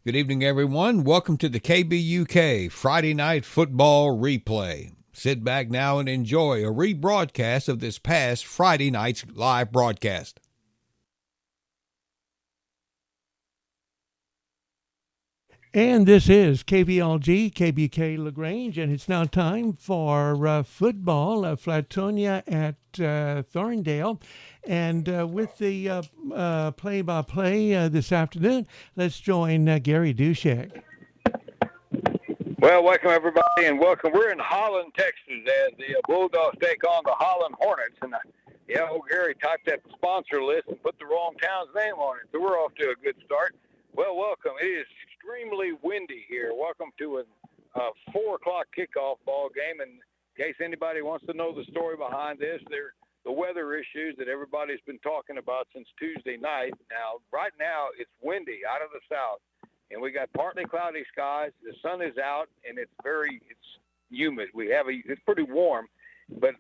Good evening, everyone. Welcome to the KBUK Friday Night Football Replay. Sit back now and enjoy a rebroadcast of this past Friday night's live broadcast. And this is KVLG-KBUK LaGrange, and it's now time for football, Flatonia at Thorndale. And with the play-by-play this afternoon, let's join Gary Dushek. Well, welcome, everybody, and welcome. We're in Holland, Texas, as the Bulldogs take on the Holland Hornets. And, old Gary typed that sponsor list and put the wrong town's name on it, so we're off to a good start. Well, welcome. It is extremely windy here. Welcome to a 4 o'clock kickoff ball game. And in case anybody wants to know the story behind this, they're the weather issues that everybody's been talking about since Tuesday night. Now, right now, it's windy out of the south, and we got partly cloudy skies. The sun is out, and it's humid. It's pretty warm, but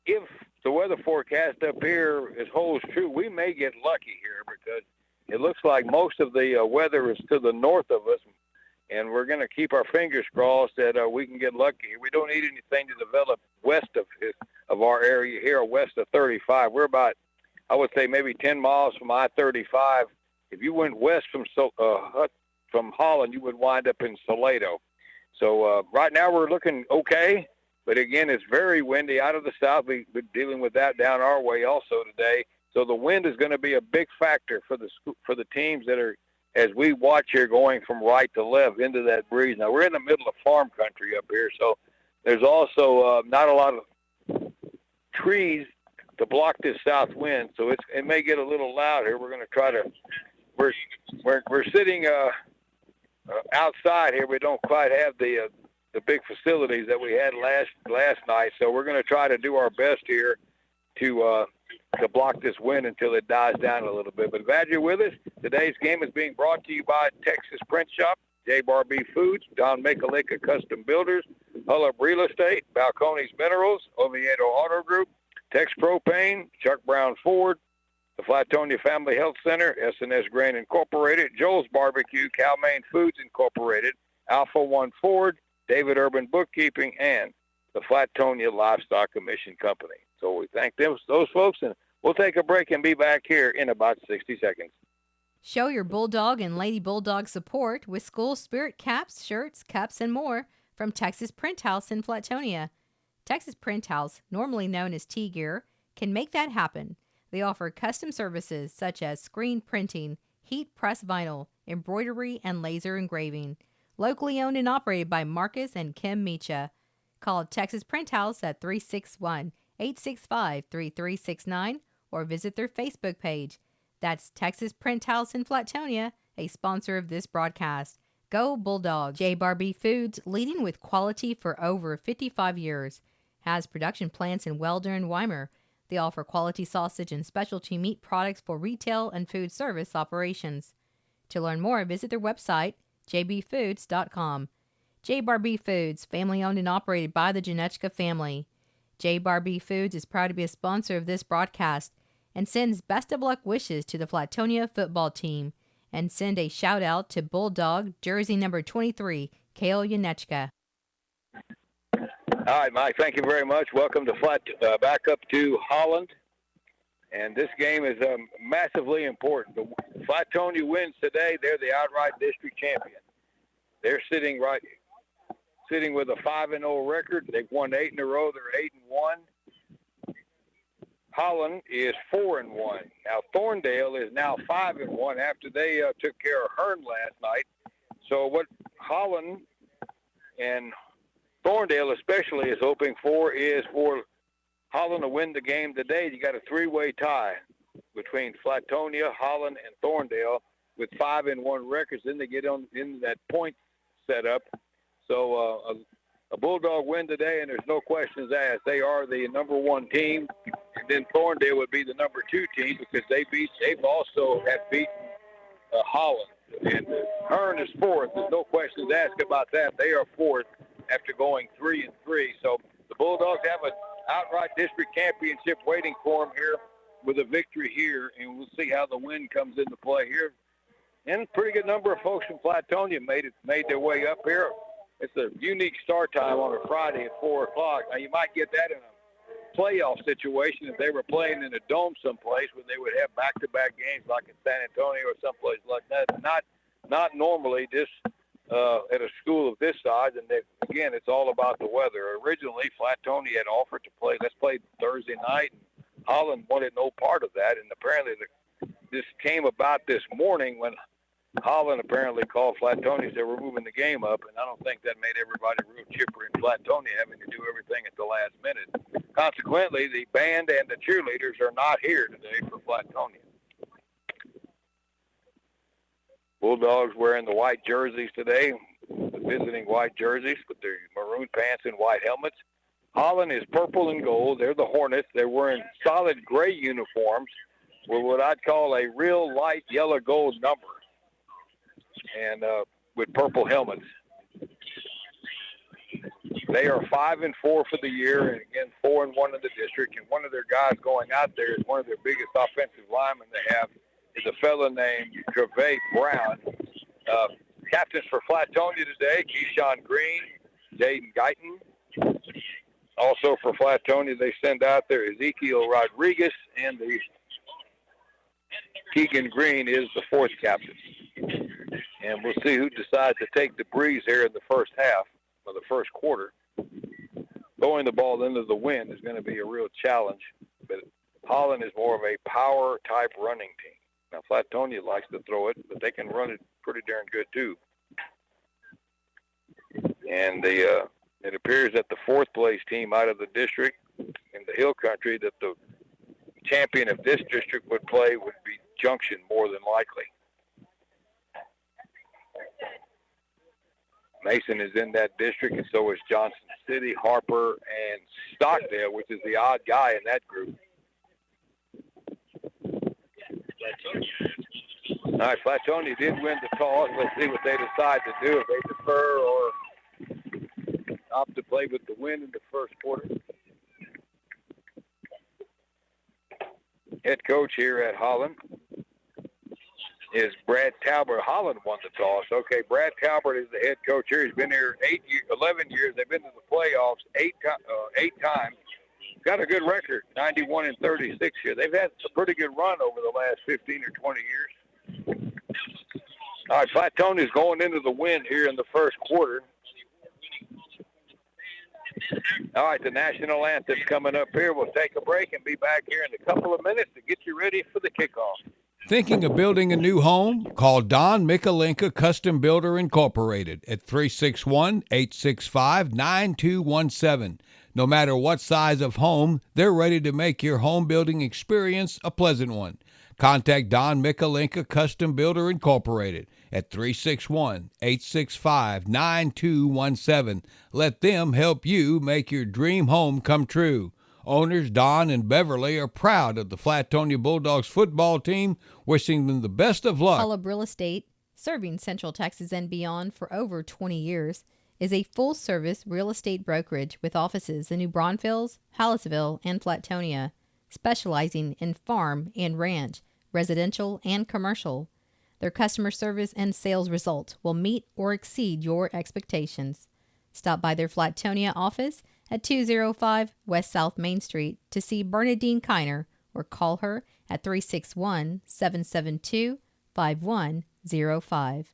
if the weather forecast up here holds true, we may get lucky here because it looks like most of the weather is to the north of us, and we're going to keep our fingers crossed that we can get lucky. We don't need anything to develop west of our area here, west of 35. We're about, I would say, maybe 10 miles from I-35. If you went west from Holland, you would wind up in Salado. So right now we're looking okay, but again, it's very windy out of the south. We've been dealing with that down our way also today. So the wind is going to be a big factor for the teams that are, as we watch here, going from right to left into that breeze. Now, we're in the middle of farm country up here, so there's also not a lot of trees to block this south wind, so it may get a little loud here. We're going to try to we're sitting outside here. We don't quite have the big facilities that we had last night, so we're going to try to do our best here to block this wind until it dies down a little bit. But glad you're with us. Today's game is being brought to you by Texas Print Shop, J. Barbie Foods, Don Makalika Custom Builders, Hullop Real Estate, Balcones Minerals, Oviedo Auto Group, Tex Propane, Chuck Brown Ford, the Flatonia Family Health Center, S&S Grain Incorporated, Joel's Barbecue, Calmaine Foods Incorporated, Alpha One Ford, David Urban Bookkeeping, and the Flatonia Livestock Commission Company. So we thank those folks, and we'll take a break and be back here in about 60 seconds. Show your Bulldog and Lady Bulldog support with school spirit caps, shirts, cups, and more from Texas Print House in Flatonia. Texas Print House, normally known as T-Gear, can make that happen. They offer custom services such as screen printing, heat press vinyl, embroidery, and laser engraving. Locally owned and operated by Marcus and Kim Mecha. Call Texas Print House at 361-865-3369 or visit their Facebook page. That's Texas Print House in Flatonia, a sponsor of this broadcast. Go Bulldogs! J. Barbie Foods, leading with quality for over 55 years. Has production plants in Welder and Weimar. They offer quality sausage and specialty meat products for retail and food service operations. To learn more, visit their website, jbfoods.com. J. Barbie Foods, family owned and operated by the Janechka family. J. Barbie Foods is proud to be a sponsor of this broadcast and sends best of luck wishes to the Flatonia football team, and send a shout out to Bulldog jersey number 23, Kale Janechka. All right, Mike, thank you very much. Welcome to back up to Holland. And this game is massively important. The Flatonia wins today. They're the outright district champion. They're sitting with a 5-0 record. They've won 8 in a row. They're 8-1. Holland is 4-1. Now Thorndale is now 5-1 after they took care of Hearn last night. So what Holland and Thorndale especially is hoping for is for Holland to win the game today. You got a 3-way tie between Flatonia, Holland, and Thorndale with 5-1 records. Then they get on into that point setup. So a Bulldog win today, and there's no questions asked. They are the number one team, and then Thorndale would be the number 2 team because they've also beaten Holland. And Hearn is 4th. There's no questions asked about that. They are 4th after going 3-3. So the Bulldogs have an outright district championship waiting for them here with a victory here, and we'll see how the win comes into play here And a pretty good number of folks from Flatonia made their way up here. It's a unique start time on a Friday at 4 o'clock. Now, you might get that in a playoff situation if they were playing in a dome someplace where they would have back-to-back games like in San Antonio or someplace like that. Not normally just at a school of this size. And again, it's all about the weather. Originally, Flatonia had offered to play. Let's play Thursday night. And Holland wanted no part of that. And apparently this came about this morning when Holland apparently called Flatonia and said, we're moving the game up, and I don't think that made everybody real chipper in Flatonia having to do everything at the last minute. Consequently, the band and the cheerleaders are not here today for Flatonia. Bulldogs wearing the white jerseys today, the visiting white jerseys with their maroon pants and white helmets. Holland is purple and gold. They're the Hornets. They're wearing solid gray uniforms with what I'd call a real light yellow gold number, and with purple helmets. They are 5-4 for the year, and again 4-1 in the district. And one of their guys going out there is one of their biggest offensive linemen they have is a fellow named KVLG Brown. Captains for Flatonia today: Keyshawn Green, Jaden Guyton. Also for Flatonia, they send out there Ezekiel Rodriguez, and the Keegan Green is the fourth captain. And we'll see who decides to take the breeze here in the first half or the first quarter. Throwing the ball into the wind is going to be a real challenge. But Holland is more of a power-type running team. Now, Flatonia likes to throw it, but they can run it pretty darn good, too. And it appears that the fourth-place team out of the district in the Hill Country that the champion of this district would play would be Junction more than likely. Mason is in that district, and so is Johnson City, Harper, and Stockdale, which is the odd guy in that group. All right, Flatonia did win the toss. Let's see what they decide to do, if they defer or opt to play with the wind in the first quarter. Head coach here at Holland is Brad Talbert. Holland won the toss. Okay, Brad Talbert is the head coach here. He's been here 11 years. They've been to the playoffs eight times. Got a good record, 91-36 here. They've had a pretty good run over the last 15 or 20 years. All right, Flatonia's going into the wind here in the first quarter. All right, the national anthem's coming up here. We'll take a break and be back here in a couple of minutes to get you ready for the kickoff. Thinking of building a new home? Call Don Mikalenka Custom Builder Incorporated at 361-865-9217. No matter what size of home, they're ready to make your home building experience a pleasant one. Contact Don Mikalenka Custom Builder Incorporated at 361-865-9217. Let them help you make your dream home come true. Owners Don and Beverly are proud of the Flatonia Bulldogs football team, wishing them the best of luck. Holland Real Estate, serving Central Texas and beyond for over 20 years, is a full-service real estate brokerage with offices in New Braunfels, Hallettsville, and Flatonia, specializing in farm and ranch, residential and commercial. Their customer service and sales results will meet or exceed your expectations. Stop by their Flatonia office at 205 West South Main Street to see Bernadine Kiner, or call her at 361-772-5105.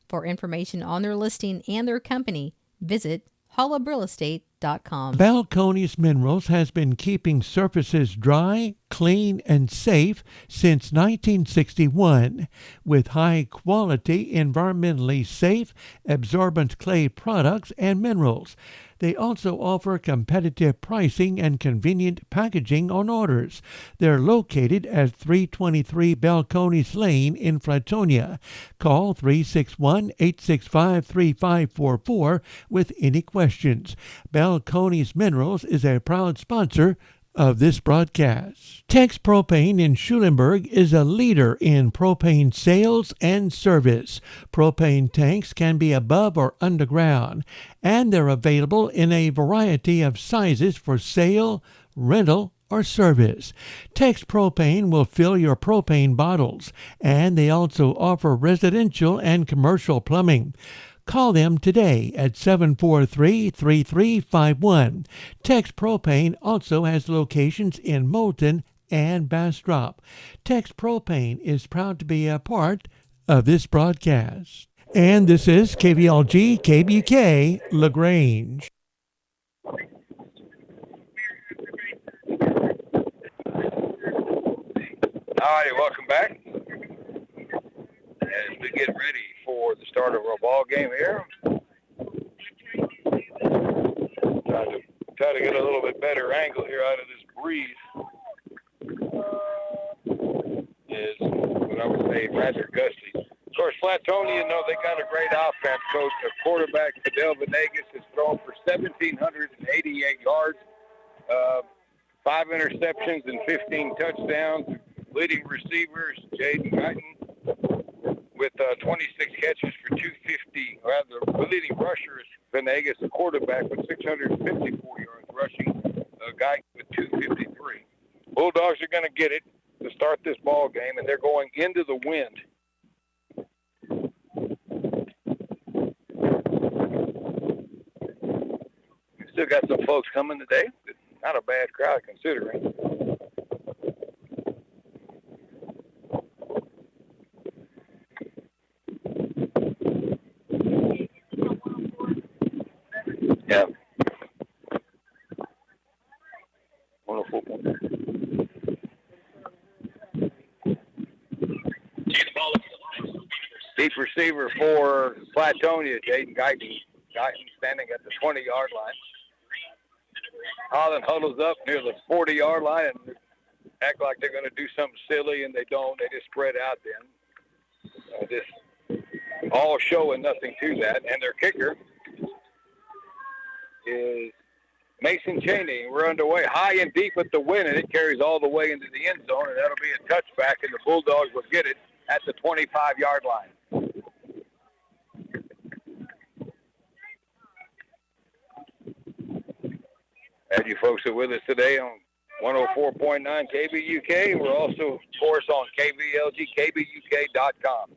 For information on their listing and their company, visit hollandrealestate.com. Balcones Minerals has been keeping surfaces dry, clean, and safe since 1961 with high-quality, environmentally safe, absorbent clay products and minerals. They also offer competitive pricing and convenient packaging on orders. They're located at 323 Balcones Lane in Flatonia. Call 361-865-3544 with any questions. Balcones Minerals is a proud sponsor of this broadcast. Tex Propane in Schulenburg is a leader in propane sales and service. Propane tanks can be above or underground, and they're available in a variety of sizes for sale, rental, or service. Tex Propane will fill your propane bottles, and they also offer residential and commercial plumbing. Call them today at 743-3351. Tex Propane also has locations in Moulton and Bastrop. Tex Propane is proud to be a part of this broadcast. And this is KVLG-KBUK, LaGrange. All righty, welcome back. As we get ready for the start of our ball game here, try to get a little bit better angle here out of this breeze. Is what I would say rather gusty. Of course, Flatonia, they got a great offense coach. Their quarterback, Fidel Venegas, has thrown for 1,788 yards, 5 interceptions and 15 touchdowns. Leading receivers, Jaden Guyton, with 26 catches for 250. Rather, the leading rusher is Venegas, the quarterback, with 654 yards rushing. Guyton with 253. Bulldogs are going to get it to start this ball game, and they're going into the wind. We still got some folks coming today. Not a bad crowd considering. Yeah. 104. Deep receiver for Flatonia, Jaden Guyton. Guyton standing at the 20-yard line. Holland huddles up near the 40-yard line and act like they're going to do something silly, and they don't. They just spread out then. Just all show and nothing to that. And their kicker is Mason Cheney. We're underway high and deep at the win, and it carries all the way into the end zone, and that'll be a touchback, and the Bulldogs will get it at the 25-yard line. Glad you folks are with us today on 104.9 KBUK. We're also, of course, on KVLG-KBUK.com.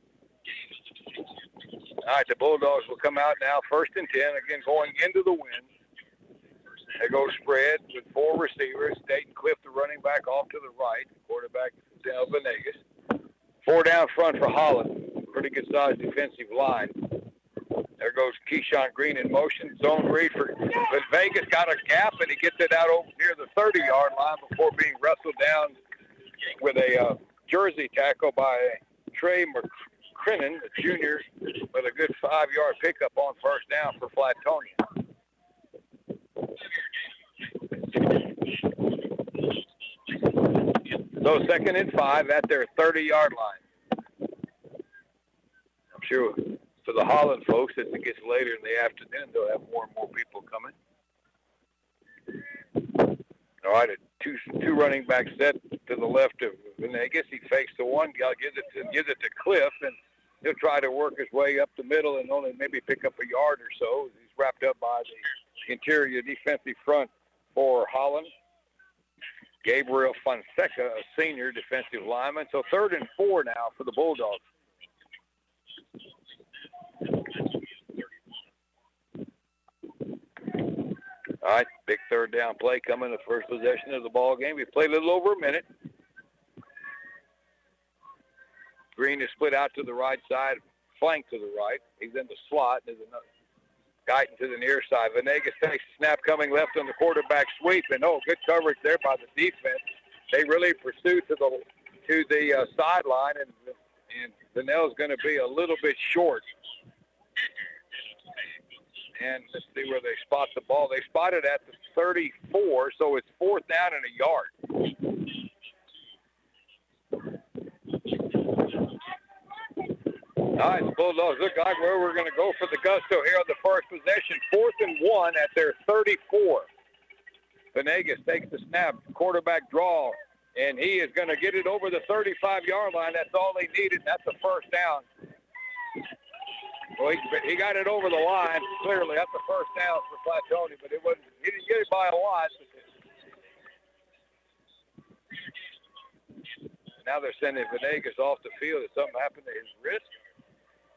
All right, the Bulldogs will come out now, 1st and 10, again going into the wind. They go spread with 4 receivers. Dayton Cliff, the running back, off to the right. Quarterback, Del Venegas. 4 down front for Holland. Pretty good-sized defensive line. There goes Keyshawn Green in motion. Zone read for Vegas. Got a gap, and he gets it out over near the 30-yard line before being wrestled down with a jersey tackle by Trey McCrinnan, a junior, with a good 5-yard pickup on 1st down for Flatonia. So 2nd and 5 at their 30-yard line. I'm sure for the Holland folks, as it gets later in the afternoon, they'll have more and more people coming. All right, a two running back set to the left of Venegas. He fakes the one, gives it to Cliff, and he'll try to work his way up the middle and only maybe pick up a yard or so. He's wrapped up by the interior defensive front for Holland. Gabriel Fonseca, a senior defensive lineman. So 3rd and 4 now for the Bulldogs. All right, big 3rd down play coming the first possession of the ball game. We played a little over a minute. Green is split out to the right side, flank to the right. He's in the slot. There's another Guyton to the near side. Venegas takes a snap coming left on the quarterback sweep, and good coverage there by the defense. They really pursue to the sideline, and Vanell's going to be a little bit short. And let's see where they spot the ball. They spot it at the 34, so it's 4th down and a yard. All right, the Bulldogs look like where we're going to go for the gusto here on the first possession. 4th and 1 at their 34. Venegas takes the snap, quarterback draw, and he is going to get it over the 35-yard line. That's all they needed. That's the 1st down. Well, he got it over the line, clearly. That's the 1st down for Flatonia, but he didn't get it by a lot. Now they're sending Venegas off the field. Did something happen to his wrist?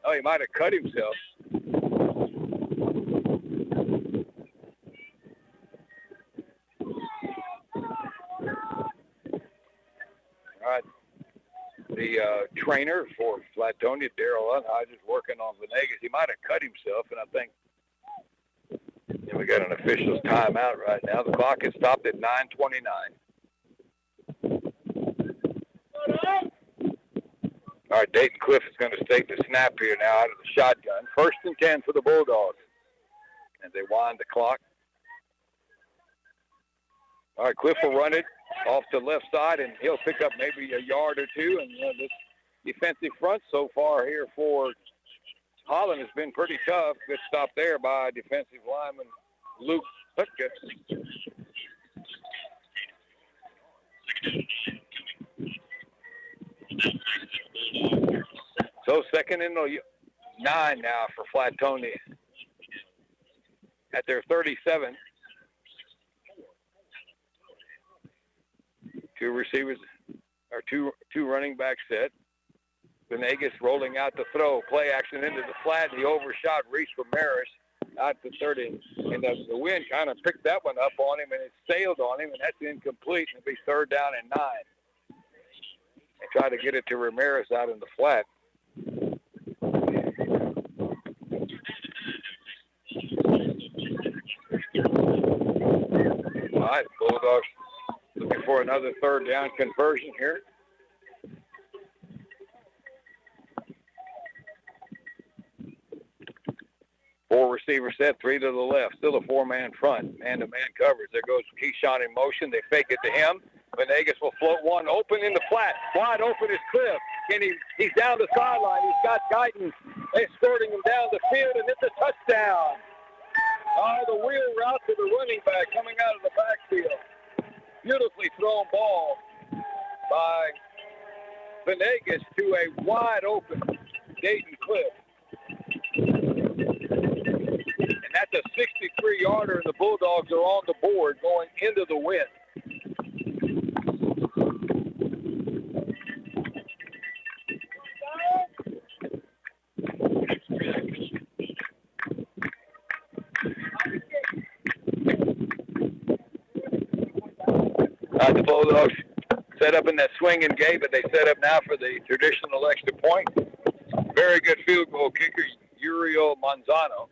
Oh, he might have cut himself. All right. The trainer for Flatonia, Daryl Unhide, is working on Venegas. He might have cut himself, and I think we got an official's timeout right now. The clock is stopped at 9:29. All right, Dayton Cliff is going to take the snap here now out of the shotgun. 1st and 10 for the Bulldogs. And they wind the clock. All right, Cliff will run it off to the left side, and he'll pick up maybe a yard or two. And this defensive front so far here for Holland has been pretty tough. Good stop there by defensive lineman Luke Hutka. So 2nd and 9 now for Flatonia at their 37. Two receivers, or two running back set. Venegas rolling out the throw. Play action into the flat. He overshot Reese Ramirez out to 30. And the wind kind of picked that one up on him, and it sailed on him, and that's incomplete. It'll be 3rd down and 9. They try to get it to Ramirez out in the flat. All right, Bulldogs looking for another 3rd down conversion here. Four receiver set, 3 to the left. Still a 4-man front. Man-to-man coverage. There goes Keyshawn in motion. They fake it to him. Venegas will float one open in the flat. Wide open is Cliff. And he's down the sideline. He's got Guyton escorting him down the field, and it's a touchdown. The wheel route to the running back coming out of the backfield. Beautifully thrown ball by Venegas to a wide open Dayton Cliff. And that's a 63-yarder, and the Bulldogs are on the board going into the win. The Bulldogs set up in that swinging gate, but they set up now for the traditional extra point. Very good field goal kicker, Uriel Manzano.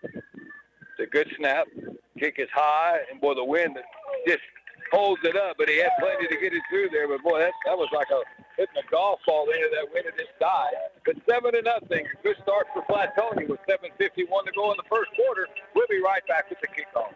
It's a good snap. Kick is high, and boy, the wind just holds it up, but he had plenty to get it through there. But boy, that was like hitting a golf ball into that wind and just died. But 7-0. A good start for Flatonia with 7:51 to go in the first quarter. We'll be right back with the kickoff.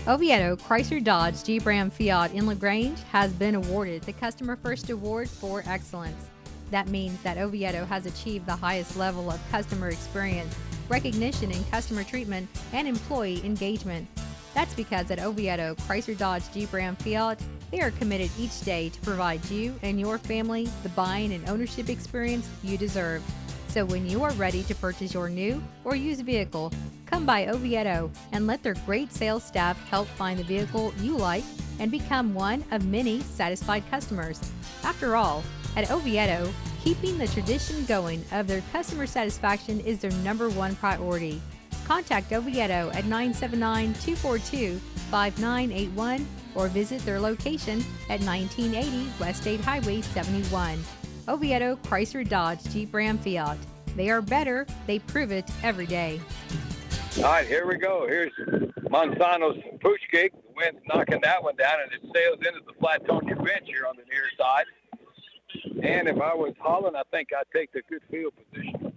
Oviedo Chrysler Dodge Jeep Ram Fiat in LaGrange has been awarded the Customer First Award for Excellence. That means that Oviedo has achieved the highest level of customer experience, recognition in customer treatment, and employee engagement. That's because at Oviedo Chrysler Dodge Jeep Ram Fiat, they are committed each day to provide you and your family the buying and ownership experience you deserve. So when you are ready to purchase your new or used vehicle, come by Oviedo and let their great sales staff help find the vehicle you like and become one of many satisfied customers. After all, at Oviedo, keeping the tradition going of their customer satisfaction is their #1 priority. Contact Oviedo at 979-242-5981 or visit their location at 1980 West State Highway 71. Oviedo Chrysler Dodge Jeep Ram Fiat. They are better, they prove it every day. All right, here we go. Here's Monsanto's pooch kick. The wind's knocking that one down, and it sails into the Flatonia bench here on the near side. And if I was Holland, I think I'd take the good field position.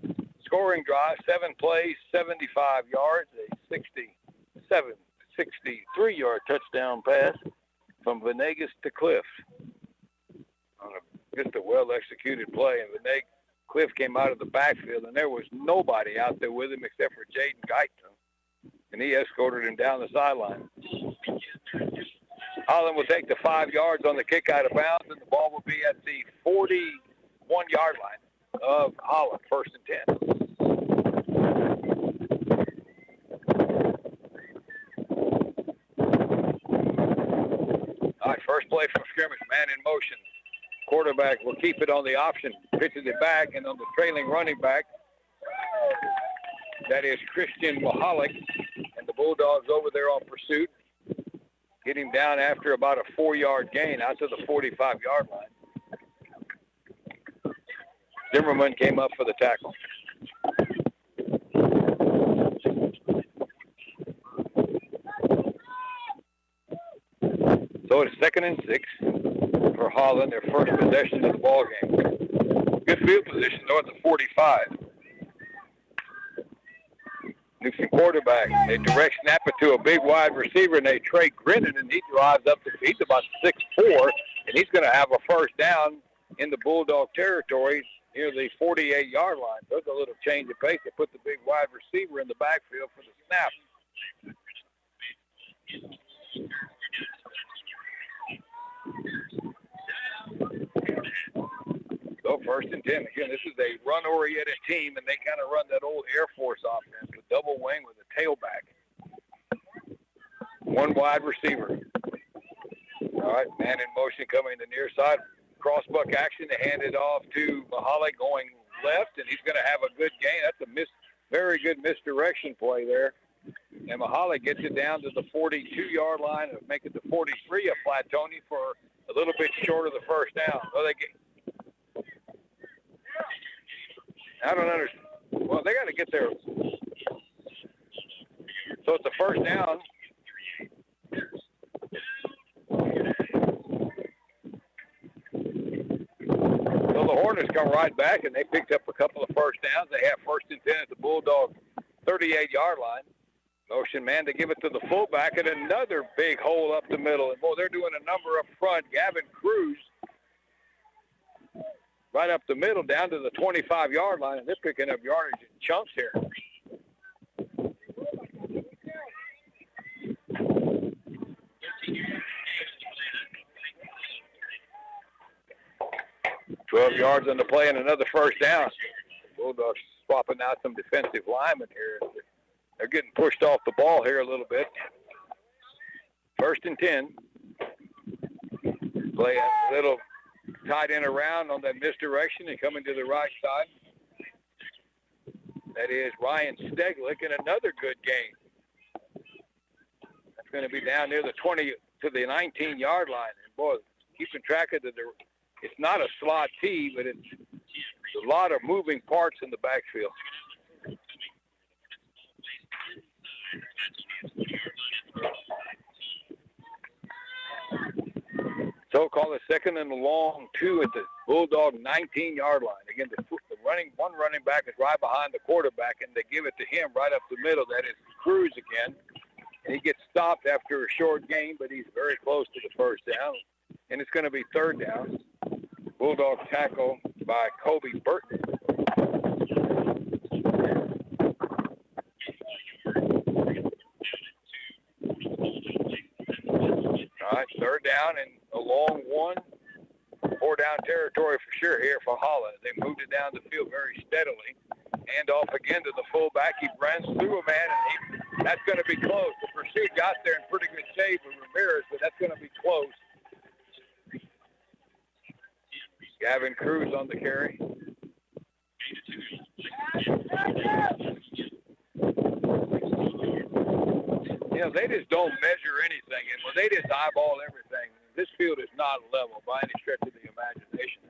Scoring drive, 7 plays, 75 yards, a 63-yard touchdown pass from Venegas to Cliff. Just a well-executed play, and Cliff came out of the backfield, and there was nobody out there with him except for Jaden Guyton, and he escorted him down the sideline. Holland will take the 5 yards on the kick out of bounds, and the ball will be at the 41-yard line of Holland, 1st and 10. All right, first play from scrimmage. scrimmage. Man in motion. Quarterback will keep it on the option. Pitches it back, and on the trailing running back, that is Christian Mahalik. And the Bulldogs over there on pursuit. Get him down after about a 4-yard gain out to the 45-yard line. Zimmerman came up for the tackle. So it's 2nd and 6 for Holland, their first possession of the ball game. Good field position north of 45. Newsom quarterback. They direct snap it to a big wide receiver, and they Trey Grinnan, and he drives up the field about 6'4", and he's going to have a first down in the Bulldog territory near the 48-yard line. There's a little change of pace. They put the big wide receiver in the backfield for the snap. So 1st and 10. Again, this is a run-oriented team, and they kind of run that old Air Force offense with double wing with a tailback. One wide receiver. All right, man in motion coming to the near side. Crossbuck action to hand it off to Mahalik going left, and he's going to have a good gain. That's a very good misdirection play there. And Mahalik gets it down to the 42-yard line and make it the 43 of Flatonia for a little bit short of the first down. So I don't understand. Well, they got to get there. So it's a first down. So the Hornets come right back, and they picked up a couple of first downs. They have 1st and 10 at the Bulldog 38-yard line. Motion man to give it to the fullback, and another big hole up the middle. And, boy, they're doing a number up front. Gavin Cruz right up the middle down to the 25-yard line, and they're picking up yardage in chunks here. $12 yards on the play and another first down. Bulldogs swapping out some defensive linemen here. They're getting pushed off the ball here a little bit. 1st and 10. Play a little tight end around on that misdirection and coming to the right side. That is Ryan Steglick, and another good gain. That's going to be down near the 20 to the 19-yard line. And, boy, keeping track of it's not a slot T, but it's a lot of moving parts in the backfield. So call it 2nd and a long 2 at the Bulldog 19-yard line. Again, one running back is right behind the quarterback, and they give it to him right up the middle. That is Cruz again. And he gets stopped after a short gain, but he's very close to the first down. And it's going to be 3rd down. Bulldog tackle by Kobe Burton. All right, 3rd down and a long one. 4-down territory for sure here for Holland. They moved it down the field very steadily. Hand off again to the fullback. He runs through a man, and that's going to be close. The pursuit got there in pretty good shape with Ramirez, but that's going to be close. Gavin Cruz on the carry. You know, they just don't measure anything, and they just eyeball everything. This field is not level by any stretch of the imagination.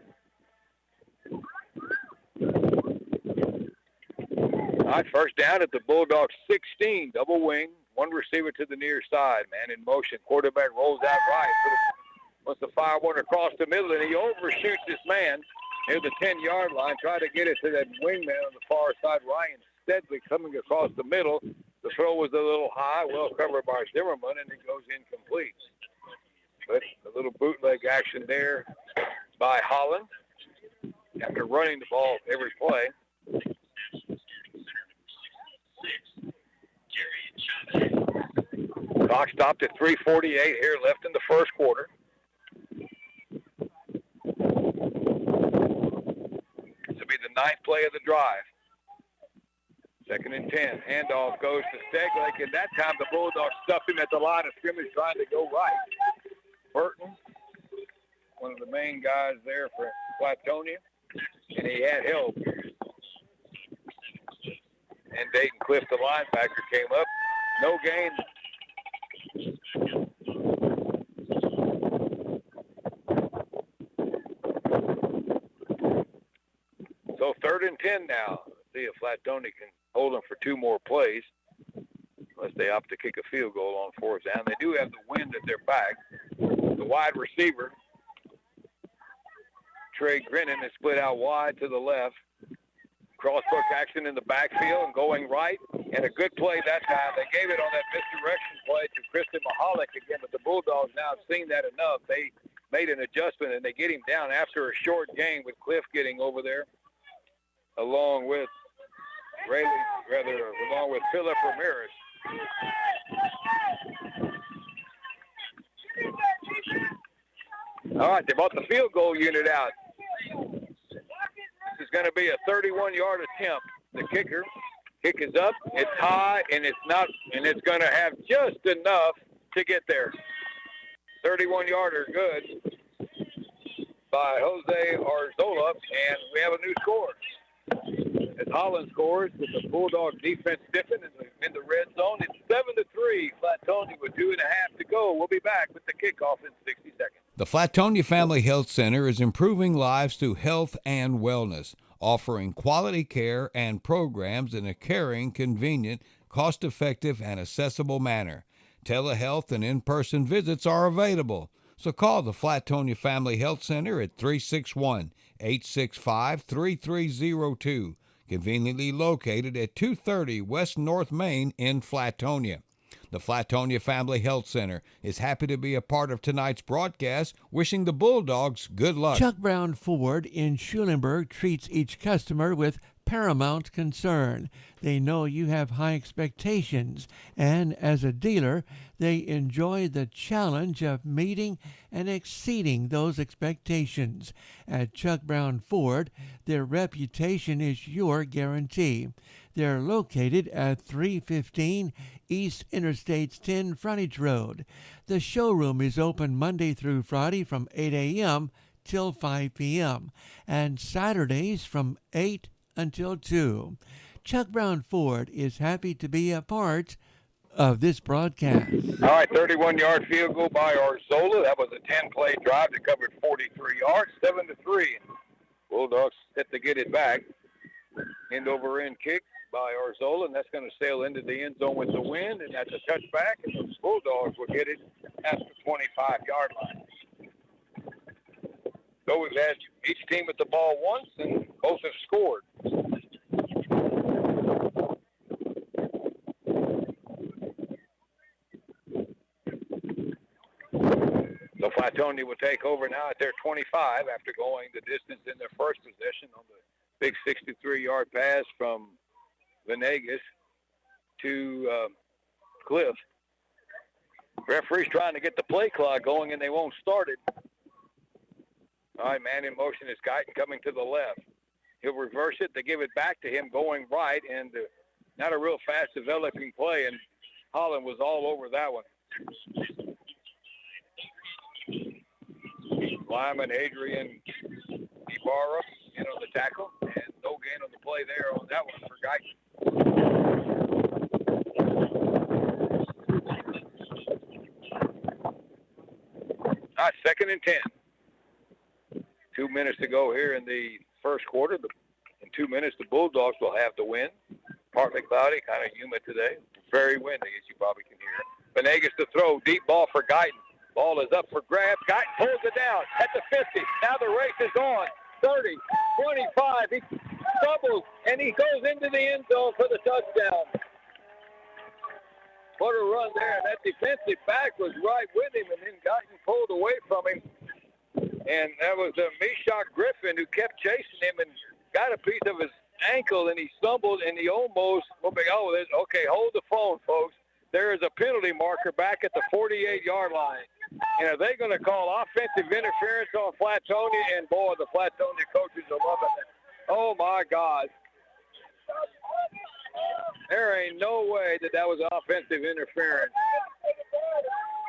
All right, 1st down at the Bulldogs 16, double wing, one receiver to the near side, man in motion. Quarterback rolls out right, wants to fire one across the middle, and he overshoots this man near the 10-yard line, trying to get it to that wingman on the far side, Ryan Steadley, coming across the middle. The throw was a little high, well covered by Zimmerman, and it goes incomplete. But a little bootleg action there by Holland after running the ball every play. Clock stopped at 3:48 here left in the first quarter. This will be the 9th play of the drive. 2nd and 10. Handoff goes to Steglick, and that time the Bulldogs stuffed him at the line of scrimmage trying to go right. Burton one of the main guys there for Flatonia, and he had help. And Dayton Cliff, the linebacker, came up. No gain. So 3rd and 10 now. See if Flatonia can hold them for 2 more plays, unless they opt to kick a field goal on 4th down. They do have the wind at their back. The wide receiver, Trey Grinnan, is split out wide to the left. Crossbook action in the backfield and going right, and a good play that time. They gave it on that misdirection play to Kristen Mahalik again, but the Bulldogs now have seen that enough. They made an adjustment, and they get him down after a short gain with Cliff getting over there, along with Philip Ramirez. All right, they brought the field goal unit out. This is going to be a 31-yard attempt. The kick is up, it's high, and it's going to have just enough to get there. 31-yarder good by Jose Arzola, and we have a new score. As Holland scores, with the Bulldogs defense stiffened in the red zone, it's 7-3. Flatonia with 2.5 to go. We'll be back with the kickoff in 60 seconds. The Flatonia Family Health Center is improving lives through health and wellness, offering quality care and programs in a caring, convenient, cost-effective, and accessible manner. Telehealth and in-person visits are available. So call the Flatonia Family Health Center at 361-865-3302, conveniently located at 230 West North Main in Flatonia. The Flatonia Family Health Center is happy to be a part of tonight's broadcast, wishing the Bulldogs good luck. Chuck Brown Ford in Schulenburg treats each customer with paramount concern. They know you have high expectations, and as a dealer, they enjoy the challenge of meeting and exceeding those expectations. At Chuck Brown Ford, their reputation is your guarantee. They're located at 315 East Interstate 10 Frontage Road. The showroom is open Monday through Friday from 8 a.m. till 5 p.m. and Saturdays from 8 until 2. Chuck Brown Ford is happy to be a part of this broadcast. All right, 31-yard field goal by Arzola. That was a 10-play drive that covered 43 yards, 7-3. Bulldogs set to get it back. End-over-end kick by Arzola, and that's going to sail into the end zone with the wind, and that's a touchback, and the Bulldogs will get it at the 25-yard line. So we've had each team with the ball once, and both have scored. So Flatonia will take over now at their 25 after going the distance in their first possession on the big 63-yard pass from Venegas to Cliff. Referee's trying to get the play clock going, and they won't start it. All right, man in motion is Guyton coming to the left. He'll reverse it. They give it back to him going right, and not a real fast developing play, and Holland was all over that one. Lyman Adrian Ibarra in on the tackle, and no gain on the play there on that one for Guyton. All right, 2nd and 10. 2 minutes to go here in the first quarter. In 2 minutes, the Bulldogs will have the win. Partly cloudy, kind of humid today. Very windy, as you probably can hear. Venegas to throw. Deep ball for Guyton. Ball is up for grabs. Guyton pulls it down at the 50. Now the race is on. 30, 25. He stumbles, and he goes into the end zone for the touchdown. What a run there. That defensive back was right with him, and then Guyton pulled away from him. And that was Meshach Griffin who kept chasing him and got a piece of his ankle, and he stumbled, and he almost, okay, hold the phone, folks. There is a penalty marker back at the 48-yard line. And are they going to call offensive interference on Flatonia? And, boy, the Flatonia coaches are loving it. Oh, my God. There ain't no way that was offensive interference.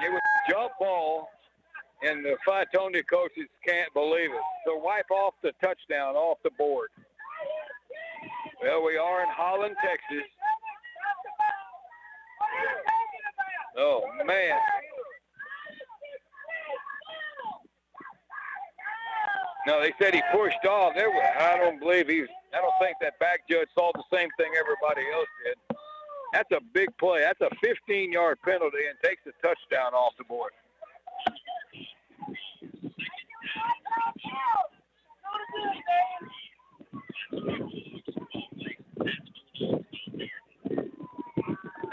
It was a jump ball And the Flatonia coaches can't believe it. So wipe off the touchdown off the board. Well, we are in Holland, Texas. Oh, man. No, they said he pushed off. I don't think that back judge saw the same thing everybody else did. That's a big play. That's a 15-yard penalty and takes a touchdown off the board.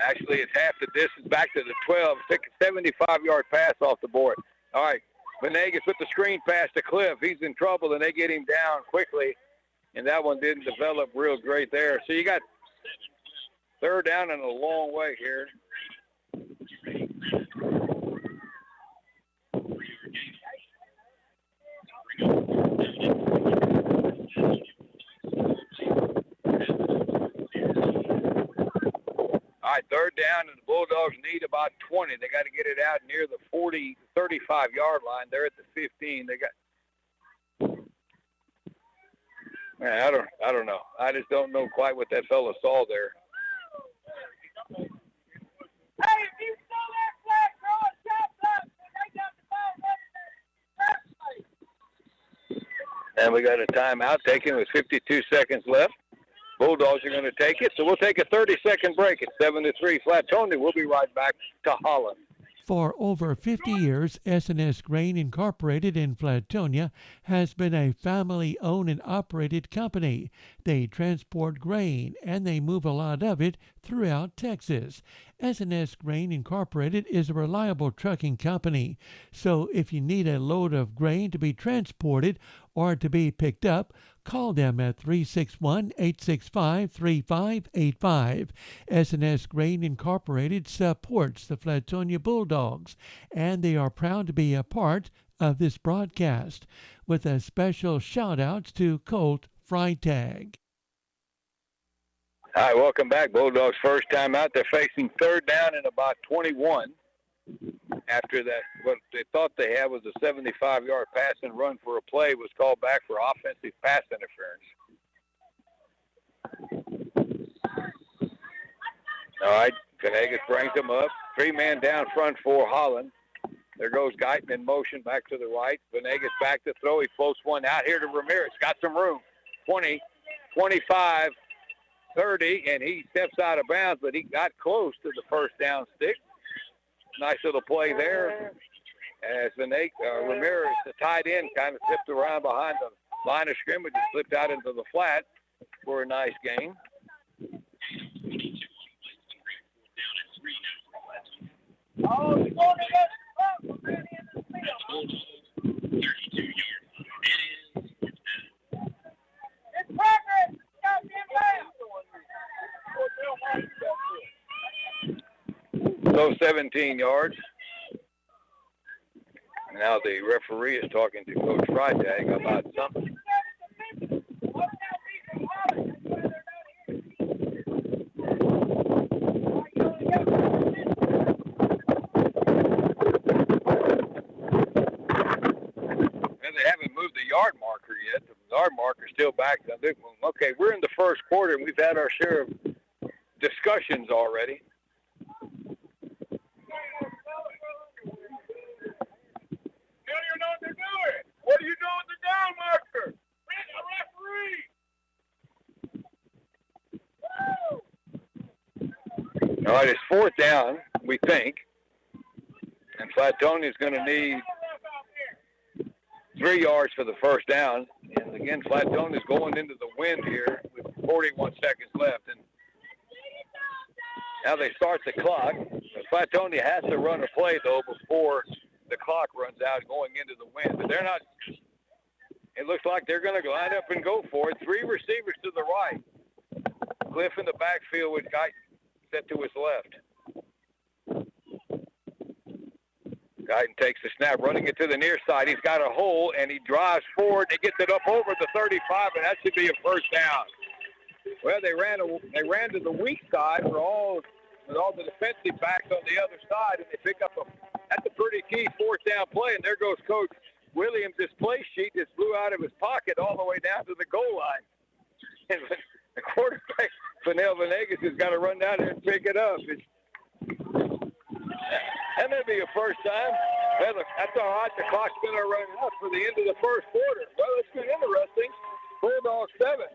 Actually, it's half the distance back to the 12. Take a 75-yard pass off the board. All right, Venegas with the screen pass to Cliff. He's in trouble, and they get him down quickly, and that one didn't develop real great there. So you got third down and a long way here. All right, third down, and the Bulldogs need about 20. They got to get it out near the 40, 35-yard line. They're at the 15. They got. Man, I don't know. I just don't know quite what that fella saw there. Hey, if you saw that flag, throw a shot up. They got the ball. And we got a timeout taken with 52 seconds left. Bulldogs are going to take it, so we'll take a 30-second break at 7-3. Flatonia, we'll be right back to Holland. For over 50 years, S&S Grain Incorporated in Flatonia has been a family-owned and operated company. They transport grain, and they move a lot of it throughout Texas. S&S Grain Incorporated is a reliable trucking company, so if you need a load of grain to be transported or to be picked up, call them at 361-865-3585. S&S Grain Incorporated supports the Flatonia Bulldogs, and they are proud to be a part of this broadcast, with a special shout-outs to Colt Freitag. Hi, welcome back. Bulldogs first time out. They're facing third down and about 21. After that, what they thought they had was a 75-yard pass and run for a play was called back for offensive pass interference. All right, Venegas brings them up. Three-man down front for Holland. There goes Guyton in motion back to the right. Venegas back to throw. He floats one out here to Ramirez. Got some room. 20, 25, 30, and he steps out of bounds, but he got close to the first down stick. Nice little play there as Ramirez, the tight end, kind of slipped around behind the line of scrimmage and slipped out into the flat for a nice gain. Oh, he's going to get the in the field. 32 yards. It's progress. Got him down. So 17 yards. Now the referee is talking to Coach Freitag about something. They haven't moved the yard marker yet. The yard marker's still back. Okay, we're in the first quarter, and we've had our share of discussions already. You know what they're doing. What are you doing with the down marker? Bring a referee. All right, it's fourth down, we think. And Flatonia is going to need 3 yards for the first down. And again, Flatonia is going into the wind here with 41 seconds left. And now they start the clock. Flatonia has to run a play, though, before the clock runs out going into the wind. But they're not. It looks like they're going to line up and go for it. 3 receivers to the right. Cliff in the backfield with Guyton set to his left. Guyton takes the snap, running it to the near side. He's got a hole, and he drives forward. He gets it up over the 35, and that should be a first down. Well, they ran to the weak side for all with all the defensive backs on the other side, and they pick up that's a pretty key fourth down play, and there goes Coach Williams' play sheet just blew out of his pocket all the way down to the goal line. And the quarterback, Fennell Venegas, has got to run down there and pick it up. That may be a first time. Well, that's all right. The clock's going to run out for the end of the first quarter. Well, it's been interesting. Bulldogs 7,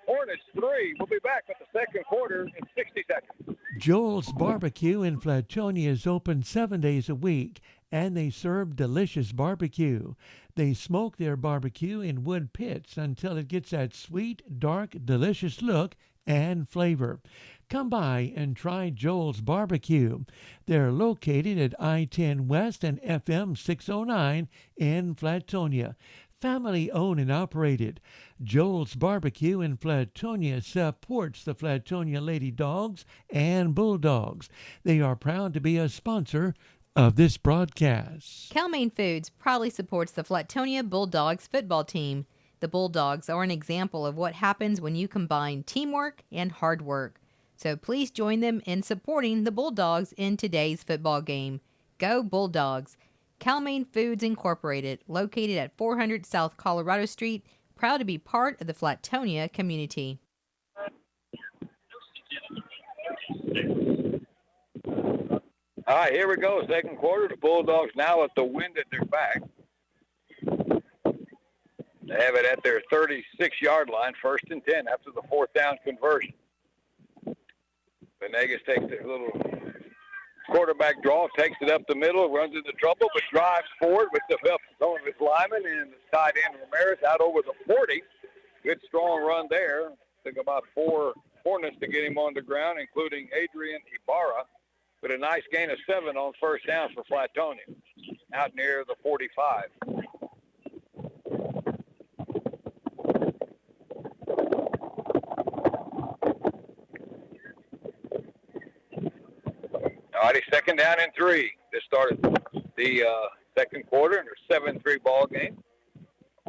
Hornets 3. We'll be back with the second quarter in 60 seconds. Joel's Barbecue in Flatonia is open 7 days a week, and they serve delicious barbecue. They smoke their barbecue in wood pits until it gets that sweet, dark, delicious look and flavor. Come by and try Joel's Barbecue. They're located at I-10 West and FM 609 in Flatonia. Family owned and operated. Joel's Barbecue in Flatonia supports the Flatonia Lady Dogs and Bulldogs. They are proud to be a sponsor of this broadcast. Cal-Maine Foods proudly supports the Flatonia Bulldogs football team. The Bulldogs are an example of what happens when you combine teamwork and hard work. So please join them in supporting the Bulldogs in today's football game. Go Bulldogs! Cal-Maine Foods Incorporated, located at 400 South Colorado Street, proud to be part of the Flatonia community. All right, here we go. Second quarter. The Bulldogs now at the wind at their back. They have it at their 36-yard line, 1st and 10 after the fourth down conversion. Venegas takes a little quarterback draw, takes it up the middle, runs into trouble, but drives forward with the help of some of his linemen, and the tight end Ramirez out over the 40. Good strong run there. Took about 4 Hornets to get him on the ground, including Adrian Ibarra, with a nice gain of 7 on first down for Flatonia, out near the 45. All righty, second down and 3. This started the second quarter in their 7-3 ball game.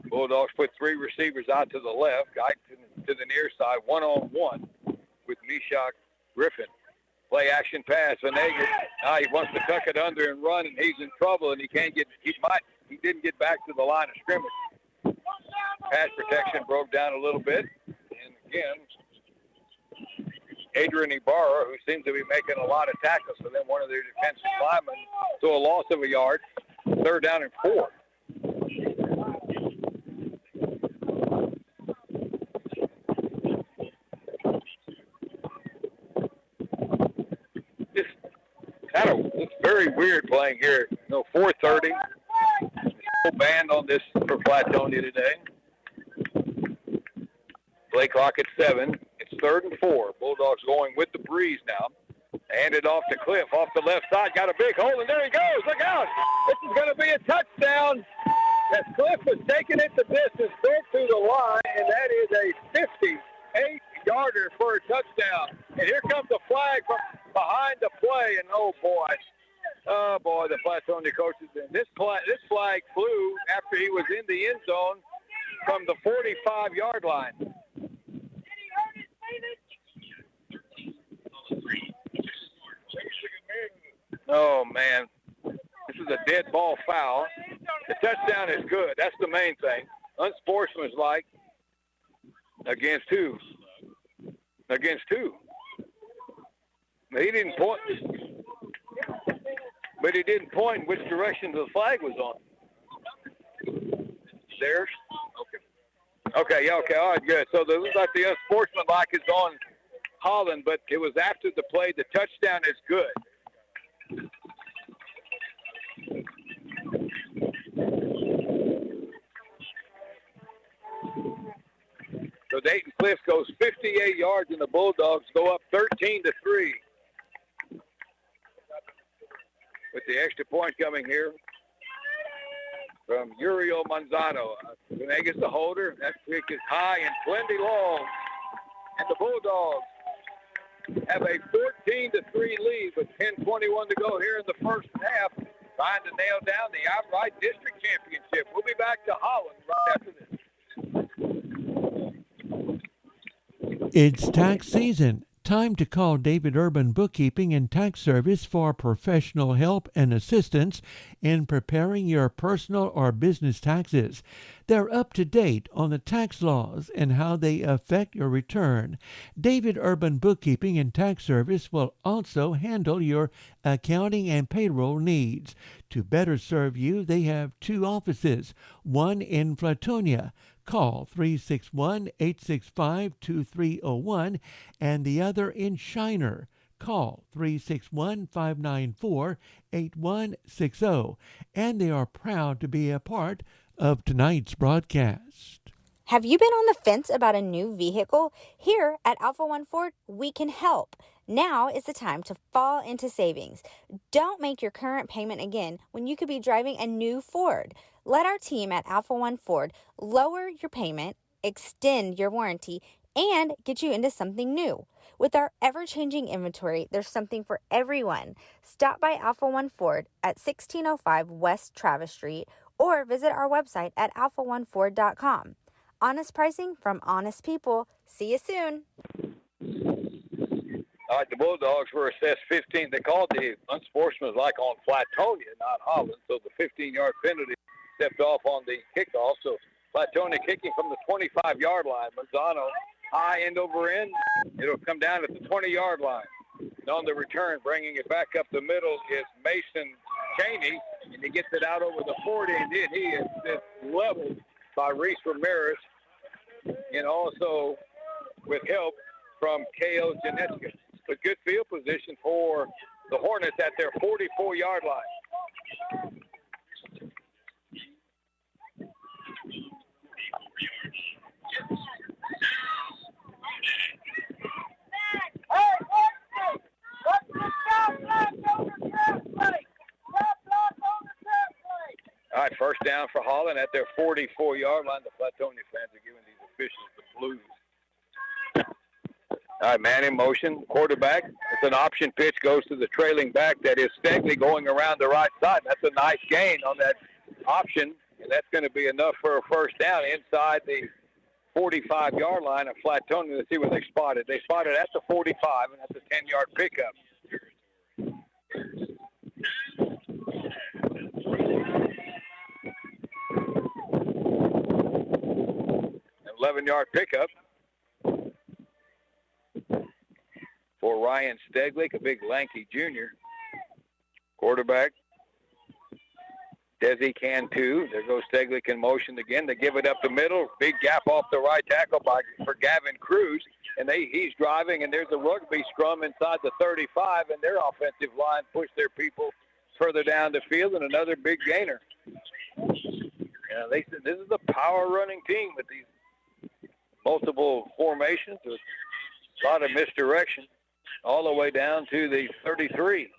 Bulldogs put 3 receivers out to the left, guy to the near side, one-on-one with Meshach Griffin. Play action pass. Venegas, he wants to tuck it under and run, and he's in trouble, and he didn't get back to the line of scrimmage. Pass protection broke down a little bit, and again, Adrian Ibarra, who seems to be making a lot of tackles for them, one of their defensive linemen, to a loss of a yard. 3rd down and 4. It's very weird playing here. 4:30. No band on this for Flatonia today. Play clock at 7. It's 3rd and 4. Bulldogs going with the breeze now. Hand it off to Cliff off the left side. Got a big hole, and there he goes. Look out. This is going to be a touchdown. As Cliff was taking it the distance, broke through the line, and that is a 58-yarder for a touchdown. And here comes the flag from behind the play, and oh boy, the Flatonia coaches. And this flag flew after he was in the end zone from the 45-yard line. Oh, man. This is a dead ball foul. The touchdown is good. That's the main thing. Unsportsmanlike against who? Against who? He didn't point. But he didn't point which direction the flag was on. Theirs? Okay, all right, good. So it looks like the unsportsmanlike is on Holland, but it was after the play. The touchdown is good. So Dayton Cliff goes 58 yards, and the Bulldogs go up 13-3. With the extra point coming here from Uriel Manzano. Venegas the holder. That kick is high and plenty long. And the Bulldogs have a 14-3 lead with 10:21 to go here in the first half, trying to nail down the outright district championship. We'll be back to Holland right after this. It's tax season. Time to call David Urban Bookkeeping and Tax Service for professional help and assistance in preparing your personal or business taxes. They're up to date on the tax laws and how they affect your return. David Urban Bookkeeping and Tax Service will also handle your accounting and payroll needs. To better serve you, they have 2 offices, one in Flatonia. Call 361-865-2301 and the other in Shiner. Call 361-594-8160. And they are proud to be a part of tonight's broadcast. Have you been on the fence about a new vehicle? Here at Alpha One Ford, we can help. Now is the time to fall into savings. Don't make your current payment again when you could be driving a new Ford. Let our team at Alpha One Ford lower your payment, extend your warranty, and get you into something new. With our ever-changing inventory, there's something for everyone. Stop by Alpha One Ford at 1605 West Travis Street or visit our website at alphaoneford.com. Honest pricing from honest people. See you soon. All right, the Bulldogs were assessed 15. They called the unsportsmanlike on Flatonia, not Holland, so the 15-yard penalty stepped off on the kickoff. So Flatonia kicking from the 25-yard line. Manzano high end over end. It'll come down at the 20-yard line. And on the return, bringing it back up the middle is Mason Cheney, and he gets it out over the 40, and then he is just leveled by Reese Ramirez, and also with help from K.O. Janeska. A good field position for the Hornets at their 44-yard line. All right, first down for Holland at their 44-yard line. The Flatonia fans are giving these officials the blues. All right, man in motion, quarterback. It's an option pitch, goes to the trailing back. That is Stegley going around the right side. That's a nice gain on that option, and that's going to be enough for a first down inside the 45-yard line of Flatonia. Let's see where they spotted. They spotted at the 45, and that's a 10-yard pickup. 11-yard pickup for Ryan Steglick, a big lanky junior. Quarterback, Desi Cantu. There goes Steglick in motion again. They give it up the middle. Big gap off the right tackle for Gavin Cruz. And he's driving, and there's a rugby scrum inside the 35, and their offensive line pushed their people further down the field, and another big gainer. Yeah, they said this is a power running team with these multiple formations, with a lot of misdirection, all the way down to the 33.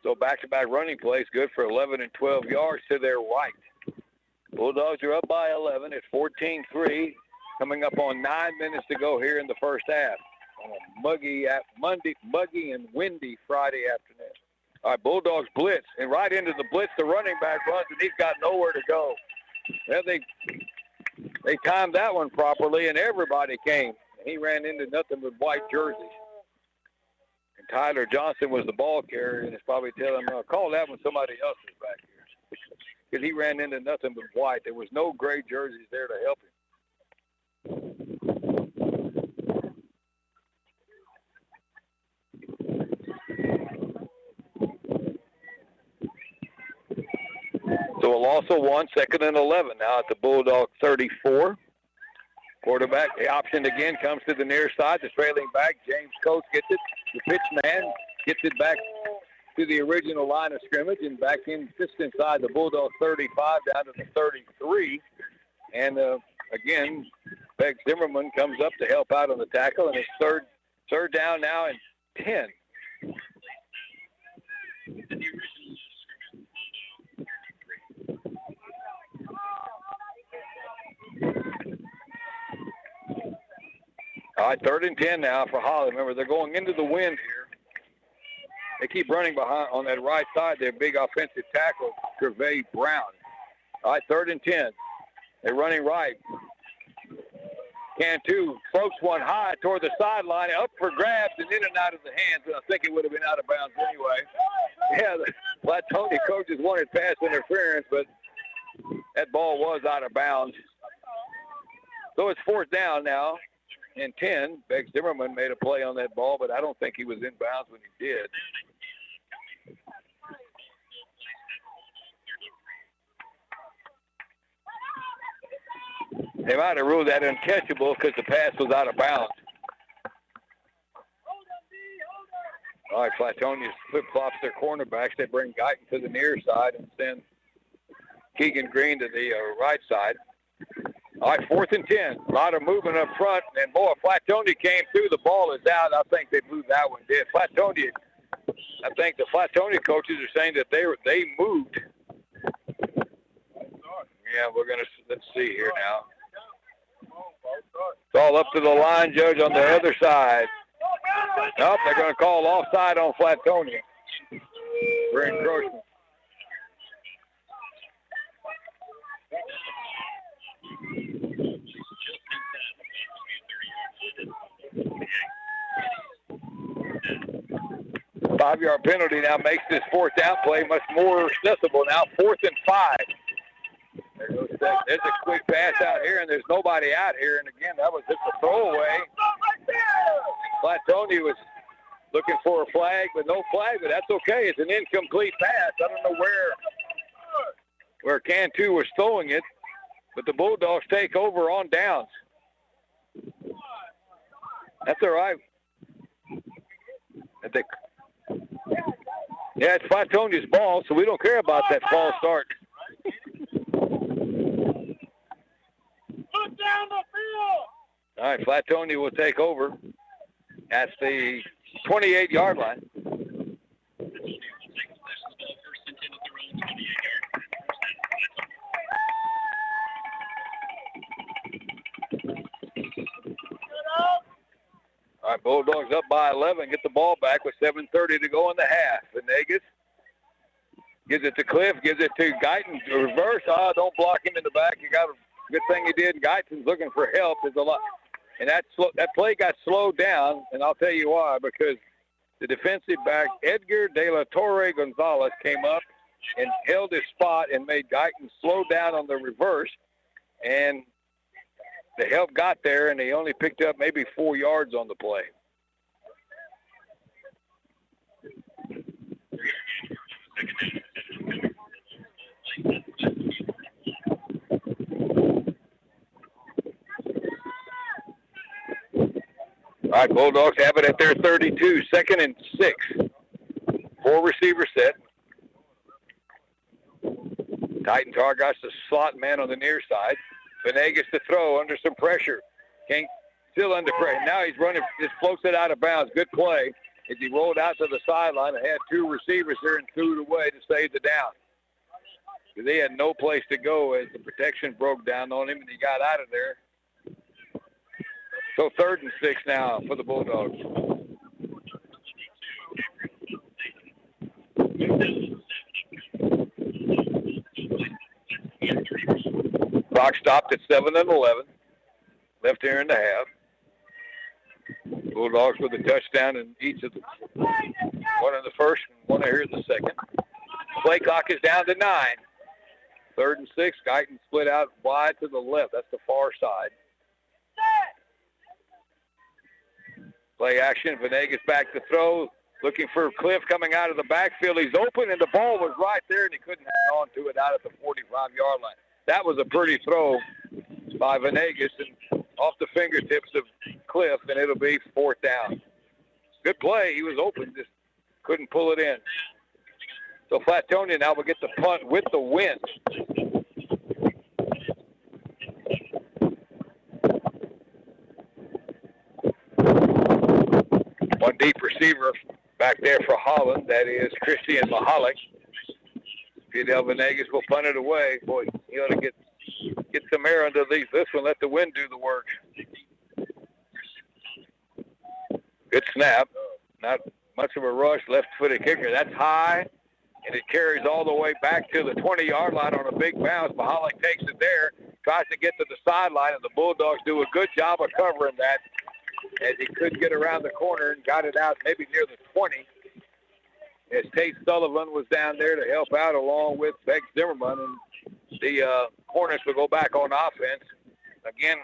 So back-to-back running plays, good for 11 and 12 yards to their right. Bulldogs are up by 11 at 14-3, coming up on 9 minutes to go here in the first half on a muggy and windy Friday afternoon. All right, Bulldogs blitz, and right into the blitz, the running back runs, and he's got nowhere to go. Well, they timed that one properly, and everybody came. He ran into nothing but white jerseys. And Tyler Johnson was the ball carrier, and it's probably telling him, call that when somebody else is back here. Because he ran into nothing but white. There was no gray jerseys there to help him. So a loss of 1, 2nd and 11 now at the Bulldog 34. Quarterback, the option again comes to the near side. The trailing back, James Coates gets it. The pitch man gets it back to the original line of scrimmage and back in just inside the Bulldog 35 down to the 33. And again, Beck Zimmerman comes up to help out on the tackle, and it's third down now and 10. All right, 3rd and 10 now for Holland. Remember, they're going into the wind here. They keep running behind on that right side. Their big offensive tackle, Gervais Brown. All right, 3rd and 10. They're running right. Cantu floats one high toward the sideline, up for grabs and in and out of the hands, and I think it would have been out of bounds anyway. Yeah, the Flatonia coaches wanted pass interference, but that ball was out of bounds. So it's 4th down now and 10. Beck Zimmerman made a play on that ball, but I don't think he was in bounds when he did. They might have ruled that uncatchable because the pass was out of bounds. All right, Flatonia flip-flops their cornerbacks. They bring Guyton to the near side and send Keegan Green to the right side. All right, 4th and 10. A lot of movement up front. And, boy, Flatonia came through. The ball is out. I think they moved that one, did. Flatonia, I think the Flatonia coaches are saying that they moved. Yeah, let's see here now. It's all up to the line judge on the other side. Nope, they're going to call offside on Flatonia for encroachment. Five-yard penalty now makes this 4th down play much more accessible. Now 4th and 5. There's a quick pass out here, and there's nobody out here. And again, that was just a throwaway. Flatonia was looking for a flag, but no flag, but that's okay. It's an incomplete pass. I don't know where Cantu was throwing it, but the Bulldogs take over on downs. That's all right. Yeah, it's Flatonia's ball, so we don't care about that false start. Put down the field. All right, Flatonia will take over at the 28-yard line. All right, Bulldogs up by 11. Get the ball back with 7:30 to go in the half. Venegas gives it to Cliff, gives it to Guyton. Reverse. Don't block him in the back. You got a good thing he did. Guyton's looking for help. There's a lot. And that play got slowed down, and I'll tell you why, because the defensive back, Edgar De La Torre Gonzalez, came up and held his spot and made Guyton slow down on the reverse. And the help got there, and he only picked up maybe 4 yards on the play. All right, Bulldogs have it at their 32, 2nd and 6. 4 receiver set. Titan Targas, the slot man on the near side. Venegas to throw under some pressure. King still under pressure. Now he's running, just floats it out of bounds. Good play as he rolled out to the sideline and had 2 receivers there and threw it away to save the down. They had no place to go as the protection broke down on him and he got out of there. So 3rd and 6 now for the Bulldogs. Clock stopped at 7:11. Left here in the half. Bulldogs with a touchdown in each of the one in the first and one here in the second. Play clock is down to 9. 3rd and 6. Guyton split out wide to the left. That's the far side. Play action. Venegas back to throw. Looking for Cliff coming out of the backfield. He's open, and the ball was right there, and he couldn't hang on to it out at the 45-yard line. That was a pretty throw by Venegas and off the fingertips of Cliff, and it'll be 4th down. Good play. He was open, just couldn't pull it in. So Flatonia now will get the punt with the wind. One deep receiver back there for Holland. That is Christian Mahalik. Fidel Venegas will punt it away. Boy, he ought to get some air underneath this one. Let the wind do the work. Good snap. Not much of a rush. Left-footed kicker. That's high and it carries all the way back to the 20-yard line on a big bounce. But Holland takes it there, tries to get to the sideline, and the Bulldogs do a good job of covering that as he couldn't get around the corner and got it out maybe near the 20. As Tate Sullivan was down there to help out along with Beck Zimmerman, and the Hornets will go back on offense. Again,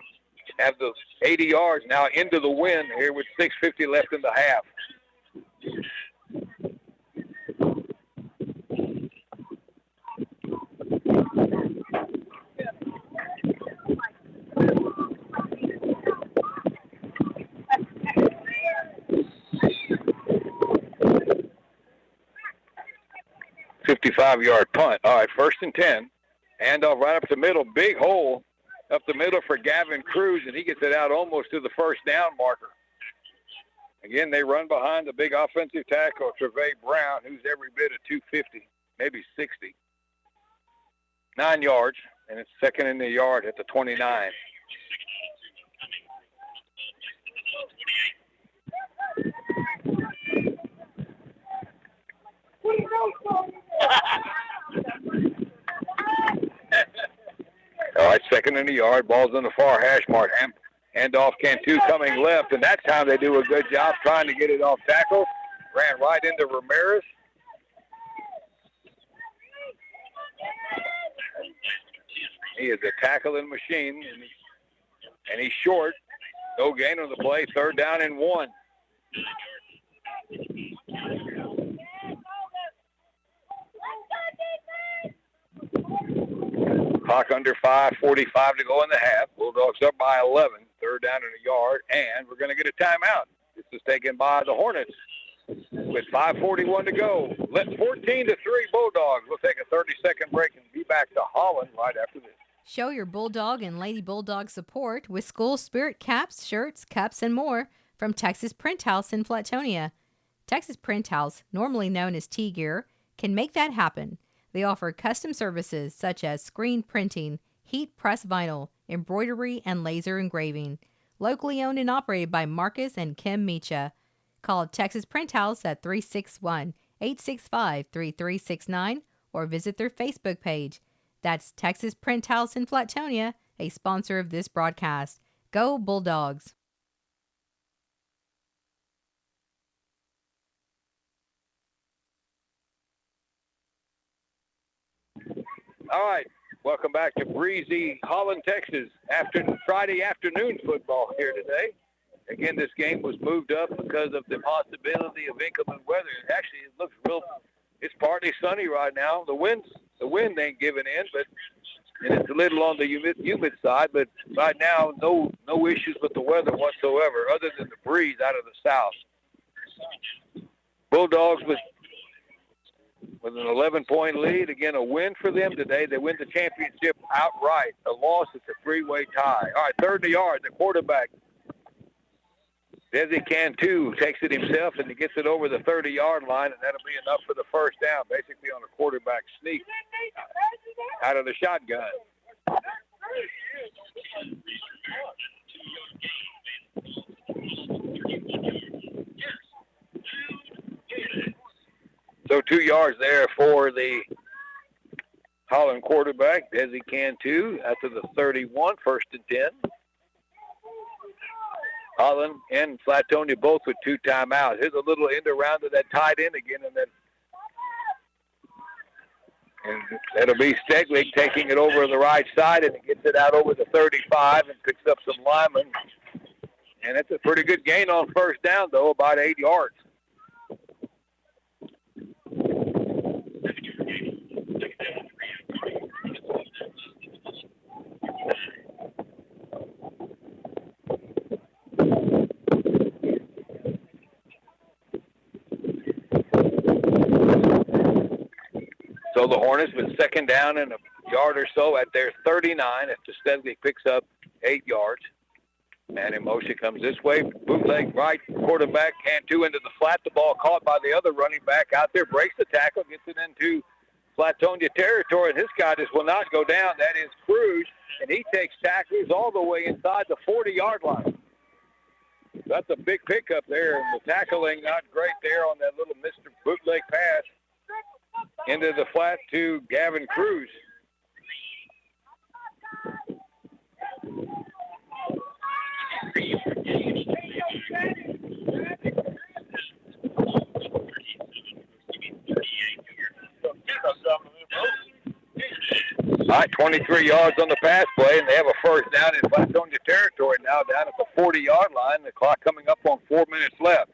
have the 80 yards now into the win here with 6:50 left in the half. $55-yard punt. All right, 1st and 10. Handoff right up the middle. Big hole up the middle for Gavin Cruz, and he gets it out almost to the first down marker. Again, they run behind the big offensive tackle, Trevay Brown, who's every bit of 250, maybe 60. 9 yards, and it's 2nd in the yard at the 29. All right, 2nd in the yard. Ball's on the far hash mark. Handoff Cantu coming left, and that time they do a good job trying to get it off tackle. Ran right into Ramirez. He is a tackling machine, and he's short. No gain on the play. 3rd down and 1. Clock under 5:45 to go in the half. Bulldogs up by 11. 3rd down and a yard, and we're going to get a timeout. This is taken by the Hornets with 5:41 to go. 14-3 Bulldogs. We'll take a 30-second break and be back to Holland right after this. Show your Bulldog and Lady Bulldog support with school spirit caps, shirts, cups, and more from Texas Print House in Flatonia. Texas Print House, normally known as T-Gear, can make that happen. They offer custom services such as screen printing, heat press vinyl, embroidery, and laser engraving. Locally owned and operated by Marcus and Kim Mecha. Call Texas Print House at 361-865-3369 or visit their Facebook page. That's Texas Print House in Flatonia, a sponsor of this broadcast. Go Bulldogs! All right, welcome back to breezy Holland, Texas. Friday afternoon football here today. Again, this game was moved up because of the possibility of inclement weather. Actually, it looks real. It's partly sunny right now. The wind ain't giving in, and it's a little on the humid side. But right now, no issues with the weather whatsoever, other than the breeze out of the south. Bulldogs with an 11-point lead. Again, a win for them today. They win the championship outright. A loss is a 3-way tie. All right, 3rd and a yard. The quarterback, Desi Cantu, takes it himself, and he gets it over the 30-yard line, and that'll be enough for the first down, basically on a quarterback sneak out of the shotgun. So 2 yards there for the Holland quarterback, Desi Cantu, after the 31, 1st and 10. Holland and Flatonia both with 2 timeouts. Here's a little end around to that tight end again, and that'll be Steglich taking it over the right side, and he gets it out over the 35 and picks up some linemen. And that's a pretty good gain on 1st down, though, about 8 yards. So the Hornets with 2nd down and a yard or so at their 39 after Stedley picks up 8 yards. Man in motion comes this way. Bootleg right, quarterback, Cantu into the flat. The ball caught by the other running back out there. Breaks the tackle, gets it into Flatonia territory. And this guy just will not go down. That is Cruz, and he takes tackles all the way inside the 40-yard line. That's a big pickup there. The tackling not great there on that little Mr. Bootleg pass. into the flat to Gavin Cruz. All right, 23 yards on the pass play, and they have a first down in Flatonia territory now down at the 40-yard line. The clock coming up on 4 minutes left.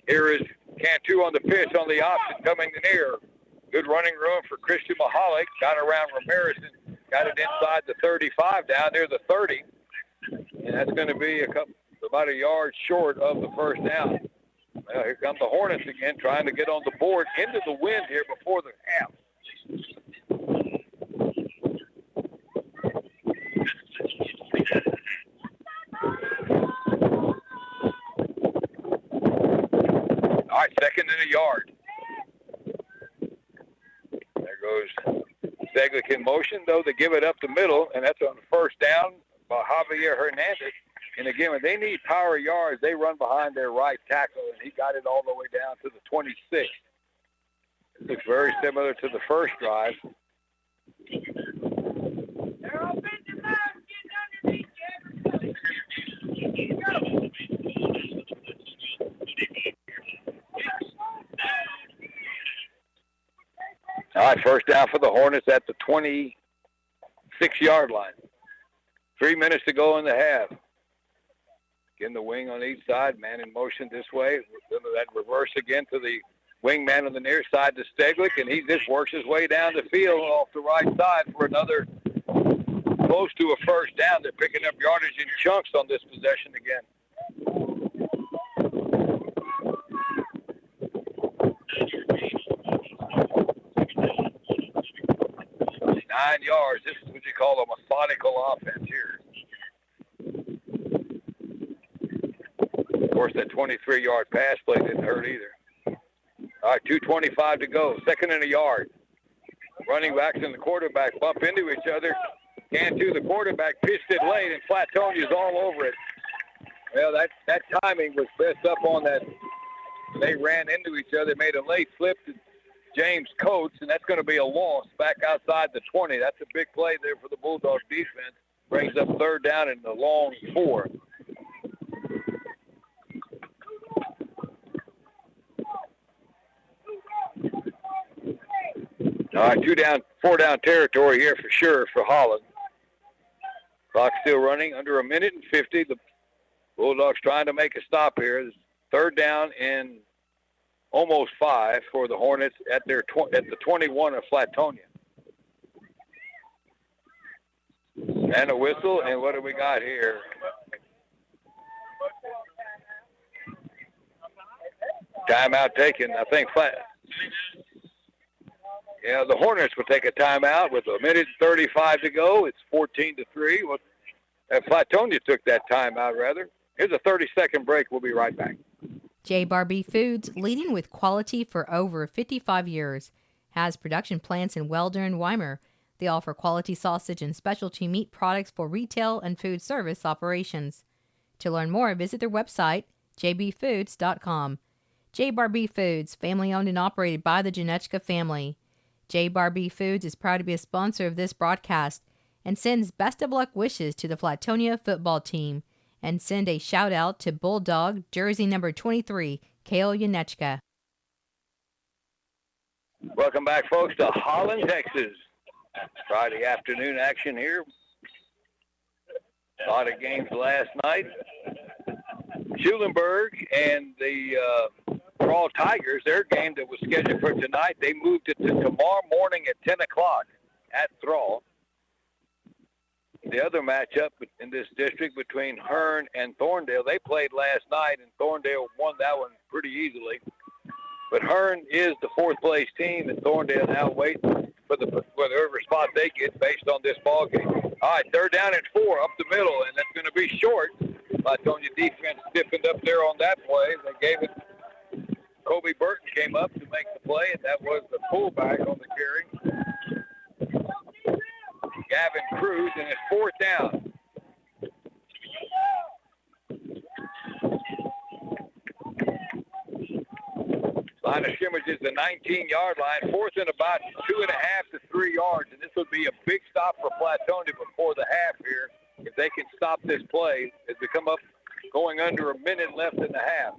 Here is Cantu on the pitch on the option coming near. Good running room for Christian Mahalik. Got around Ramirez and got it inside the 35 down near the 30. And that's going to be about a yard short of the first down. Well, here come the Hornets again, trying to get on the board into the wind here before the half. All right, second and a yard. There goes Steglick in motion, though. They give it up the middle, and that's on the first down by Javier Hernandez. And again, when they need power yards, they run behind their right tackle, and he got it all the way down to the 26. It looks very similar to the first drive. All right, first down for the Hornets at the 26-yard line. 3 minutes to go in the half. Again, the wing on each side, man in motion this way. That reverse again to the wing man on the near side to Steglick, and he just works his way down the field off the right side for another close to a first down. They're picking up yardage in chunks on this possession again. 9 yards. This is what you call a methodical offense here. Of course, that 23-yard pass play didn't hurt either. All right, 2:25 to go. Second and a yard. Running backs and the quarterback bump into each other. Cantu, the quarterback, pitched it late, and Flatonia's all over it. Well, that timing was best up on that. They ran into each other, made a late flip to James Coates, and that's going to be a loss back outside the 20. That's a big play there for the Bulldogs defense. Brings up third down in the long 4. All right, 4 down territory here for sure for Holland. Clock still running, under a minute and 50. The Bulldogs trying to make a stop here. Third down and almost 5 for the Hornets at the 21 of Flatonia. And a whistle, and what do we got here? Timeout taken. I think the Hornets will take a timeout with a minute and 35 to go. It's 14-3. Well, Flatonia took that timeout, rather. Here's a 30-second break. We'll be right back. J. Barbie Foods, leading with quality for over 55 years, has production plants in Welder and Weimar. They offer quality sausage and specialty meat products for retail and food service operations. To learn more, visit their website, jbfoods.com. J. Barbie Foods, family-owned and operated by the Janechka family. J. Barbie Foods is proud to be a sponsor of this broadcast and sends best of luck wishes to the Flatonia football team. And send a shout-out to Bulldog, jersey number 23, Kale Janechka. Welcome back, folks, to Holland, Texas. Friday afternoon action here. A lot of games last night. Schulenburg and the Raw Tigers, their game that was scheduled for tonight, they moved it to tomorrow morning at 10 o'clock at Thrall. The other matchup in this district between Hearn and Thorndale, they played last night, and Thorndale won that one pretty easily. But Hearn is the fourth-place team, and Thorndale now waiting for whatever spot they get based on this ball game. All right, third down and 4 up the middle, and that's going to be short. Flatonia defense stiffened up there on that play. They gave it. Kobe Burton came up to make the play, and that was the fullback on the carry. Gavin Cruz, and it's fourth down. Line line of scrimmage is the 19-yard line. Fourth and about 2.5 to 3 yards, and this would be a big stop for Flatonia before the half here if they can stop this play as they come up going under a minute left in the half.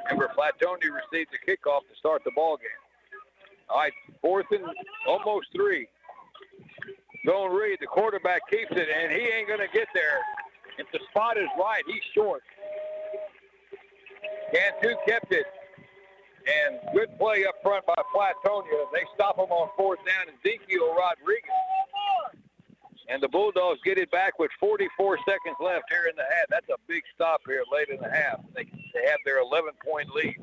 Remember, Flatonia received the kickoff to start the ball game. All right, fourth and almost 3. Don Reed, the quarterback, keeps it, and he ain't going to get there. If the spot is right, he's short. Cantu kept it. And good play up front by Flatonia. They stop him on fourth down, Ezekiel Rodriguez. And the Bulldogs get it back with 44 seconds left here in the half. That's a big stop here late in the half. They have their 11-point lead.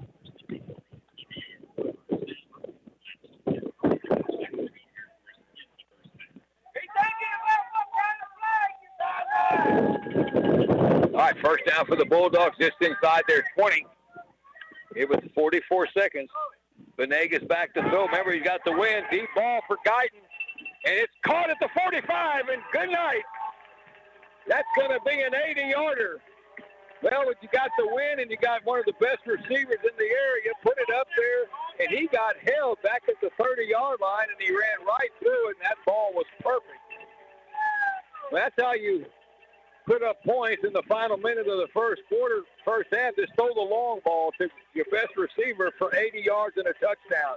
All right, first down for the Bulldogs just inside their 20. It was 44 seconds. Venegas back to throw. Remember, he's got the win. Deep ball for Guyton. And it's caught at the 45, and good night. That's going to be an 80-yarder. Well, you got the win, and you got one of the best receivers in the area. Put it up there, and he got held back at the 30-yard line, and he ran right through it, and that ball was perfect. Well, that's how you put up points in the final minute of the first quarter, first half. Just throw the long ball to your best receiver for 80 yards and a touchdown.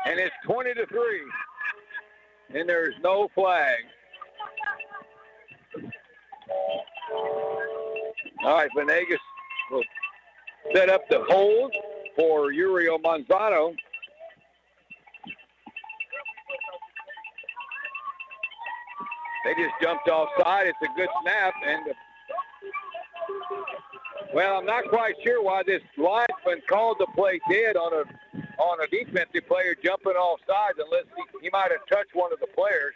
And it's 20-3. And there's no flag. All right, Venegas will set up the hold for Uriel Manzano. They just jumped offside. It's a good snap. And well, I'm not quite sure why this linesman called the play dead on a defensive player jumping offside unless he might have touched one of the players.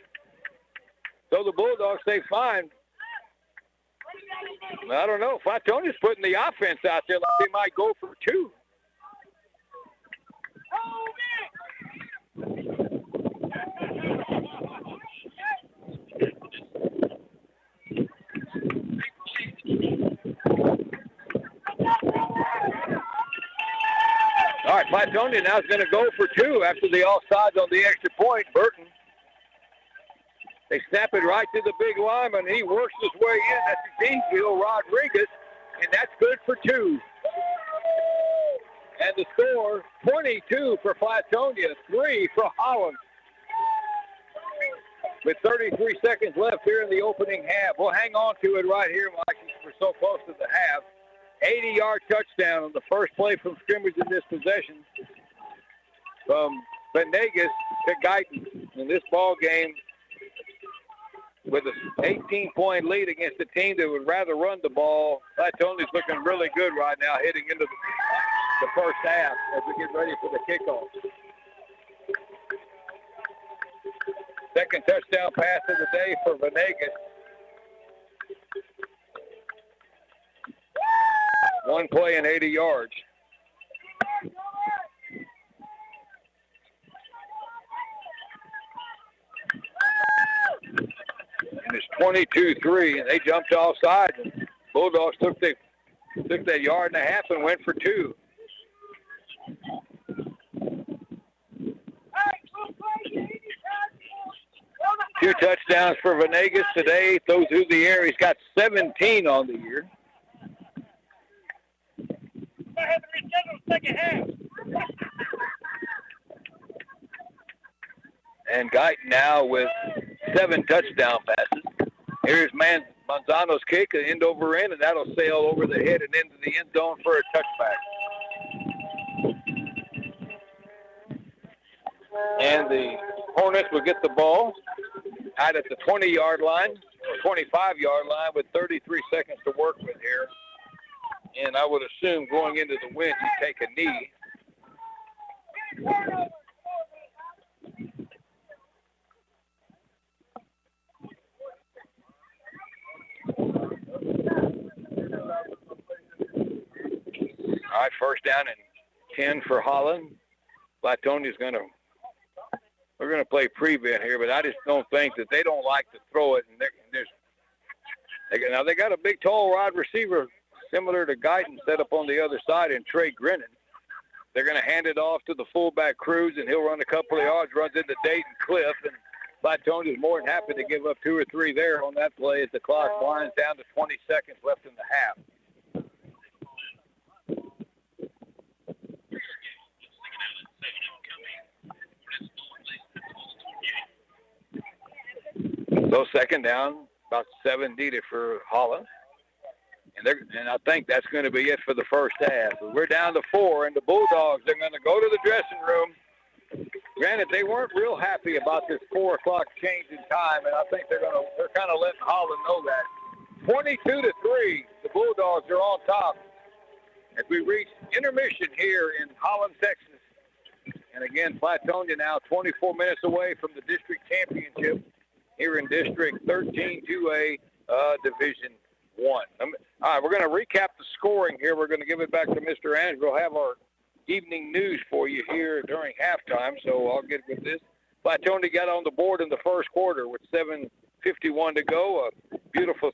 So the Bulldogs say fine. I don't know. Flatonia's putting the offense out there like they might go for 2. All right, Flatonia now is going to go for 2 after the offsides on the extra point. Burton. They snap it right to the big lineman. He works his way in. That's Ezekiel Rodriguez, and that's good for 2. And the score, 22 for Flatonia, 3 for Holland. With 33 seconds left here in the opening half. We'll hang on to it right here, Mike. We're so close to the half. 80-yard touchdown on the first play from scrimmage in this possession from Venegas to Guyton. In this ball game, with an 18-point lead against a team that would rather run the ball, Flatonia's looking really good right now heading into the first half as we get ready for the kickoff. Second touchdown pass of the day for Venegas. One play and 80 yards. And it's 22-3, and they jumped offside. And Bulldogs took that yard and a half and went for 2. Two touchdowns for Venegas today. Throws through the air. He's got 17 on the year. And Guyton now with 7 touchdown passes. Here's Manzano's kick, an end over end, and that'll sail over the head and into the end zone for a touchback. And the Hornets will get the ball out at the 20-yard line, or 25-yard line with 33 seconds to work with here. And I would assume going into the wind, you take a knee. All right, first down and 10 for Holland. Flatonia's we're going to play prevent here, but I just don't think that they don't like to throw it. And now they got a big, tall wide receiver similar to Guyton, set up on the other side, and Trey Grennan. They're going to hand it off to the fullback Cruz, and he'll run a couple of yards, runs into Dayton Cliff, and Flatonia is more than happy to give up 2 or 3 there on that play as the clock winds down to 20 seconds left in the half. So second down, about 7 needed for Holland. And I think that's going to be it for the first half. We're down to 4, and the Bulldogs are going to go to the dressing room. Granted, they weren't real happy about this 4 o'clock change in time, and I think they're kind of letting Holland know that. 22-3, the Bulldogs are on top as we reach intermission here in Holland, Texas. And again, Flatonia now 24 minutes away from the district championship here in District 13 2A Division 1. All right, we're going to recap the scoring here. We're going to give it back to Mr. Andrews. We'll have our evening news for you here during halftime, so I'll get with this. Flatonia got on the board in the first quarter with 7:51 to go. A beautiful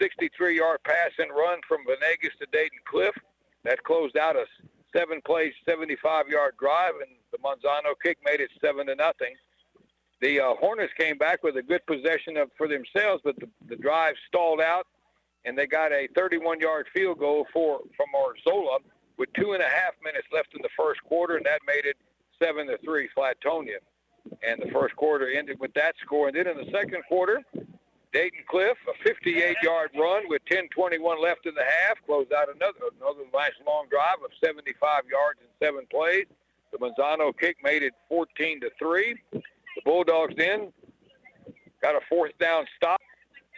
63-yard pass and run from Venegas to Dayton Cliff. That closed out a 7-play, 75-yard drive, and the Manzano kick made it 7-0. The Hornets came back with a good possession for themselves, but the drive stalled out, and they got a 31-yard field goal from Orzola with 2.5 minutes left in the first quarter, and that made it 7-3 Flatonia. And the first quarter ended with that score. And then in the second quarter, Dayton Cliff, a 58-yard run with 10:21 left in the half, closed out another nice long drive of 75 yards in 7 plays. The Manzano kick made it 14-3. The Bulldogs then got a 4th down stop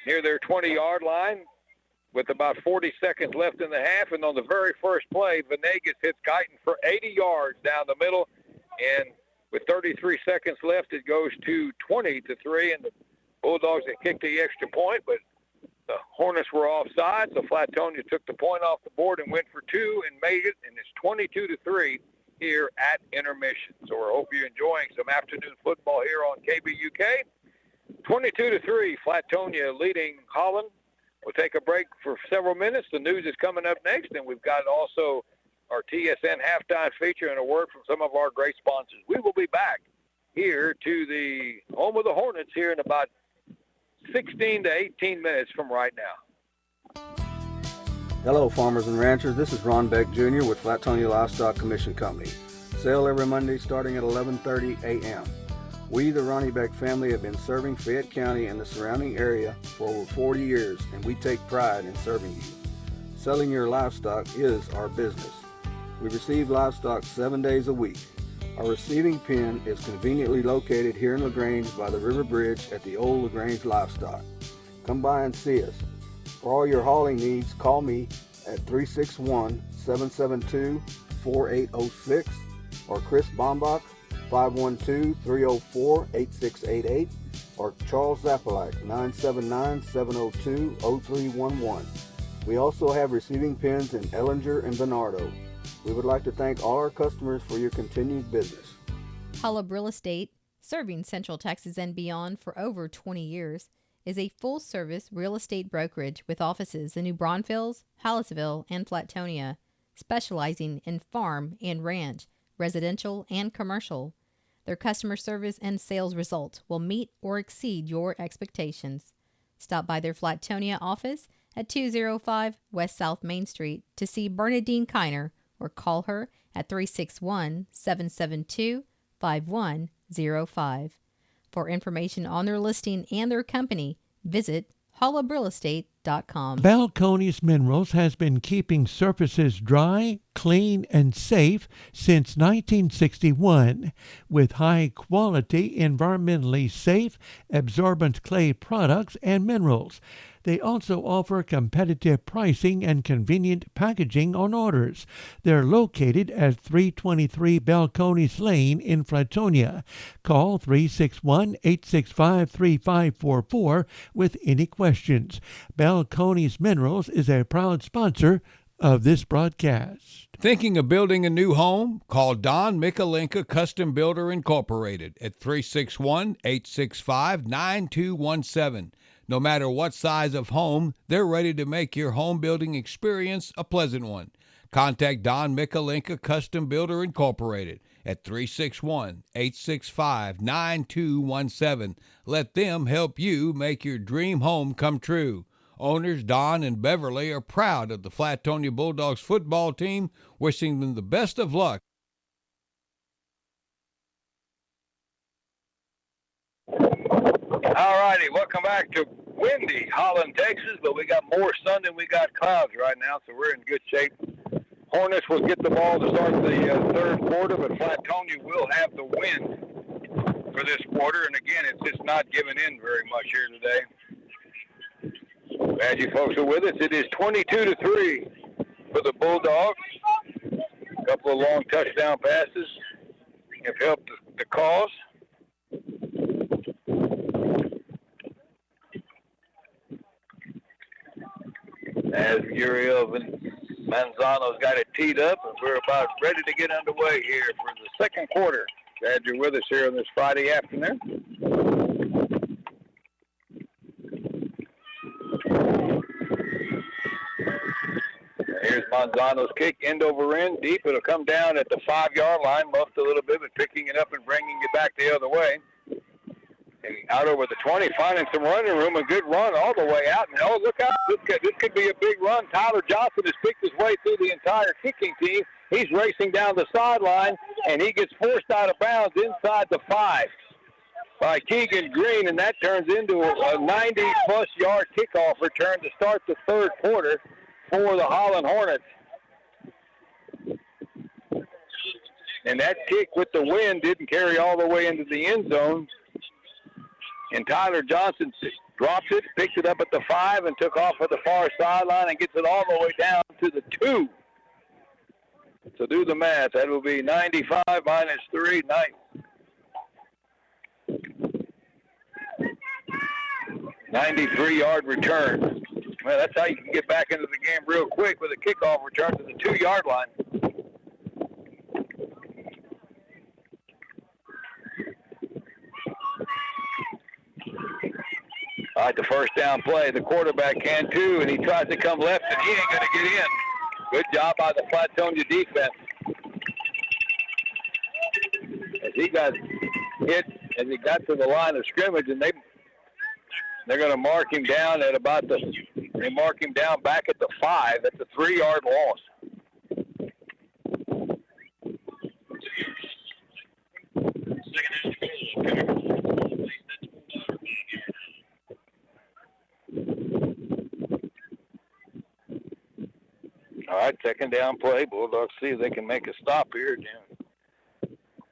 near their 20-yard line with about 40 seconds left in the half. And on the very first play, Venegas hits Guyton for 80 yards down the middle. And with 33 seconds left, it goes to 20-3. And the Bulldogs had kicked the extra point, but the Hornets were offside. So Flatonia took the point off the board and went for 2 and made it. And it's 22-3 here at intermission. So we hope you're enjoying some afternoon football here on KBUK. 22-3, Flatonia leading Holland. We'll take a break for several minutes. The news is coming up next, and we've got also our TSN halftime feature and a word from some of our great sponsors. We will be back here to the home of the Hornets here in about 16 to 18 minutes from right now. Hello, farmers and ranchers. This is Ron Beck Jr. with Flatonia Livestock Commission Company. Sale every Monday starting at 11:30 a.m. We, the Ronnie Beck family, have been serving Fayette County and the surrounding area for over 40 years, and we take pride in serving you. Selling your livestock is our business. We receive livestock 7 days a week. Our receiving pen is conveniently located here in LaGrange by the River Bridge at the old LaGrange Livestock. Come by and see us. For all your hauling needs, call me at 361-772-4806 or Chris Bombach, 512-304-8688, or Charles Zapalak, 979-702-0311. We also have receiving pens in Ellinger and Bernardo. We would like to thank all our customers for your continued business. Holland Real Estate, serving Central Texas and beyond for over 20 years, is a full-service real estate brokerage with offices in New Braunfels, Hallettsville, and Flatonia, specializing in farm and ranch, residential and commercial. Their customer service and sales results will meet or exceed your expectations. Stop by their Flatonia office at 205 West South Main Street to see Bernadine Kiner, or call her at 361-772-5105. For information on their listing and their company, visit hollabrealestate.com. Balcones Minerals has been keeping surfaces dry, clean, and safe since 1961 with high-quality, environmentally safe, absorbent clay products and minerals. They also offer competitive pricing and convenient packaging on orders. They're located at 323 Balcones Lane in Flatonia. Call 361-865-3544 with any questions. Balcones Minerals is a proud sponsor of this broadcast. Thinking of building a new home? Call Don Mikalenka Custom Builder Incorporated at 361-865-9217. No matter what size of home, they're ready to make your home building experience a pleasant one. Contact Don Mikalinka Custom Builder Incorporated at 361-865-9217. Let them help you make your dream home come true. Owners Don and Beverly are proud of the Flatonia Bulldogs football team, wishing them the best of luck. All righty, welcome back to windy Holland, Texas, but we got more sun than we got clouds right now, so we're in good shape. Hornets will get the ball to start the third quarter, but Flatonia will have the win for this quarter, and again, it's just not giving in very much here today. Glad you folks are with us. It is 22-3 for the Bulldogs. A couple of long touchdown passes have helped the cause. As Uriel Manzano's got it teed up, and we're about ready to get underway here for the second quarter. Glad you're with us here on this Friday afternoon. Here's Manzano's kick, end over end, deep. It'll come down at the 5-yard line, muffed a little bit, but picking it up and bringing it back the other way. And out over the 20, finding some running room, a good run all the way out. And oh, look out, this could be a big run. Tyler Johnson has picked his way through the entire kicking team. He's racing down the sideline, and he gets forced out of bounds inside the 5 by Keegan Green, and that turns into a 90-plus yard kickoff return to start the third quarter for the Holland Hornets. And that kick with the wind didn't carry all the way into the end zone. And Tyler Johnson drops it, picks it up at the 5, and took off at the far sideline and gets it all the way down to the 2. So do the math. That will be 95 minus 3. 93-yard return. Well, that's how you can get back into the game real quick with a kickoff return to the 2-yard line. All right, the first down play. The quarterback can too, and he tries to come left, and he ain't going to get in. Good job by the Flatonia defense. As he got hit, as he got to the line of scrimmage, and they're going to mark him down at about they mark him down back at the 5. That's a 3-yard loss. All right, second down play. Bulldogs see if they can make a stop here.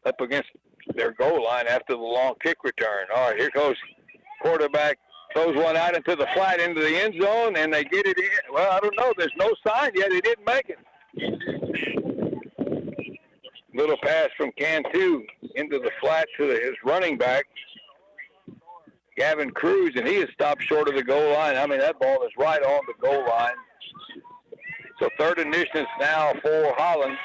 Up against their goal line after the long kick return. All right, here goes quarterback. Throws one out into the flat into the end zone, and they get it in. Well, I don't know. There's no sign yet. He didn't make it. Little pass from Cantu into the flat to his running back, Gavin Cruz, and he is stopped short of the goal line. I mean, that ball is right on the goal line. So third and distance now for Holland.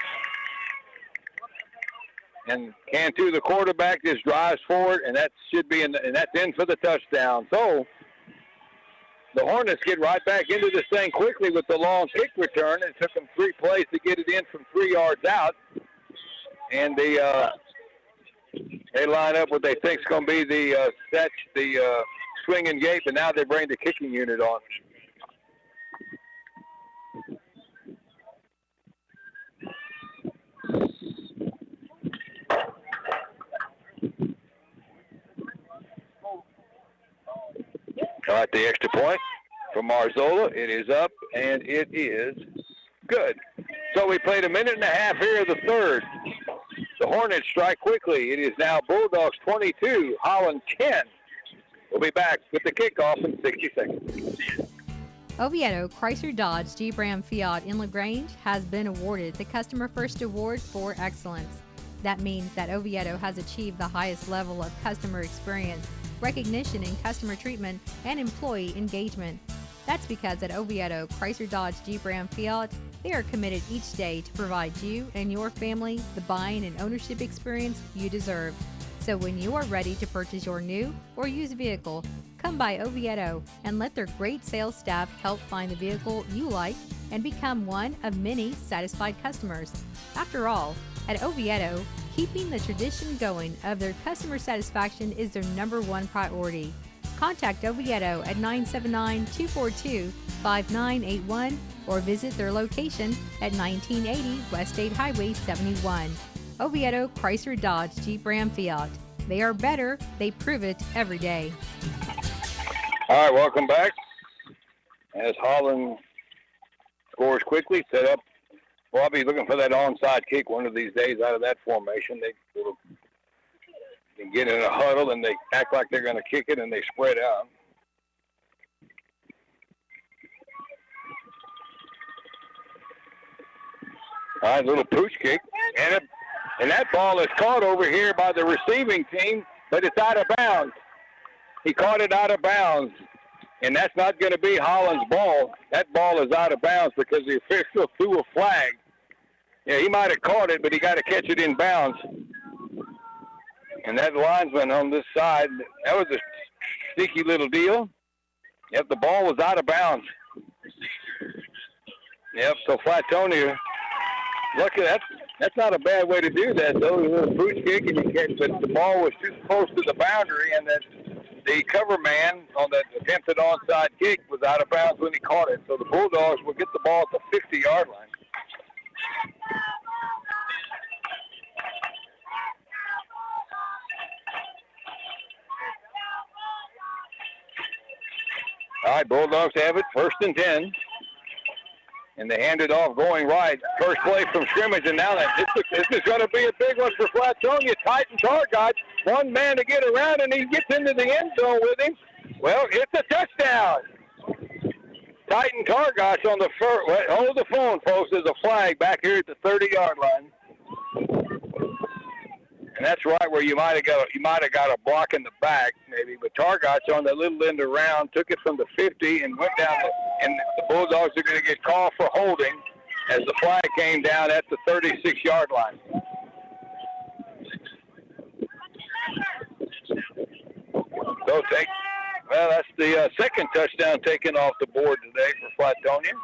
And Cantu, the quarterback, just drives forward, and that should be and that's in for the touchdown. So the Hornets get right back into this thing quickly with the long kick return. It took them 3 plays to get it in from 3 yards out. And they line up what they think is going to be the swinging gate, but now they bring the kicking unit on. All right, the extra point from Marzola. It is up, and it is good. So we played a minute and a half here of the third. The Hornets strike quickly. It is now Bulldogs 22, Holland 10. We'll be back with the kickoff in 60 seconds. Oviedo Chrysler Dodge Jeep Ram Fiat in LaGrange has been awarded the Customer First Award for Excellence. That means that Oviedo has achieved the highest level of customer experience, recognition in customer treatment, and employee engagement. That's because at Oviedo Chrysler Dodge Jeep Ram Fiat, they are committed each day to provide you and your family the buying and ownership experience you deserve. So when you are ready to purchase your new or used vehicle, come by Oviedo and let their great sales staff help find the vehicle you like and become one of many satisfied customers. After all, at Oviedo, keeping the tradition going of their customer satisfaction is their #1 priority. Contact Oviedo at 979-242-5981 or visit their location at 1980 West State Highway 71. Oviedo Chrysler Dodge Jeep Ram Fiat. They are better, they prove it every day. All right, welcome back. As Holland scores quickly, set up. Well, I'll be looking for that onside kick one of these days out of that formation. They get in a huddle and they act like they're going to kick it and they spread out. All right, little pooch kick. And that ball is caught over here by the receiving team, but it's out of bounds. He caught it out of bounds. And that's not going to be Holland's ball. That ball is out of bounds because the official threw a flag. Yeah, he might have caught it, but he got to catch it in bounds. And that linesman on this side, that was a sneaky little deal. Yep, the ball was out of bounds. Yep, so Flatonia, look at that. That's not a bad way to do that, though. A little boots kick and you catch, but the ball was too close to the boundary, and then the cover man on that attempted onside kick was out of bounds when he caught it. So the Bulldogs will get the ball at the 50-yard line. All right, Bulldogs have it, 1st and 10. And they hand it off going right. First play from scrimmage, and now this is going to be a big one for Flatonia. Titan Targott, one man to get around, and he gets into the end zone with him. Well, it's a touchdown. Titan Targott on the first. Hold the phone, folks. There's a flag back here at the 30-yard line. And that's right where you might have got a block in the back, maybe. But Targott's on the little end around, took it from the 50 and went down. And the Bulldogs are going to get called for holding as the flag came down at the 36-yard line. So that's the second touchdown taken off the board today for Flatonia.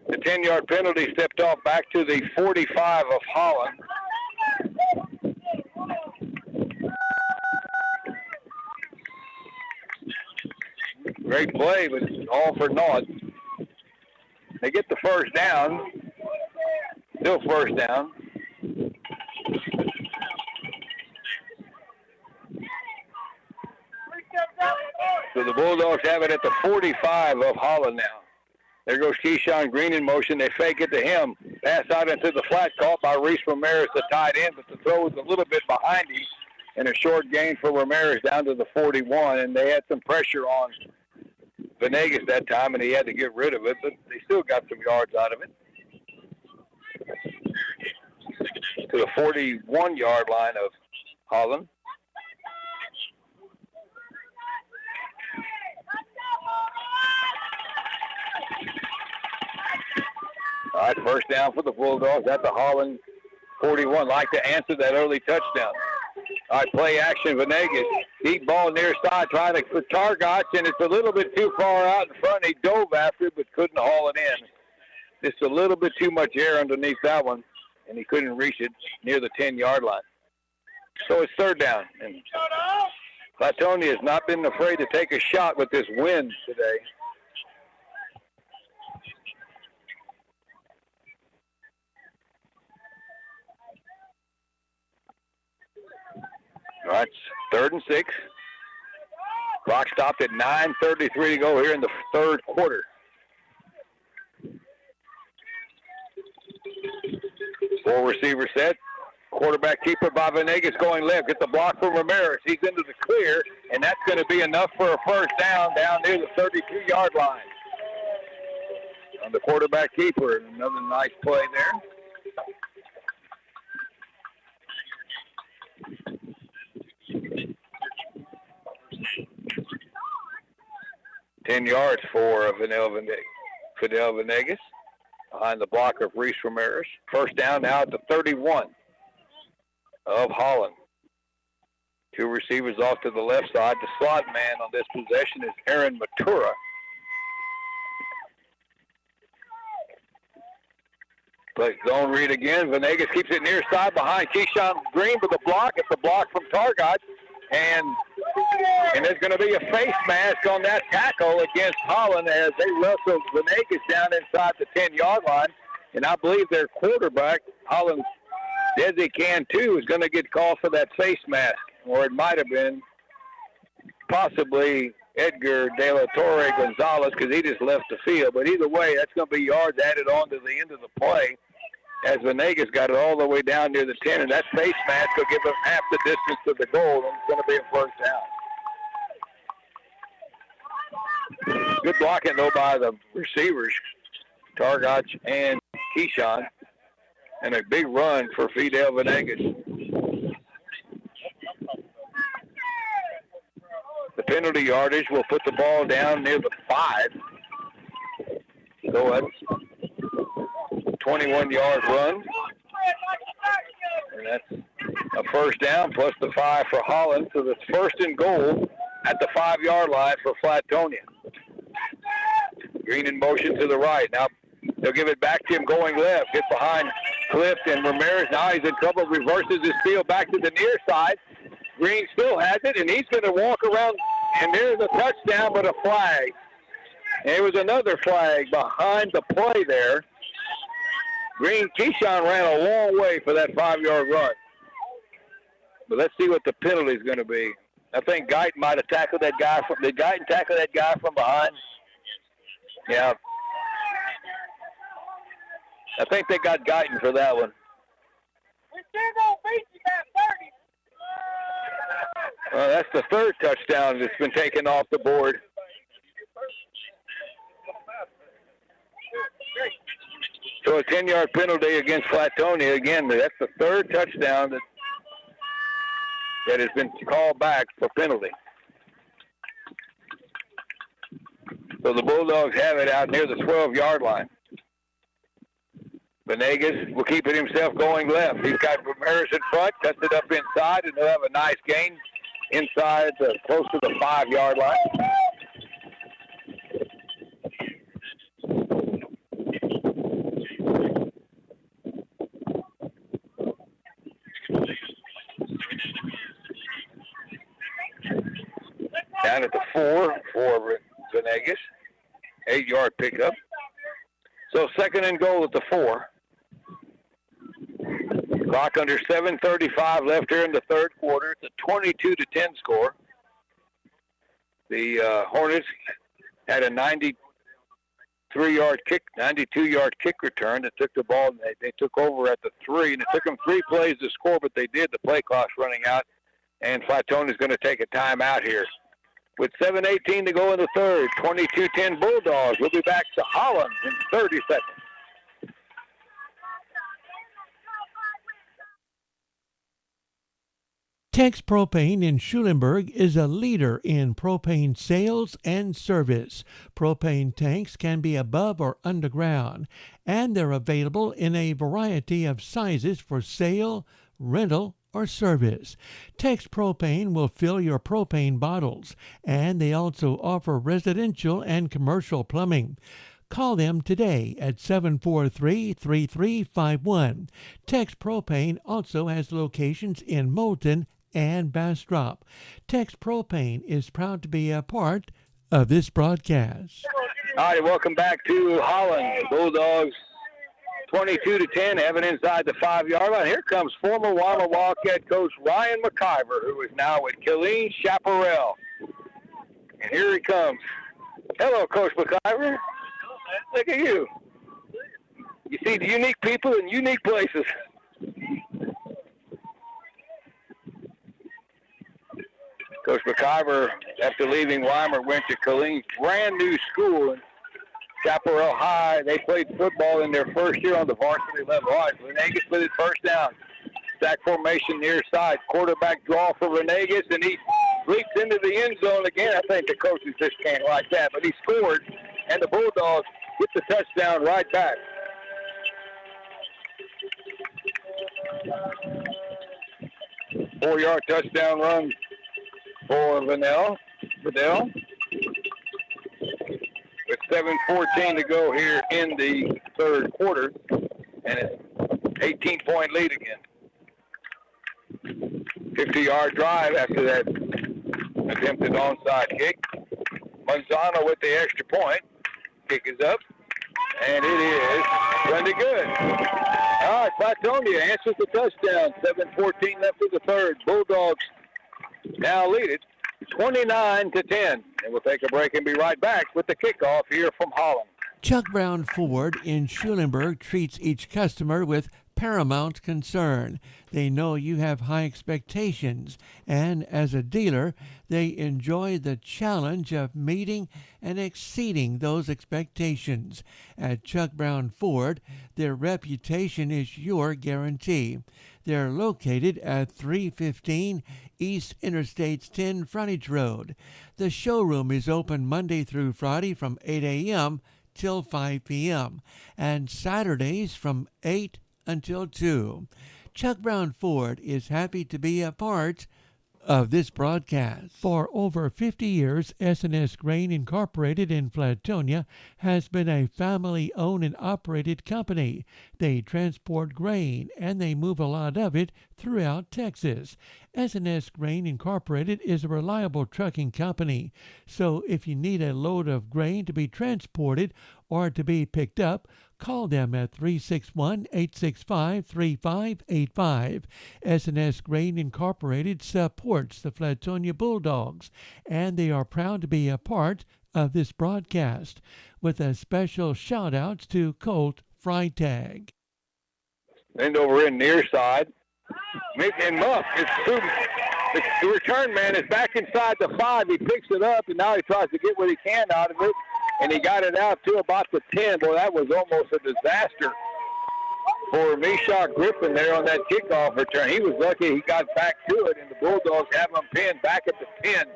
The 10-yard penalty stepped off back to the 45 of Holland. Great play, but all for naught. They get the first down. Still first down. So the Bulldogs have it at the 45 of Holland now. There goes Keyshawn Green in motion. They fake it to him. Pass out into the flat, caught by Reese Ramirez, the tight end, but the throw was a little bit behind him. And a short gain for Ramirez down to the 41, and they had some pressure on Venegas that time, and he had to get rid of it, but they still got some yards out of it. To the 41-yard line of Holland. All right, first down for the Bulldogs at the Holland 41. Like to answer that early touchdown. All right, play action, Venegas. Deep ball near side, trying to for Targott, and it's a little bit too far out in front. He dove after it, but couldn't haul it in. Just a little bit too much air underneath that one, and he couldn't reach it near the 10-yard line. So it's third down. And Flatonia has not been afraid to take a shot with this win today. All right, 3rd and 6. Clock stopped at 9:33 to go here in the third quarter. Four receiver set. Quarterback keeper by Venegas going left. Get the block from Ramirez. He's into the clear, and that's going to be enough for a first down near the 32-yard line. On the quarterback keeper, another nice play there. 10 yards for Fidel Venegas behind the block of Reese Ramirez. First down now at the 31 of Holland. Two receivers off to the left side. The slot man on this possession is Aaron Matura. Play zone read again. Venegas keeps it near side behind Keyshawn Green with the block. It's a block from Targott. And there's going to be a face mask on that tackle against Holland as they wrestle Venegas down inside the 10-yard line. And I believe their quarterback, Holland's Desi Cantu, is going to get called for that face mask. Or it might have been possibly Edgar De La Torre Gonzalez because he just left the field. But either way, that's going to be yards added on to the end of the play as Venegas got it all the way down near the 10. And that face mask will give them half the distance to the goal, and it's going to be a first down. Good blocking, though, by the receivers, Targach and Keyshawn. And a big run for Fidel Venegas. The penalty yardage will put the ball down near the 5. So that's 21-yard run. And that's a first down plus the 5 for Holland. So that's first and goal at the 5-yard line for Flatonia. Green in motion to the right. Now they'll give it back to him going left. Get behind Clift and Ramirez. Now he's in trouble. Reverses his field back to the near side. Green still has it, and he's going to walk around, and there's a touchdown, but a flag. And it was another flag behind the play there. Green, Keyshawn ran a long way for that 5-yard run. But let's see what the penalty is going to be. I think Guyton might have tackled that guy from, did Guyton tackle that guy from behind? Yeah. I think they got Guyton for that one. We still gonna beat you by 30. Well, that's the third touchdown that's been taken off the board. So a 10-yard penalty against Flatonia. Again, that's the third touchdown that has been called back for penalty. So the Bulldogs have it out near the 12-yard line. Venegas will keep it himself going left. He's got Ramirez in front, cuts it up inside, and he'll have a nice gain inside close to the 5-yard line. Down at the 4 for Venegas. 8-yard pickup. So second and goal at the 4. Clock under 7:35 left here in the third quarter. It's a 22-10 score. The Hornets had a 92-yard kick return that took the ball, and they took over at the 3, and it took them 3 plays to score, but they did. The play clock's running out, and Flatonia's going to take a timeout here. With 7:18 to go in the third, 22-10 Bulldogs. We'll be back to Holland in 30 seconds. Tex Propane in Schulenburg is a leader in propane sales and service. Propane tanks can be above or underground, and they're available in a variety of sizes for sale, rental, or service. Tex Propane will fill your propane bottles, and they also offer residential and commercial plumbing. Call them today at 743-3351. Tex Propane also has locations in Moulton and Bastrop. Tex Propane is proud to be a part of this broadcast. All right, welcome back to Holland. Bulldogs 22-10, have it inside the 5-yard line. Here comes former Weimar Wildcat coach Ryan McIver, who is now with Killeen Chaparral. And here he comes. Hello, Coach McIver. Look at you. You see the unique people in unique places. Coach McIver, after leaving Weimar, went to Killeen's brand new school in Chaparral High. They played football in their first year on the varsity level. All right, Venegas with it first down. Sack formation near side. Quarterback draw for Venegas, and he leaps into the end zone again. I think the coaches just can't like that, but he scored, and the Bulldogs get the touchdown right back. 4-yard touchdown run for Vidal. With 7:14 to go here in the third quarter, and it's 18-point lead again. 50-yard drive after that attempted onside kick. Manzano with the extra point. Kick is up, and it is going to good. All right, Flatonia answers the touchdown. 7:14 left in the third. Bulldogs now lead it 29-10. And we'll take a break and be right back with the kickoff here from Holland. Chuck Brown Ford in Schulenburg treats each customer with paramount concern. They know you have high expectations, and as a dealer, they enjoy the challenge of meeting and exceeding those expectations. At Chuck Brown Ford, their reputation is your guarantee. They're located at 315 East Interstate 10 Frontage Road. The showroom is open Monday through Friday from 8 a.m. till 5 p.m. and Saturdays from 8 until 2. Chuck Brown Ford is happy to be a part of this broadcast. For over 50 years, S&S Grain Incorporated in Flatonia has been a family-owned and operated company. They transport grain, and they move a lot of it throughout Texas. S&S Grain Incorporated is a reliable trucking company, so if you need a load of grain to be transported or to be picked up, call them at 361-865-3585. S&S Grain Incorporated supports the Flatonia Bulldogs, and they are proud to be a part of this broadcast, with a special shout-outs to Colt Freitag. End over in near side. And Muff, the return man is back inside the 5. He picks it up, and now he tries to get what he can out of it. And he got it out to about the 10. Boy, that was almost a disaster for Meshaw Griffin there on that kickoff return. He was lucky he got back to it, and the Bulldogs have him pinned back at the 10.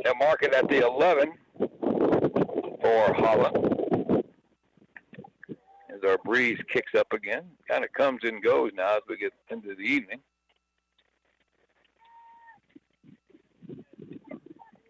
They'll mark it at the 11 for Holland. Our breeze kicks up again. Kind of comes and goes now as we get into the evening.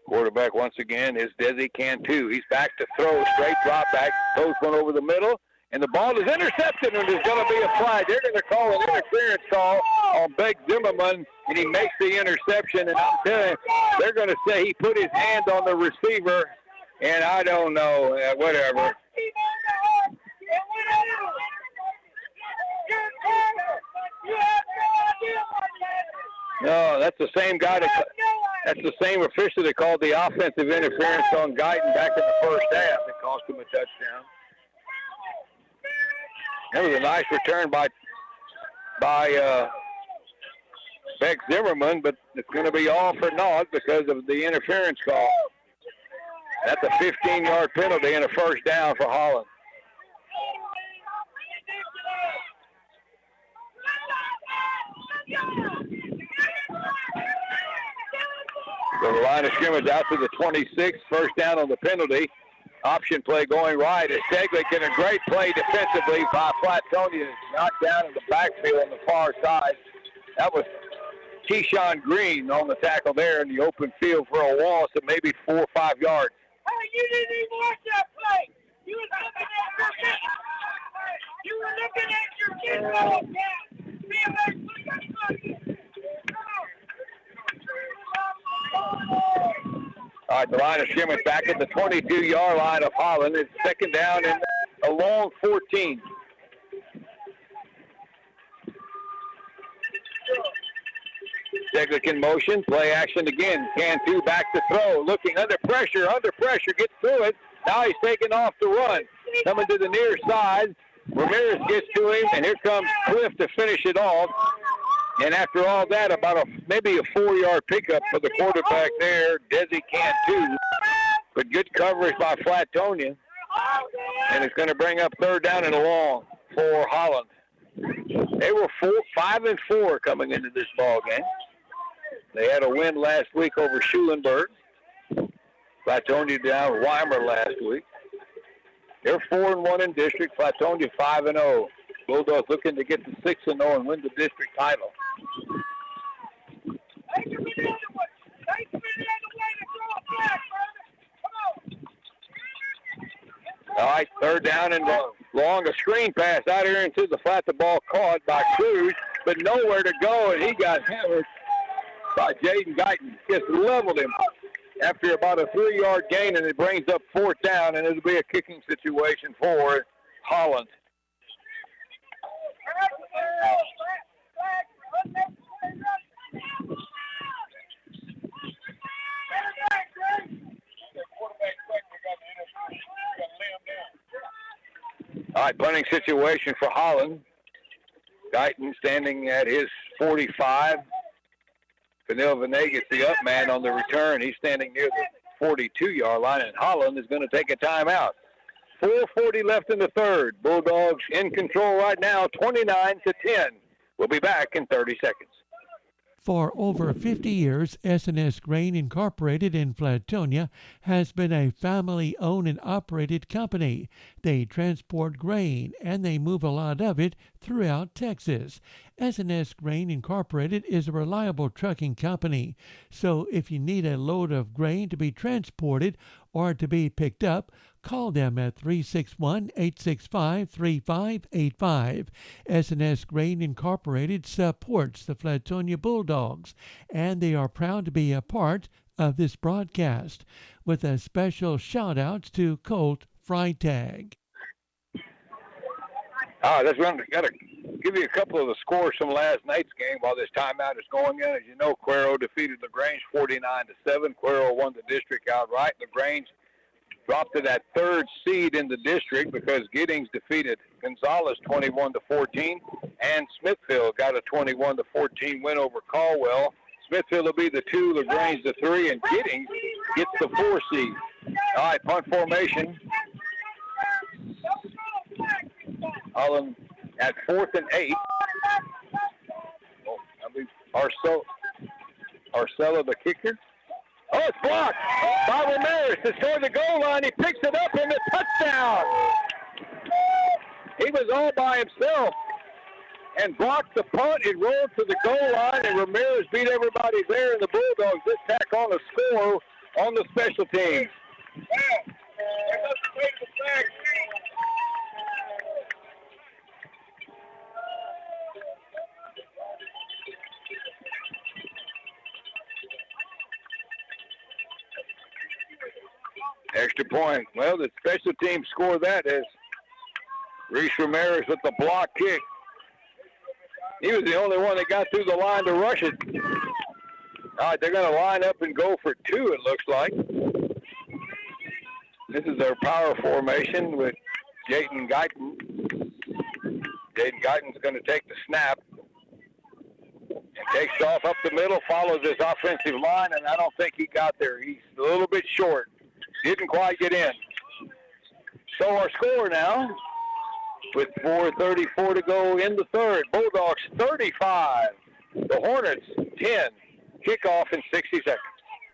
Quarterback once again is Desi Cantu. He's back to throw, straight drop back, throws one over the middle, and the ball is intercepted, and there's going to be a flag. They're going to call an interference call on Beck Zimmerman, and he makes the interception, and I'm telling you, they're going to say he put his hand on the receiver, and I don't know, whatever. No, that's the same guy. That's the same official that called the offensive interference on Guyton back in the first half that cost him a touchdown. That was a nice return by Beck Zimmerman, but it's going to be all for naught because of the interference call. That's a 15-yard penalty and a first down for Holland. So the line of scrimmage out to the 26, first down on the penalty. Option play going right. It's Teglick in a great play defensively by Flatonia. Knocked down in the backfield on the far side. That was Keyshawn Green on the tackle there in the open field for a loss of maybe 4 or 5 yards. Hey, you didn't even watch that play. You were looking at your kid. All right, the line of scrimmage back at the 22-yard line of Holland. It's second down and a long 14. Teglick in motion, play action again. Cantu back to throw, looking under pressure, gets through it. Now he's taking off the run. Coming to the near side. Ramirez gets to him, and here comes Cliff to finish it off. And after all that, about maybe a 4-yard pickup for the quarterback there, Desi Cantu. But good coverage by Flatonia. And it's going to bring up third down and long for Holland. They were 5-4 coming into this ball game. They had a win last week over Schulenburg. Flatonia down Weimar last week. They're 4-1 in district. Flatonia 5-0. Bulldogs looking to get to 6-0 and win the district title. All right, third down and long. A screen pass out here into the flat. The ball caught by Cruz, but nowhere to go, and he got hammered by Jaden Guyton. Just leveled him after about a 3-yard gain, and it brings up fourth down, and it'll be a kicking situation for Holland. All right, punting situation for Holland. Guyton standing at his 45. Vanille Venegas, the up man on the return. He's standing near the 42-yard line, and Holland is going to take a timeout. 4:40 left in the third. Bulldogs in control right now, 29-10. We'll be back in 30 seconds. For over 50 years, S&S Grain Incorporated in Flatonia has been a family-owned and operated company. They transport grain, and they move a lot of it throughout Texas. S&S Grain Incorporated is a reliable trucking company, so if you need a load of grain to be transported or to be picked up, call them at 361-865-3585. S&S Grain Incorporated supports the Flatonia Bulldogs, and they are proud to be a part of this broadcast, with a special shout-outs to Colt Freitag. Got to give you a couple of the scores from last night's game while this timeout is going in. As you know, Cuero defeated LaGrange 49-7. Cuero won the district outright. LaGrange dropped to that third seed in the district because Giddings defeated Gonzales 21-14, and Smithfield got a 21-14 win over Caldwell. Smithfield will be the 2, LaGrange the 3, and Giddings gets the 4 seed. All right, punt formation. Holland at 4th and 8. Arcella the kicker. Oh, it's blocked by Ramirez. It's toward the goal line. He picks it up and a touchdown. He was all by himself and blocked the punt. It rolled to the goal line, and Ramirez beat everybody there. And the Bulldogs just tack on a score on the special teams. Extra point. Well, the special team scored that as Reese Ramirez with the block kick. He was the only one that got through the line to rush it. All right, they're going to line up and go for 2, it looks like. This is their power formation with Jaden Guyton. Jaden Guyton's going to take the snap. And takes off up the middle, follows his offensive line, and I don't think he got there. He's a little bit short. Didn't quite get in. So our score now, with 4:34 to go in the third. Bulldogs 35, the Hornets 10. Kickoff in 60 seconds.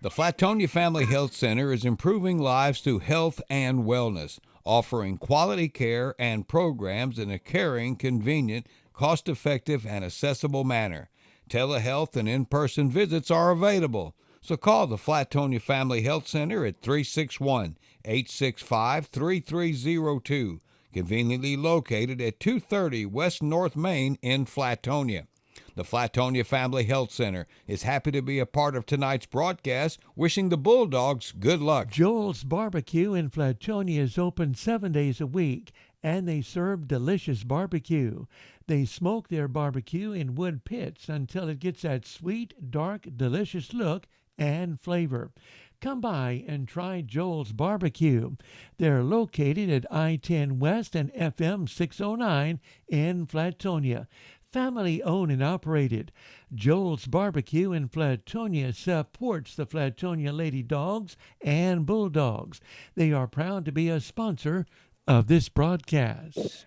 The Flatonia Family Health Center is improving lives through health and wellness, offering quality care and programs in a caring, convenient, cost-effective, and accessible manner. Telehealth and in-person visits are available. So call the Flatonia Family Health Center at 361-865-3302, conveniently located at 230 West North Main in Flatonia. The Flatonia Family Health Center is happy to be a part of tonight's broadcast, wishing the Bulldogs good luck. Joel's Barbecue in Flatonia is open 7 days a week, and they serve delicious barbecue. They smoke their barbecue in wood pits until it gets that sweet, dark, delicious look and flavor. Come by and try Joel's Barbecue. They're located at I-10 West and FM 609 in Flatonia. Family owned and operated. Joel's Barbecue in Flatonia supports the Flatonia Lady Dogs and Bulldogs. They are proud to be a sponsor of this broadcast.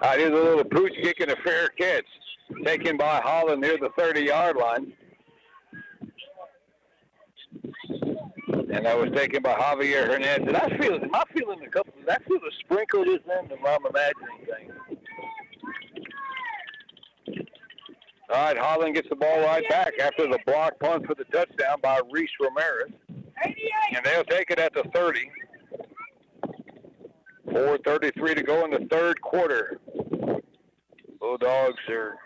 Here's a little pooch kicking a fair catch, taken by Holland near the 30-yard line. And that was taken by Javier Hernandez. I feel a sprinkle this in if I'm imagining things. All right, Holland gets the ball right back after the block punt for the touchdown by Reese Ramirez. And they'll take it at the 30. 4:33 to go in the third quarter. Bulldogs are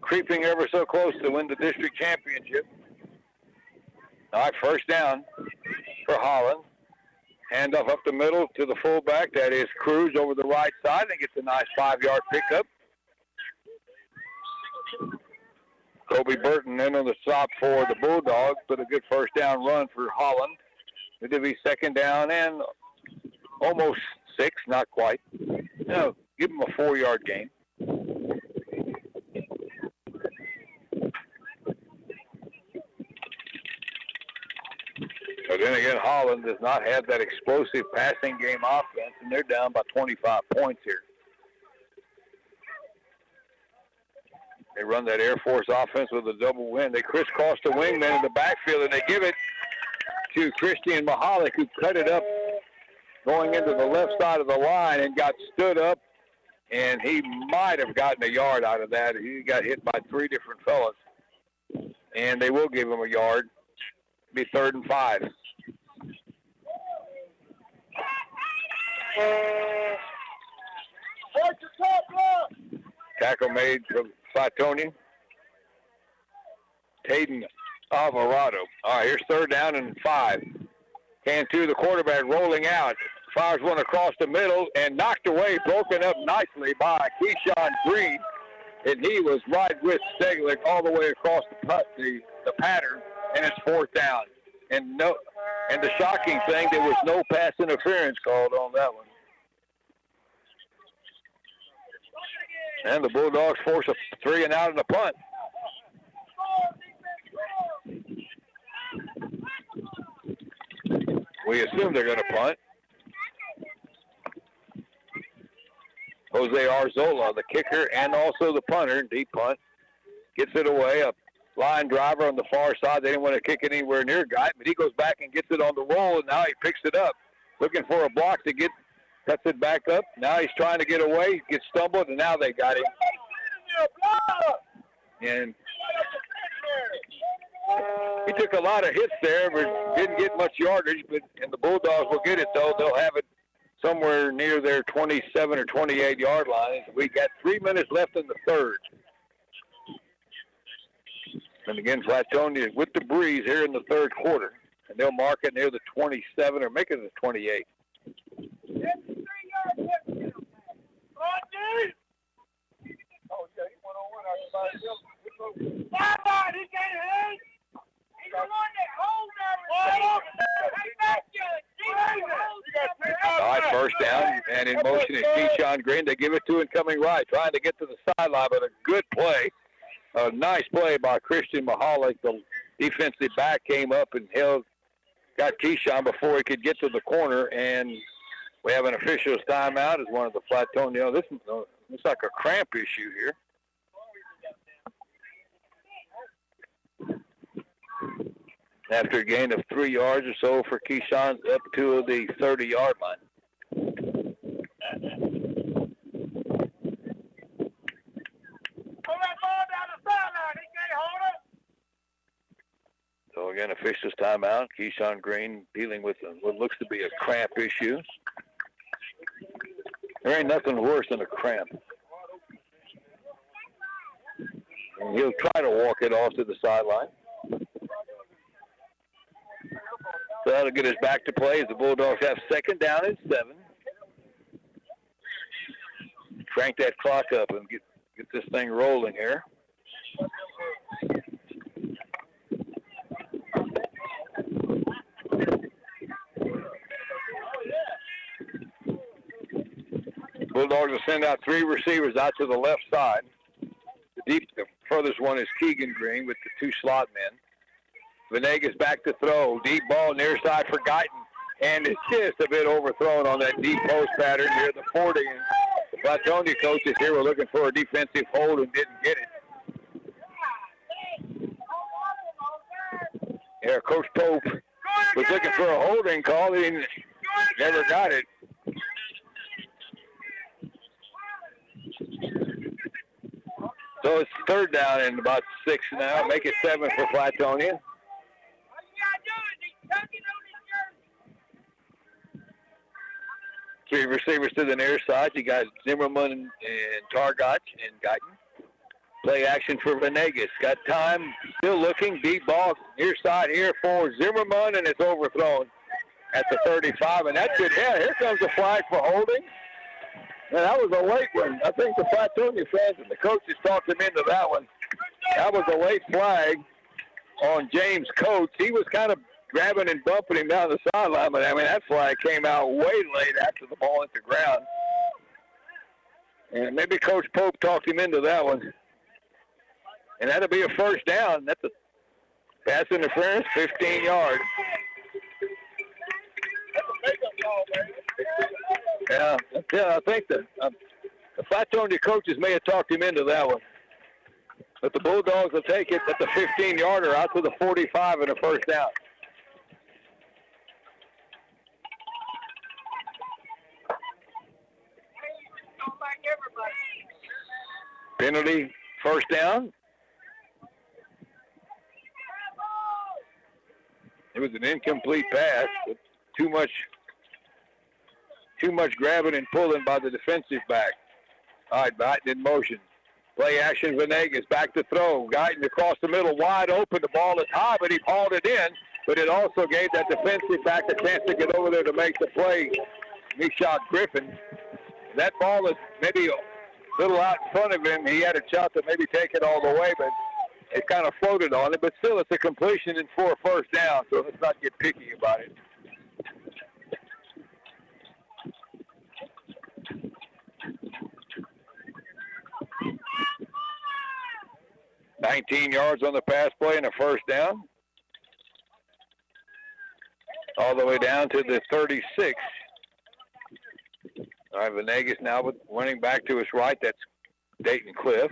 creeping ever so close to win the district championship. All right, first down for Holland. Handoff up the middle to the fullback. That is Cruz over the right side and gets a nice 5-yard pickup. Kobe Burton in on the stop for the Bulldogs, but a good first down run for Holland. It'll be second down and almost 6, not quite. No, give them a 4-yard gain. But then again, Holland does not have that explosive passing game offense, and they're down by 25 points here. They run that Air Force offense with a double wing. They crisscross the wingman in the backfield, and they give it to Christian Mahalik, who cut it up going into the left side of the line and got stood up, and he might have gotten a yard out of that. He got hit by 3 different fellas, and they will give him a yard. Be 3rd and 5. Tackle made from Flatonia. Tayden Alvarado. All right, here's 3rd down and 5. Cantu, the quarterback, rolling out. Fires one across the middle and knocked away, broken up nicely by Keyshawn Green. And he was right with Steglick all the way across the pattern. And it's 4th down. And the shocking thing, there was no pass interference called on that one. And the Bulldogs force a 3 and out in the punt. We assume they're going to punt. Jose Arzola, the kicker, and also the punter, deep punt, gets it away. A line driver on the far side. They didn't want to kick it anywhere near Guyton, but he goes back and gets it on the roll, and now he picks it up. Looking for a block to get, cuts it back up. Now he's trying to get away, gets stumbled, and now they got him. And he took a lot of hits there, but didn't get much yardage, and the Bulldogs will get it, though. They'll have it somewhere near their 27 or 28-yard line. We got 3 minutes left in the third. And again, Flatonia with the breeze here in the third quarter. And they'll mark it near the 27 or make it the 28. All right, first down, and in motion is Keyshawn Green. They give it to him coming right, trying to get to the sideline, but a good play. A nice play by Christian Mahalik. The defensive back came up and got Keyshawn before he could get to the corner, and we have an official's timeout as one of the Flatonia. This looks like a cramp issue here. After a gain of 3 yards or so for Keyshawn up to the 30-yard line. So again, officials timeout. Keyshawn Green dealing with what looks to be a cramp issue. There ain't nothing worse than a cramp. And he'll try to walk it off to the sideline. So that'll get us back to play as the Bulldogs have second down and 7. Crank that clock up and get this thing rolling here. Bulldogs will send out 3 receivers out to the left side. The furthest one is Keegan Green with the 2 slot men. Venegas back to throw. Deep ball near side for Guyton. And it's just a bit overthrown on that deep post pattern near the 40. And the Flatonia coaches here were looking for a defensive hold and didn't get it. Yeah, Coach Pope was looking for a holding call. He never got it. So it's third down and about 6 now. Make it 7 for Flatonia. Three receivers to the near side. You got Zimmerman and Targach and Guyton. Play action for Venegas. Got time. Still looking. Deep ball near side here for Zimmerman, and it's overthrown at the 35. And that's it. Yeah, here comes the flag for holding. And that was a late one. I think the Flatonia fans and the coaches talked him into that one. That was a late flag on James Coates. He was kind of grabbing and bumping him down the sideline, but I mean, that flag came out way late after the ball hit the ground. And maybe Coach Pope talked him into that one. And that'll be a first down. That's a pass interference, 15 yards. Yeah, I think the Flatonia coaches may have talked him into that one. But the Bulldogs will take it at the 15-yarder out to the 45 and a first down. Penalty, first down. It was an incomplete pass, but too much grabbing and pulling by the defensive back. All right, Guyton in motion. Play action, Venegas back to throw. Guyton across the middle, wide open. The ball is high, but he hauled it in. But it also gave that defensive back a chance to get over there to make the play. Meshach Griffin. That ball is maybe a little out in front of him. He had a shot to maybe take it all the way, but it kind of floated on it. But still, it's a completion and for a first down, so let's not get picky about it. $19 yards on the pass play and a first down. All the way down to the 36. All right, Venegas now running back to his right. That's Dayton Cliff.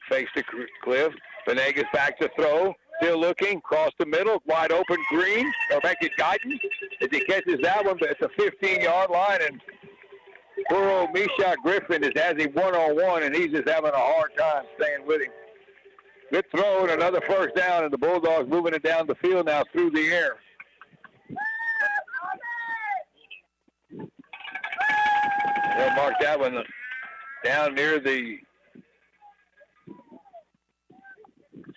Face to Cliff. Venegas back to throw. Still looking. Cross the middle. Wide open Green. Or back at Guyton. As he catches that one, but it's a 15-yard line. And poor old Meshach Griffin has him one-on-one, and he's just having a hard time staying with him. Good throw and another first down, and the Bulldogs moving it down the field now through the air. They'll mark that one down near the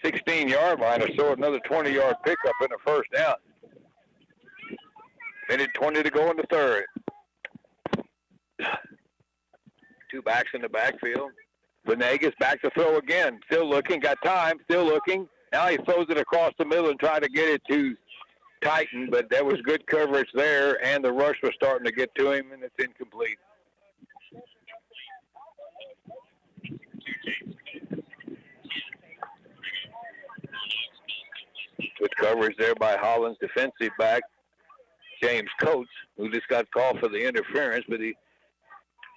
16-yard line or so, another 20-yard pickup in the first down. Minute 20 to go in the third. Two backs in the backfield. Venegas back to throw again. Still looking, got time, still looking. Now he throws it across the middle and trying to get it to Titan, but there was good coverage there, and the rush was starting to get to him, and it's incomplete. Good coverage there by Holland's defensive back, James Coates, who just got called for the interference, but he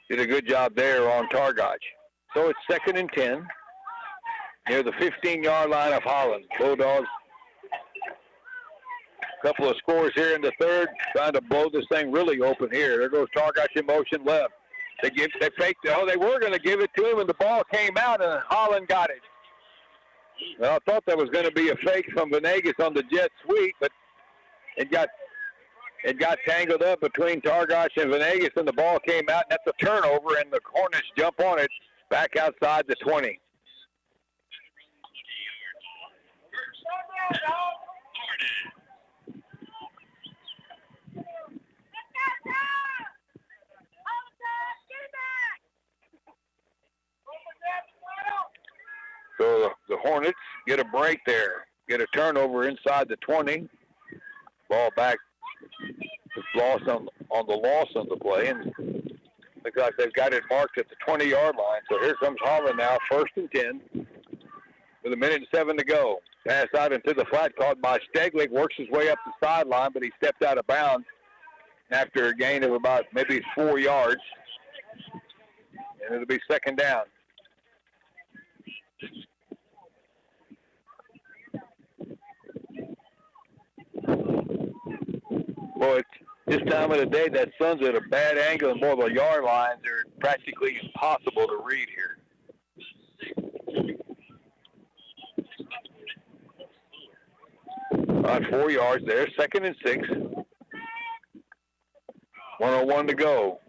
did a good job there on Targach. So it's 2nd and 10 near the 15-yard line of Holland. Bulldogs, a couple of scores here in the third, trying to blow this thing really open here. There goes Targach in motion left. They faked it. Oh, they were going to give it to him, and the ball came out, and Holland got it. Well, I thought that was going to be a fake from Venegas on the jet sweep, but it got tangled up between Targach and Venegas, and the ball came out, and that's a turnover, and the Hornets jump on it back outside the 20. So the Hornets get a break there, get a turnover inside the 20. Ball back, loss on the loss on the play, and looks like they've got it marked at the 20-yard line. So here comes Holland now, 1st and 10, with 1:07 to go. Pass out into the flat, caught by Steglick, works his way up the sideline, but he stepped out of bounds after a gain of about maybe 4 yards. And it'll be 2nd down. Boy, it's this time of the day, that sun's at a bad angle, and boy, the yard lines are practically impossible to read here. About 4 yards there, 2nd and 6. 1:01 to go.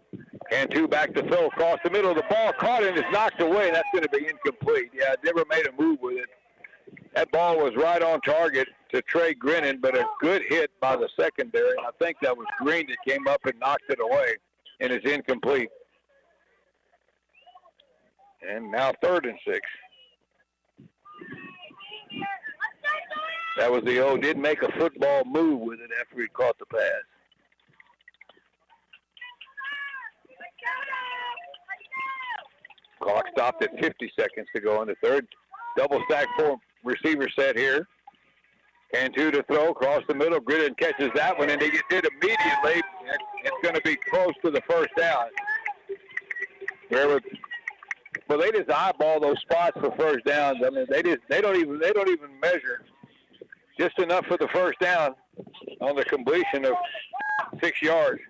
Cantu back to throw across the middle. The ball caught and it's knocked away. That's going to be incomplete. Yeah, never made a move with it. That ball was right on target to Trey Grinnan, but a good hit by the secondary. I think that was Green that came up and knocked it away, and it's incomplete. And now 3rd and 6. That was the old, didn't make a football move with it after he caught the pass. Clock stopped at 50 seconds to go in the third. Double stack 4 receiver set here. Cantu to throw across the middle. Gridden catches that one, and they get it immediately. It's going to be close to the first down. Well, they just eyeball those spots for first downs. I mean, they don't even measure. Just enough for the first down on the completion of 6 yards.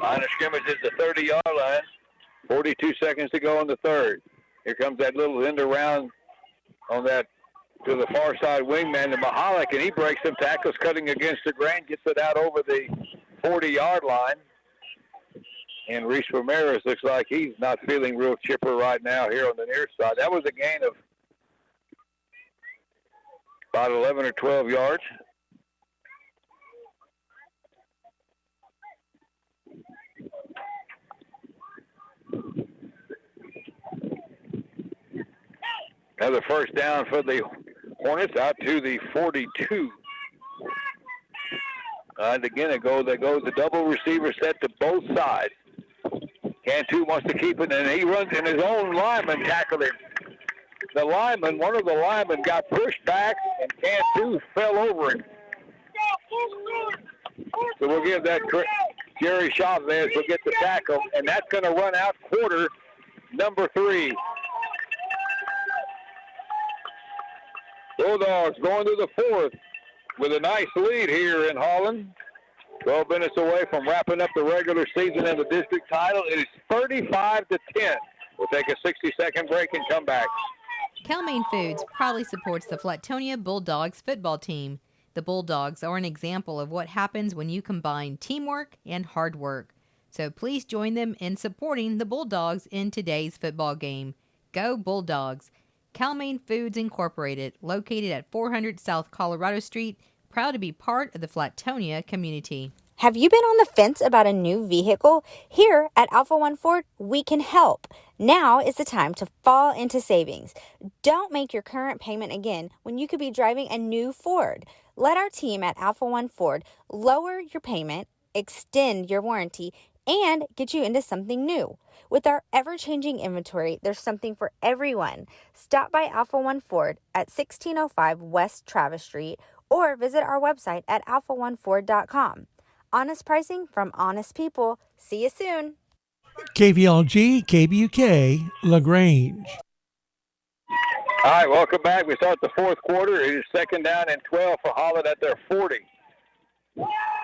Line of scrimmage is the 30-yard line. 42 seconds to go in the third. Here comes that little end around on that to the far side wingman to Mahalik, and he breaks some tackles, cutting against the grain, gets it out over the 40-yard line. And Reese Ramirez looks like he's not feeling real chipper right now here on the near side. That was a gain of about 11 or 12 yards. Another first down for the Hornets out to the 42. And again, they go the double receiver set to both sides. Cantu wants to keep it, and he runs, and his own lineman tackled him. One of the linemen got pushed back, and Cantu fell over him. So we'll give that Jerry Chavez will get the tackle, and that's going to run out quarter number 3. Bulldogs going to the 4th with a nice lead here in Holland. 12 minutes away from wrapping up the regular season and the district title. It is 35-10. We'll take a 60-second break and come back. Cal-Maine Foods proudly supports the Flatonia Bulldogs football team. The Bulldogs are an example of what happens when you combine teamwork and hard work. So please join them in supporting the Bulldogs in today's football game. Go Bulldogs! Cal-Maine Foods Incorporated, located at 400 South Colorado Street, proud to be part of the Flatonia community. Have you been on the fence about a new vehicle? Here at Alpha One Ford, we can help. Now is the time to fall into savings. Don't make your current payment again when you could be driving a new Ford. Let our team at Alpha One Ford lower your payment, extend your warranty, and get you into something new. With our ever-changing inventory, there's something for everyone. Stop by Alpha One Ford at 1605 West Travis Street or visit our website at alphaoneford.com. Honest pricing from honest people. See you soon. KVLG-KBUK, LaGrange. All right, welcome back. We start the 4th quarter. It is 2nd down and 12 for Holland at their 40.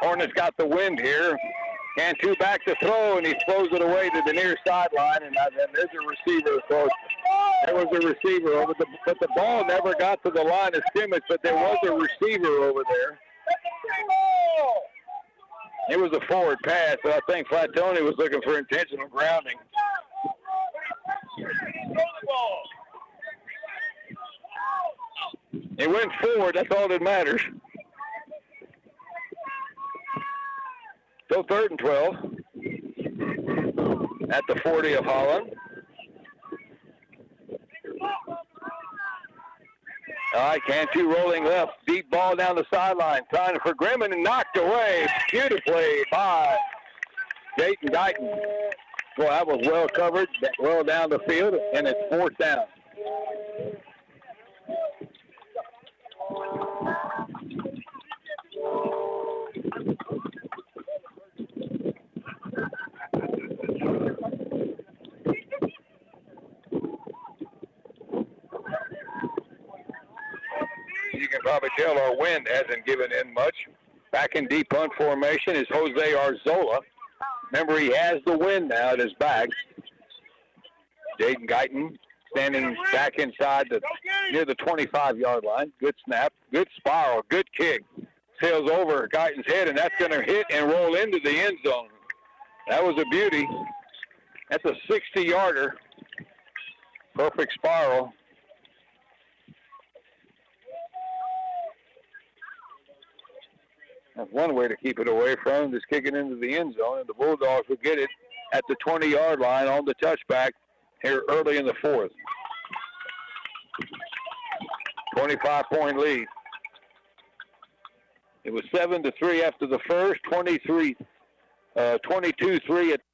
Hornets got the wind here. Cantu back to throw, and he throws it away to the near sideline, and there's a receiver. So there was a receiver but the ball never got to the line of scrimmage, but there was a receiver over there. It was a forward pass, but I think Flatonia was looking for intentional grounding. It went forward. That's all that matters. So 3rd and 12 at the 40 of Holland. All right, Cantu rolling left. Deep ball down the sideline. Trying for Grimman and knocked away beautifully by Dayton Guyton. Well, that was well covered, well down the field, and it's 4th down. you can probably tell our wind hasn't given in much. Back in deep punt formation is Jose Arzola. Remember, he has the wind now at his back. Jaden Guyton standing back inside near the 25-yard line. Good snap, good spiral, good kick. Sails over Guyton's head, and that's going to hit and roll into the end zone. That was a beauty. That's a 60-yarder. Perfect spiral. That's one way to keep it away from him, just kick it into the end zone, and the Bulldogs will get it at the 20-yard line on the touchback here early in the fourth. 25-point lead. It was 7-3 after the first, 22-3 at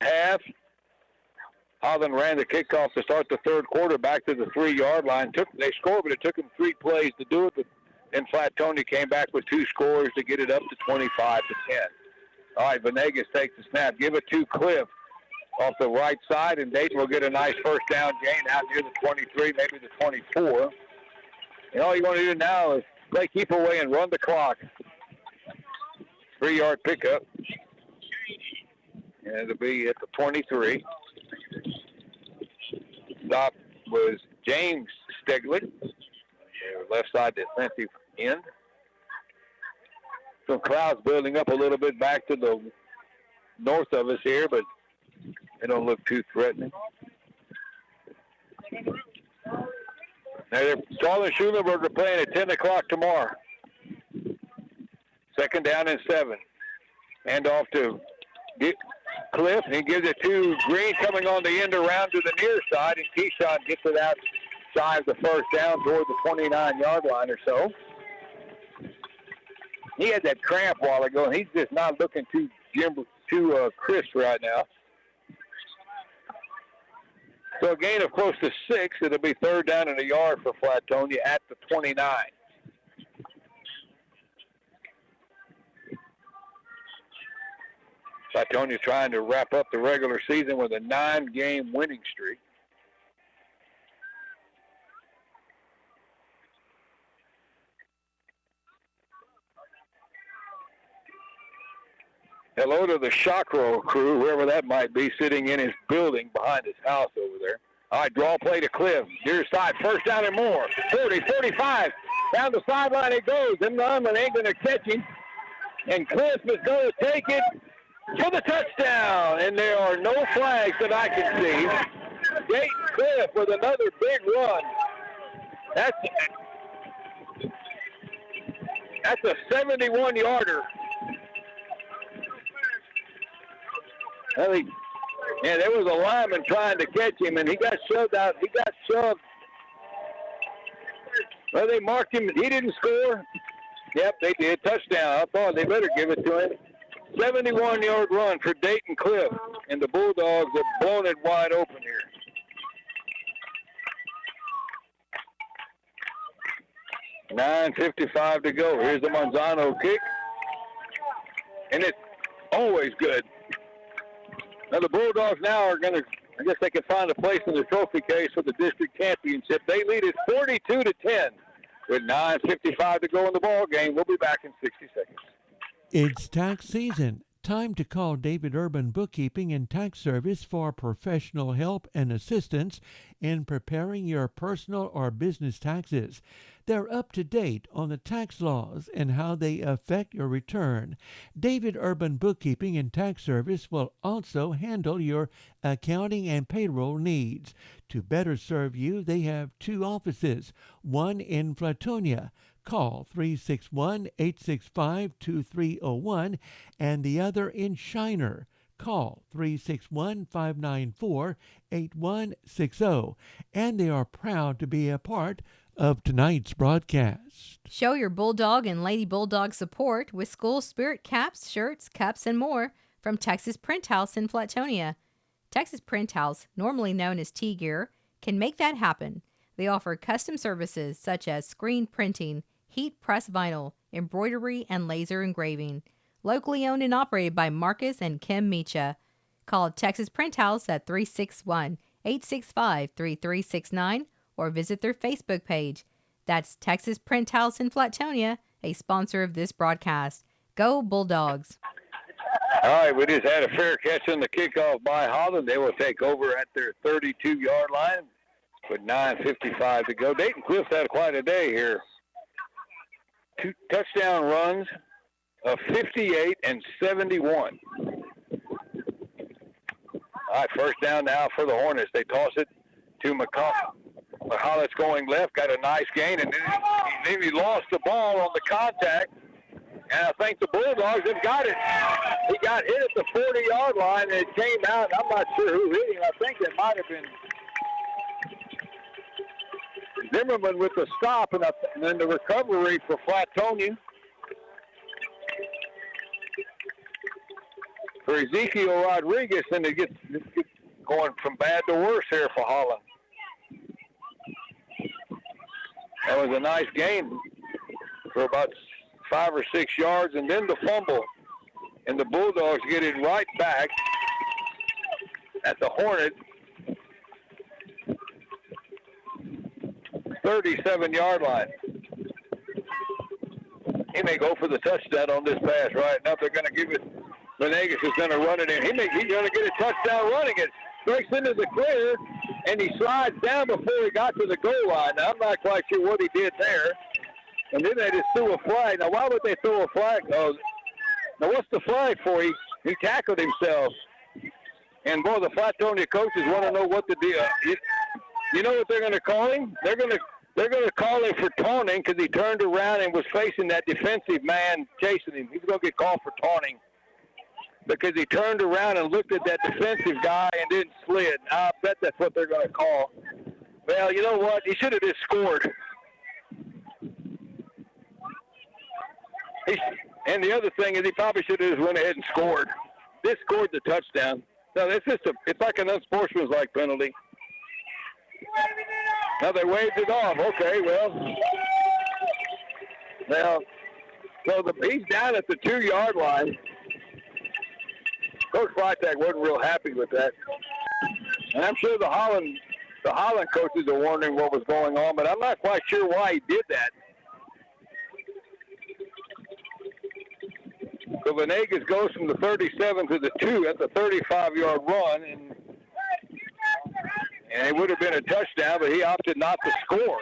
the half. Holland ran the kickoff to start the third quarter back to the 3-yard line. They scored, but it took them 3 plays to do it. But then Flatonia came back with 2 scores to get it up to 25-10. All right, Venegas takes the snap. Give it to Cliff off the right side, and Dayton will get a nice first down gain out near the 23, maybe the 24. And all you want to do now is play keep away and run the clock. 3-yard pickup. And it'll be at the 23. Stop was James Stegley, left side defensive end. Some clouds building up a little bit back to the north of us here, but they don't look too threatening. Now Charlie and Schulenburg are playing at 10 o'clock tomorrow. Second down and 7. Hand off to Cliff. He gives it to Green coming on the end around to the near side, and Keyshawn gets it outside the first down toward the 29-yard line or so. He had that cramp a while ago, and he's just not looking too crisp right now. So a gain of close to 6. It'll be third down and a yard for Flatonia at the 29. Flatonia trying to wrap up the regular season with a 9-game winning streak. Hello to the Shockroll crew, whoever that might be, sitting in his building behind his house over there. All right, draw play to Cliff. Near side, first down and more. 40, 45. Down the sideline it goes. Them linemen ain't going to catch him. And Cliff is going to take it for the touchdown. And there are no flags that I can see. Dayton Cliff with another big run. That's a 71-yarder. Yeah, there was a lineman trying to catch him, and he got shoved out. He got shoved. Well, they marked him. He didn't score. Yep, they did. Touchdown. I thought they better give it to him. 71-yard run for Dayton Cliff, and the Bulldogs have blown it wide open here. $9:55 to go. Here's the Manzano kick, and it's always good. Now the Bulldogs now are going to, I guess they can find a place in the trophy case for the district championship. They lead it 42-10 with 9:55 to go in the ball game. We'll be back in 60 seconds. It's tax season. Time to call David Urban Bookkeeping and Tax Service for professional help and assistance in preparing your personal or business taxes. They're up to date on the tax laws and how they affect your return. David Urban Bookkeeping and Tax Service will also handle your accounting and payroll needs. To better serve you, they have 2 offices, one in Flatonia. Call 361-865-2301 and the other in Shiner. Call 361-594-8160. And they are proud to be a part of tonight's broadcast. Show your Bulldog and Lady Bulldog support with school spirit caps, shirts, cups, and more from Texas Print House in Flatonia. Texas Print House, normally known as T-Gear, can make that happen. They offer custom services such as screen printing, heat press vinyl, embroidery, and laser engraving. Locally owned and operated by Marcus and Kim Mecha. Call Texas Print House at 361-865-3369 or visit their Facebook page. That's Texas Print House in Flatonia, a sponsor of this broadcast. Go Bulldogs. All right, we just had a fair catch on the kickoff by Holland. They will take over at their 32-yard line with 9:55 to go. Dayton Cliffs had quite a day here. 2 touchdown runs of 58 and 71. All right, first down now for the Hornets. They toss it to McCall. Holland's going left, got a nice gain, and then he lost the ball on the contact. And I think the Bulldogs have got it. He got hit at the 40-yard line, and it came out. I'm not sure who hit him. I think it might have been Zimmerman with the stop, and then the recovery for Flatonia. For Ezekiel Rodriguez, and it gets going from bad to worse here for Holland. That was a nice game for about 5 or 6 yards, and then the fumble. And the Bulldogs get it right back at the Hornets. 37-yard line. He may go for the touchdown on this pass right now. They're going to give it. Venegas is going to run it in. He's going to get a touchdown running it. Breaks into the clear, and he slides down before he got to the goal line. Now, I'm not quite sure what he did there. And then they just threw a flag. Now, why would they throw a flag? Oh, now, what's the flag for? He tackled himself. And, boy, the Flatonia coaches want to know what the deal. You know what they're going to call him? They're going to call him for taunting because he turned around and was facing that defensive man chasing him. He's going to get called for taunting because he turned around and looked at that defensive guy and then slid. I bet that's what they're going to call. Well, you know what? He should have just scored. And the other thing is he probably should have just went ahead and scored. This scored the touchdown. No, it's like an unsportsmanlike penalty. Now they waved it off. Okay, so he's down at the 2-yard line. Coach Freitag wasn't real happy with that. And I'm sure the Holland coaches are wondering what was going on, but I'm not quite sure why he did that. So Venegas goes from the 37 to the 2 at the 35-yard run, and it would have been a touchdown, but he opted not to score.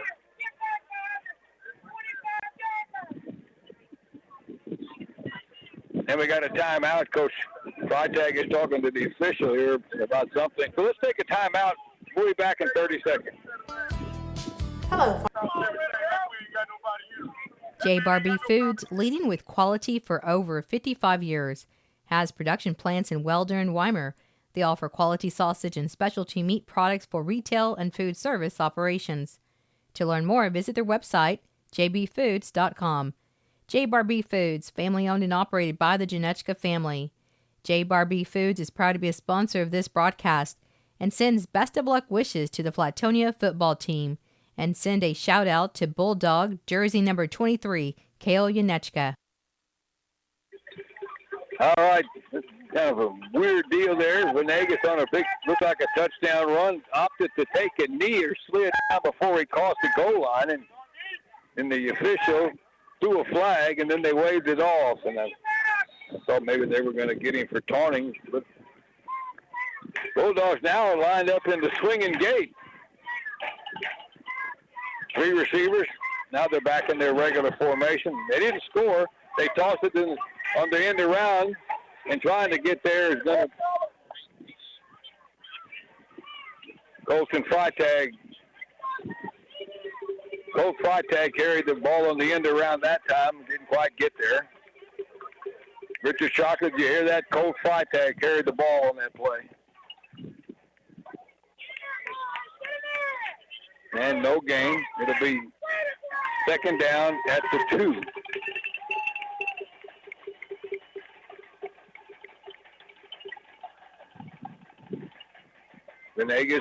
And we got a timeout. Coach Freitag is talking to the official here about something. So let's take a timeout. We'll be back in 30 seconds. Hello. J. Barbie Foods, leading with quality for over 55 years, has production plants in Welder and Weimar. They offer quality sausage and specialty meat products for retail and food service operations. To learn more, visit their website, jbfoods.com. J. Barbie Foods, family owned and operated by the Janechka family. J. Barbie Foods is proud to be a sponsor of this broadcast and sends best of luck wishes to the Flatonia football team. And send a shout out to Bulldog, jersey number 23, Kale Janechka. All right. Kind of a weird deal there. Venegas on a big, looked like a touchdown run, opted to take a knee or slid down before he crossed the goal line, and the official threw a flag, and then they waved it off. And I thought maybe they were going to get him for taunting. But Bulldogs now are lined up in the swinging gate. 3 receivers. Now they're back in their regular formation. They didn't score. They tossed it on the end around. And trying to get there is going to Colton Freitag. Colt Freitag carried the ball on the end around that time. Didn't quite get there. Richard Shocker, did you hear that? Colt Freitag carried the ball on that play. And no gain. It'll be second down at the 2. Venegas,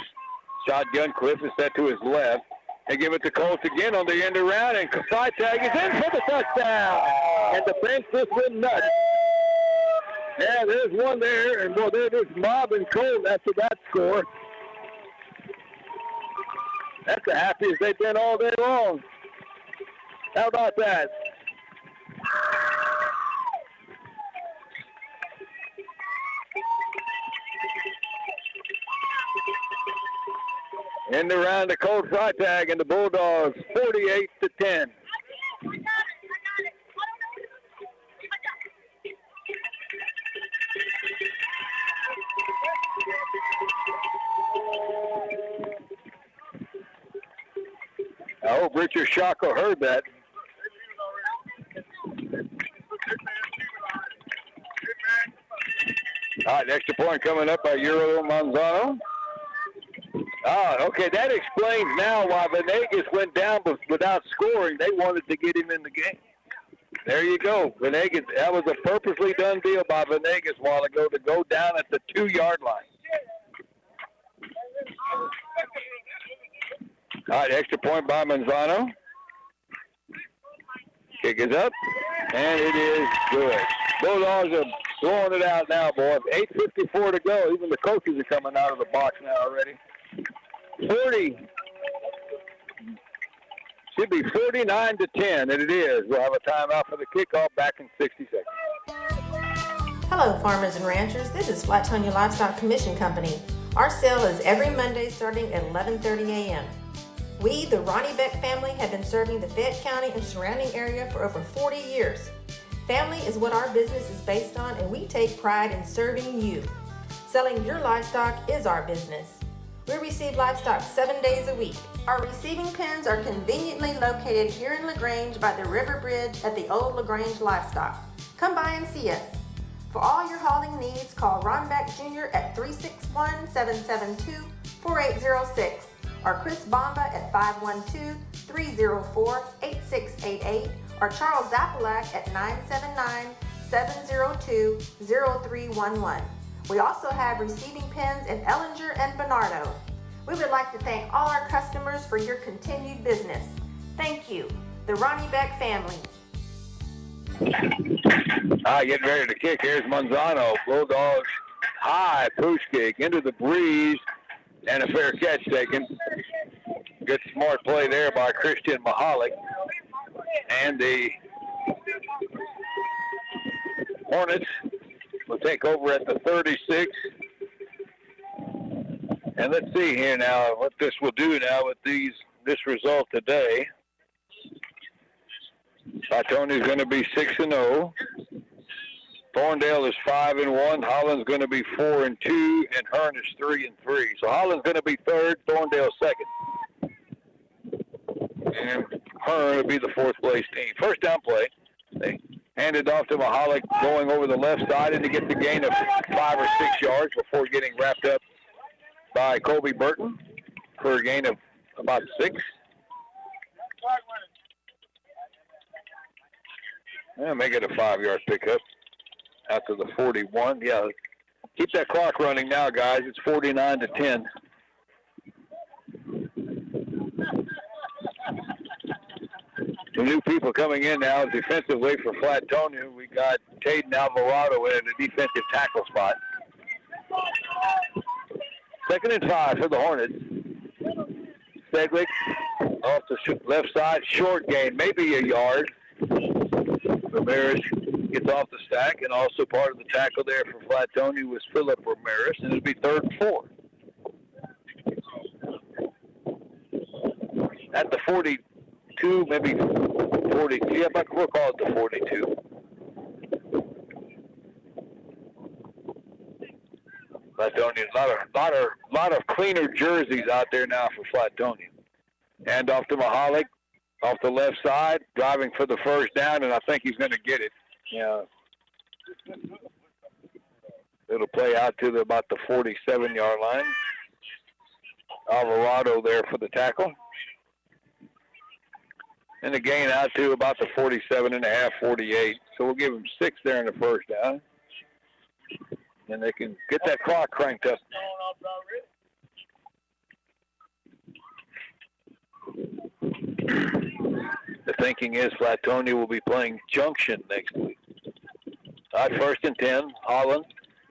shotgun. Cliff is set to his left. They give it to Colts again on the end around, and Freitag is in for the touchdown. And the bench just went nuts. Yeah, there's one there, and boy, they're just mobbing Colt after that score. That's the happiest they've been all day long. How about that? In the round, the Colt Freitag and the Bulldogs, 48-10. I hope Richard Shocko heard that. All right, extra point coming up by Euro Manzano. Okay, that explains now why Venegas went down without scoring. They wanted to get him in the game. There you go. Venegas, that was a purposely done deal by Venegas a while ago to go down at the 2-yard line. All right, extra point by Manzano. Kick is up, and it is good. Bulldogs are blowing it out now, boys. 8:54 to go. Even the coaches are coming out of the box now already. 40. Should be 49-10, and it is. We'll have a timeout for the kickoff back in 60 seconds. Hello, farmers and ranchers. This is Flatonia Livestock Commission Company. Our sale is every Monday starting at 11:30 a.m. We, the Ronnie Beck family, have been serving the Fayette County and surrounding area for over 40 years. Family is what our business is based on, and we take pride in serving you. Selling your livestock is our business. We receive livestock 7 days a week. Our receiving pens are conveniently located here in LaGrange by the River Bridge at the old LaGrange Livestock. Come by and see us. For all your hauling needs, call Ron Beck Jr. at 361-772-4806 or Chris Bomba at 512-304-8688 or Charles Zappalak at 979-702-0311. We also have receiving pens in Ellinger and Bernardo. We would like to thank all our customers for your continued business. Thank you, the Ronnie Beck family. Getting ready to kick. Here's Manzano. Bulldogs high push kick into the breeze and a fair catch taken. Good smart play there by Christian Mahalik. And the Hornets will take over at the 36. And let's see here now what this will do now with this result today. Flatonia is going to be 6-0. Thorndale is 5-1. Holland's going to be 4-2, and Hearn is 3-3. So Holland's going to be third, Thorndale second, and Hearn will be the fourth place team. First down play. They hand it off to Mahalik going over the left side, and he gets a gain of 5 or 6 yards before getting wrapped up by Colby Burton for a gain of about 6. Yeah, make it a 5-yard pickup after the 41. Yeah, keep that clock running now, guys. It's 49-10. Some new people coming in now defensively for Flatonia. We got Caden Alvarado in the defensive tackle spot. 2nd and 5 for the Hornets. Steglick off the left side, short gain, maybe a yard. Ramirez gets off the stack, and also part of the tackle there for Flatonia was Philip Ramirez, and it'll be 3rd and 4. At the 42, maybe 40. Yeah, but we'll call it the 42. Flatonia, a lot of cleaner jerseys out there now for Flatonia. And off to Mahalik, off the left side, driving for the first down, and I think he's going to get it. Yeah. It'll play out to about the 47-yard line. Alvarado there for the tackle. And the gain out to about the 47.5, 48. So we'll give him 6 there in the first down. And they can get that clock cranked up. The thinking is Flatonia will be playing Junction next week. All right, 1st and 10, Holland.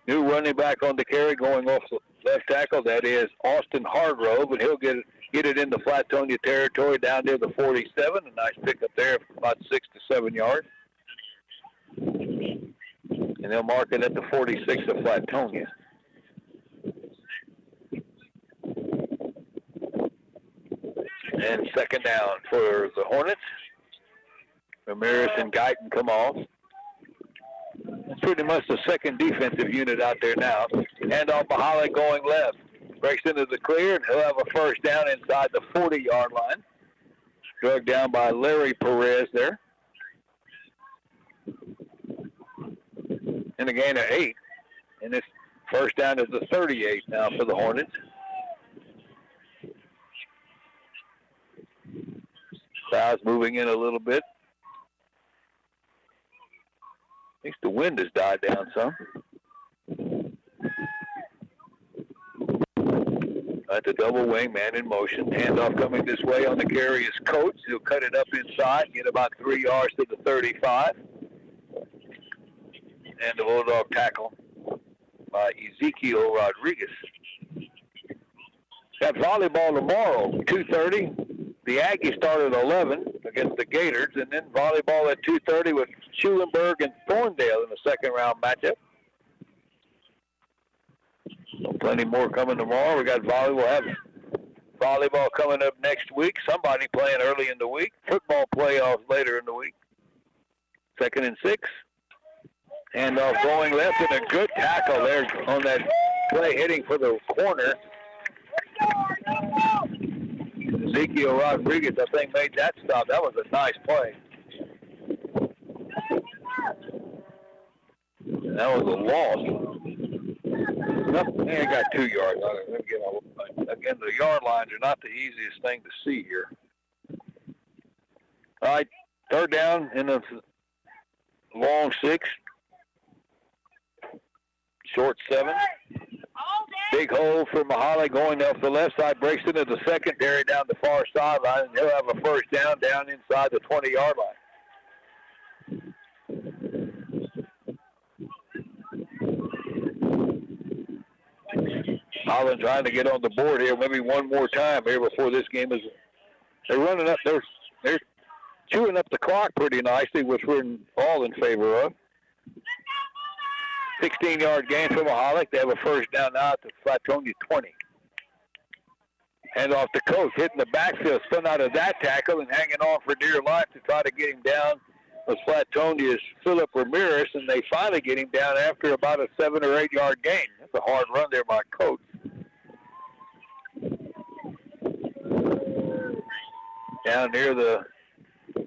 New running back on the carry going off the left tackle. That is Austin Hargrove, and he'll get get it into Flatonia territory down near the 47. A nice pickup there, about 6 to 7 yards. And they'll mark it at the 46 of Flatonia. And second down for the Hornets. Ramirez and Guyton come off. It's pretty much the second defensive unit out there now. Hand off Mahalik going left. Breaks into the clear, and he'll have a first down inside the 40-yard line. Drugged down by Larry Perez there. And a gain of 8. And this first down is the 38 now for the Hornets. Crowd's moving in a little bit. At least the wind has died down some. At the double wing, man in motion. Handoff coming this way on the carry is Coates. He'll cut it up inside, get about 3 yards to the 35. And the Bulldog tackle by Ezekiel Rodriguez. Got volleyball tomorrow, 2:30. The Aggies start at 11 against the Gators, and then volleyball at 2:30 with Schulenburg and Thorndale in the second round matchup. So plenty more coming tomorrow. We got volleyball. We'll have volleyball coming up next week. Somebody playing early in the week. Football playoffs later in the week. 2nd and 6. Handoff going left, and a good tackle there on that play hitting for the corner. Ezekiel Rodriguez, I think, made that stop. That was a nice play. That was a loss. Nope, they ain't got 2 yards on it. Again, the yard lines are not the easiest thing to see here. All right, third down in the long 6. Short 7. Big hole for Mahalik going off the left side, breaks into the secondary down the far sideline, and he'll have a first down inside the 20-yard line. Holland trying to get on the board here, maybe one more time here before this game is. They're running up. They're chewing up the clock pretty nicely, which we're all in favor of. 16-yard gain for Mahalik. They have a first down now at the Flatonia 20. Hand off to Coach, hitting the backfield, spun out of that tackle and hanging on for dear life to try to get him down was Flatonia's Philip Ramirez, and they finally get him down after about a 7 or 8 yard gain. That's a hard run there by Coach. Down near the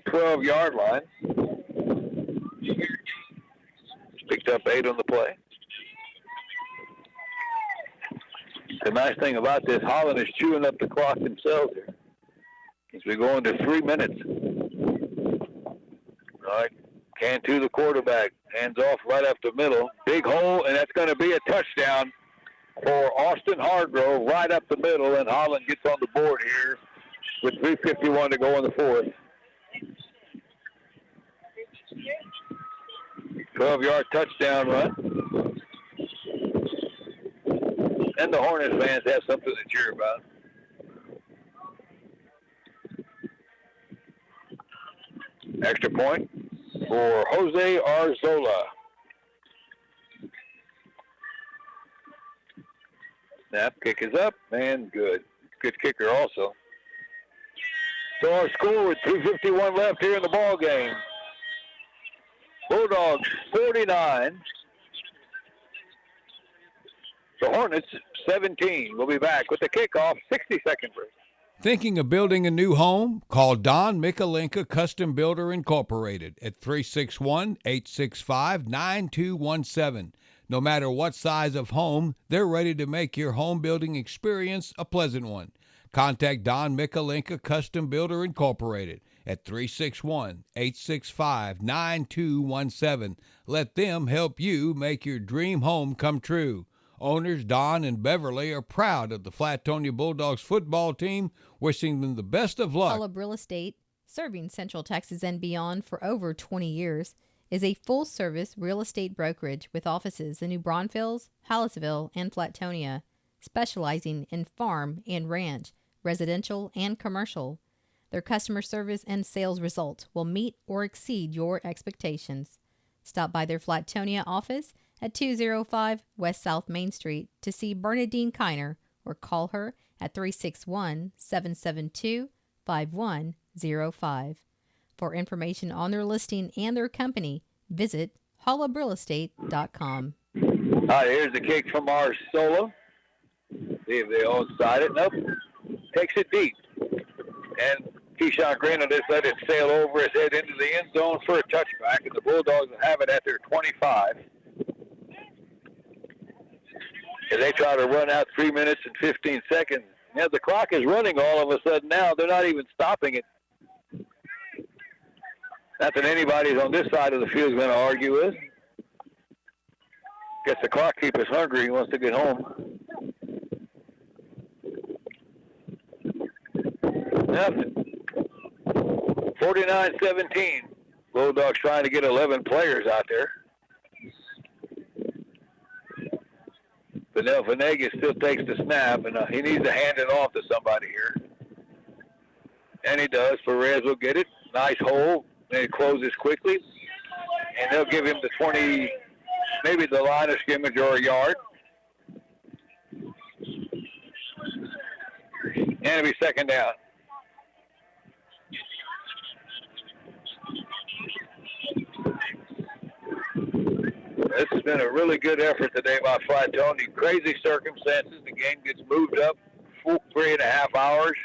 12-yard line. Picked up 8 on the play. The nice thing about this, Holland is chewing up the clock themselves here. As we go into 3 minutes. All right, Cantu, the quarterback, hands off right up the middle. Big hole, and that's going to be a touchdown for Austin Hargrove right up the middle, and Holland gets on the board here with 3:51 to go in the fourth. 12-yard touchdown run. And the Hornets fans have something to cheer about. Extra point for Jose Arzola. Snap, kick is up, and good. Good kicker also. So our score with 2:51 left here in the ball game. Bulldogs 49. The Hornets 17. We'll be back with the kickoff, 60-second break. Thinking of building a new home? Call Don Mikalenka Custom Builder Incorporated at 361-865-9217. No matter what size of home, they're ready to make your home building experience a pleasant one. Contact Don Mikalenka Custom Builder Incorporated at 361-865-9217. Let them help you make your dream home come true. Owners Don and Beverly are proud of the Flatonia Bulldogs football team, wishing them the best of luck. Holland Real Estate, serving Central Texas and beyond for over 20 years, is a full-service real estate brokerage with offices in New Braunfels, Hallettsville, and Flatonia, specializing in farm and ranch, residential and commercial. Their customer service and sales results will meet or exceed your expectations. Stop by their Flatonia office at 205 West South Main Street to see Bernadine Kiner or call her at 361-772-5105. For information on their listing and their company, visit hollabrealestate.com. All right, here's the kick from our solo. See if they all side it. Nope. Takes it deep. And Keyshawn Green will just let it sail over his head into the end zone for a touchback, and the Bulldogs will have it at their 25. And they try to run out 3 minutes and 15 seconds. Now the clock is running all of a sudden now. They're not even stopping it. Not that anybody's on this side of the field is going to argue with. Guess the clock keeper's hungry. He wants to get home. Nothing. 49-17. Bulldogs trying to get 11 players out there. But now Venegas still takes the snap, and he needs to hand it off to somebody here. And he does. Perez will get it. Nice hole. And it closes quickly. And they'll give him the 20, maybe the line of scrimmage or a yard. And it'll be second down. This has been a really good effort today by Flatonia. Crazy circumstances. The game gets moved up 3.5 hours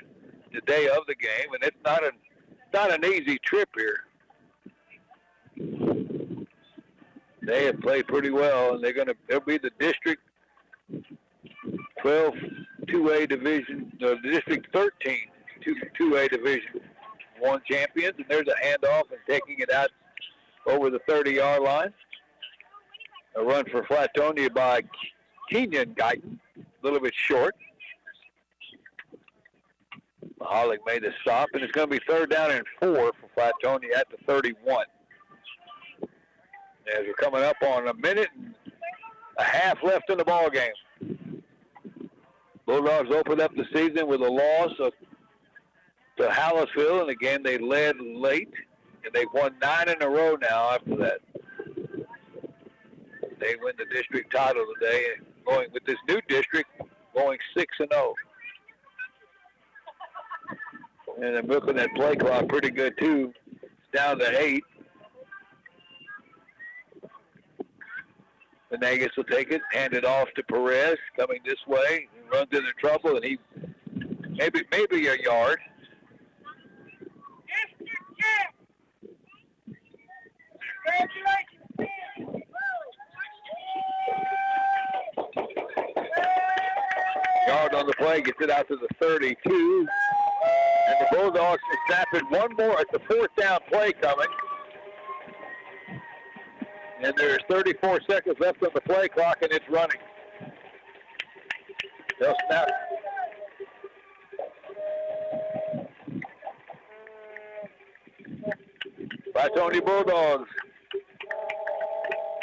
the day of the game, and it's not an easy trip here. They have played pretty well, and they'll be the District 12 2A Division, the District 13 2A Division 1 champions, and there's a handoff and taking it out over the 30-yard line. A run for Flatonia by Kenyon Guyton, a little bit short. Mahalik made the stop, and it's going to be 3rd down and 4 for Flatonia at the 31. As we're coming up on a minute and a half left in the ball game. Bulldogs opened up the season with a loss to Hallisville, and again they led late, and they've won 9 in a row now after that. They win the district title today, and going with this new district, going 6-0. And they're milking that play clock pretty good too. It's down to 8. Venegas will take it, hand it off to Perez, coming this way. He runs into trouble, and he maybe a yard. Yard on the play, gets it out to the 32. And the Bulldogs are snapping one more at the 4th down play coming. And there's 34 seconds left on the play clock, and it's running. They'll snap. Flatonia Bulldogs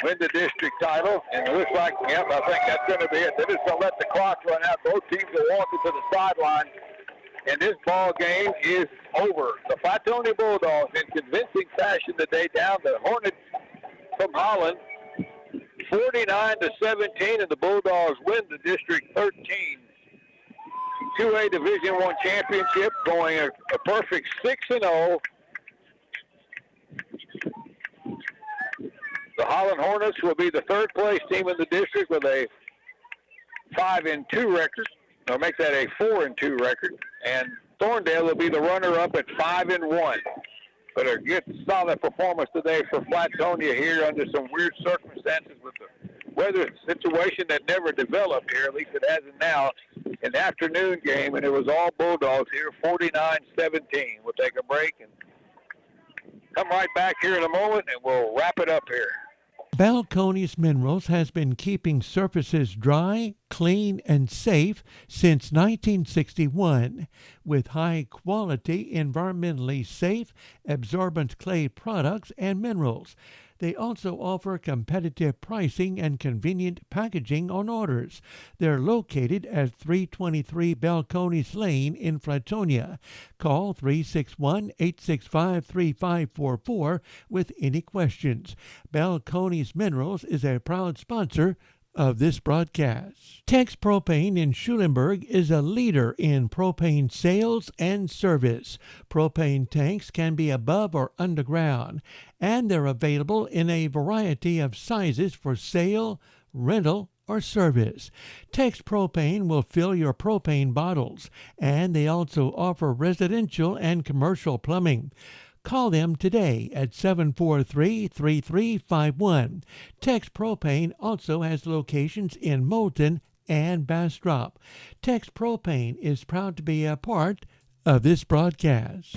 win the district title, and it looks like, yep, I think that's going to be it. They're just going to let the clock run out. Both teams are walking to the sideline, and this ball game is over. The Flatonia Bulldogs, in convincing fashion today, down the Hornets from Holland, 49-17, and the Bulldogs win the District 13 2A Division I championship, going a perfect 6-0. The Holland Hornets will be the 3rd place team in the district with a 5-2 record, or make that a 4-2 record, and Thorndale will be the runner-up at 5-1. But a good, solid performance today for Flatonia here under some weird circumstances with the weather situation that never developed here, at least it hasn't now. An afternoon game, and it was all Bulldogs here, 49-17. We'll take a break and come right back here in a moment, and we'll wrap it up here. Balcones Minerals has been keeping surfaces dry, clean, and safe since 1961 with high-quality, environmentally safe, absorbent clay products and minerals. They also offer competitive pricing and convenient packaging on orders. They're located at 323 Balcones Lane in Flatonia. Call 361-865-3544 with any questions. Balcones Minerals is a proud sponsor of this broadcast. Tex Propane in Schulenburg is a leader in propane sales and service. Propane tanks can be above or underground, and they're available in a variety of sizes for sale, rental, or service. Tex Propane will fill your propane bottles, and they also offer residential and commercial plumbing. Call them today at 743-3351. Tex Propane also has locations in Moulton and Bastrop. Tex Propane is proud to be a part of this broadcast.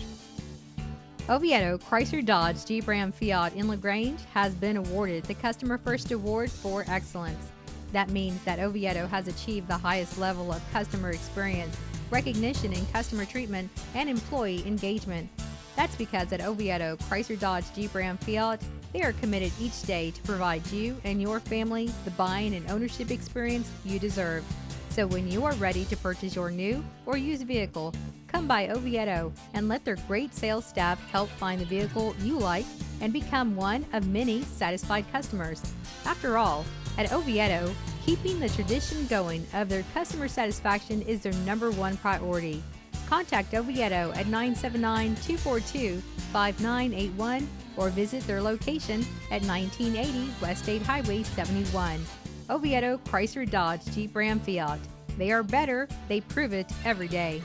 Oviedo Chrysler Dodge Jeep Ram Fiat in LaGrange has been awarded the Customer First Award for Excellence. That means that Oviedo has achieved the highest level of customer experience, recognition in customer treatment, and employee engagement. That's because at Oviedo Chrysler Dodge Jeep Ram Fiat, they are committed each day to provide you and your family the buying and ownership experience you deserve. So when you are ready to purchase your new or used vehicle, come by Oviedo and let their great sales staff help find the vehicle you like and become one of many satisfied customers. After all, at Oviedo, keeping the tradition going of their customer satisfaction is their number one priority. Contact Oviedo at 979-242-5981 or visit their location at 1980 West State Highway 71. Oviedo Chrysler Dodge Jeep Ram Fiat. They are better, they prove it every day.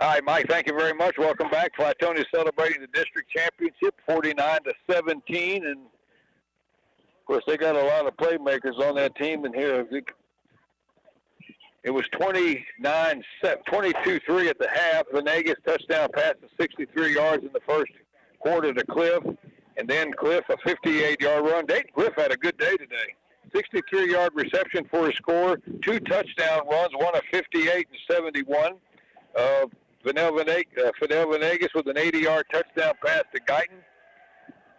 Hi, Mike. Thank you very much. Welcome back. Flatonia celebrating the district championship, 49-17, and of course they got a lot of playmakers on that team. And here it was 22-3 at the half. Venegas touchdown pass of 63 yards in the first quarter to Cliff, and then Cliff a 58-yard run. Dayton Cliff had a good day today. 63-yard reception for a score, 2 touchdown runs, one of 58 and 71. Fidel Venegas with an 80-yard touchdown pass to Guyton.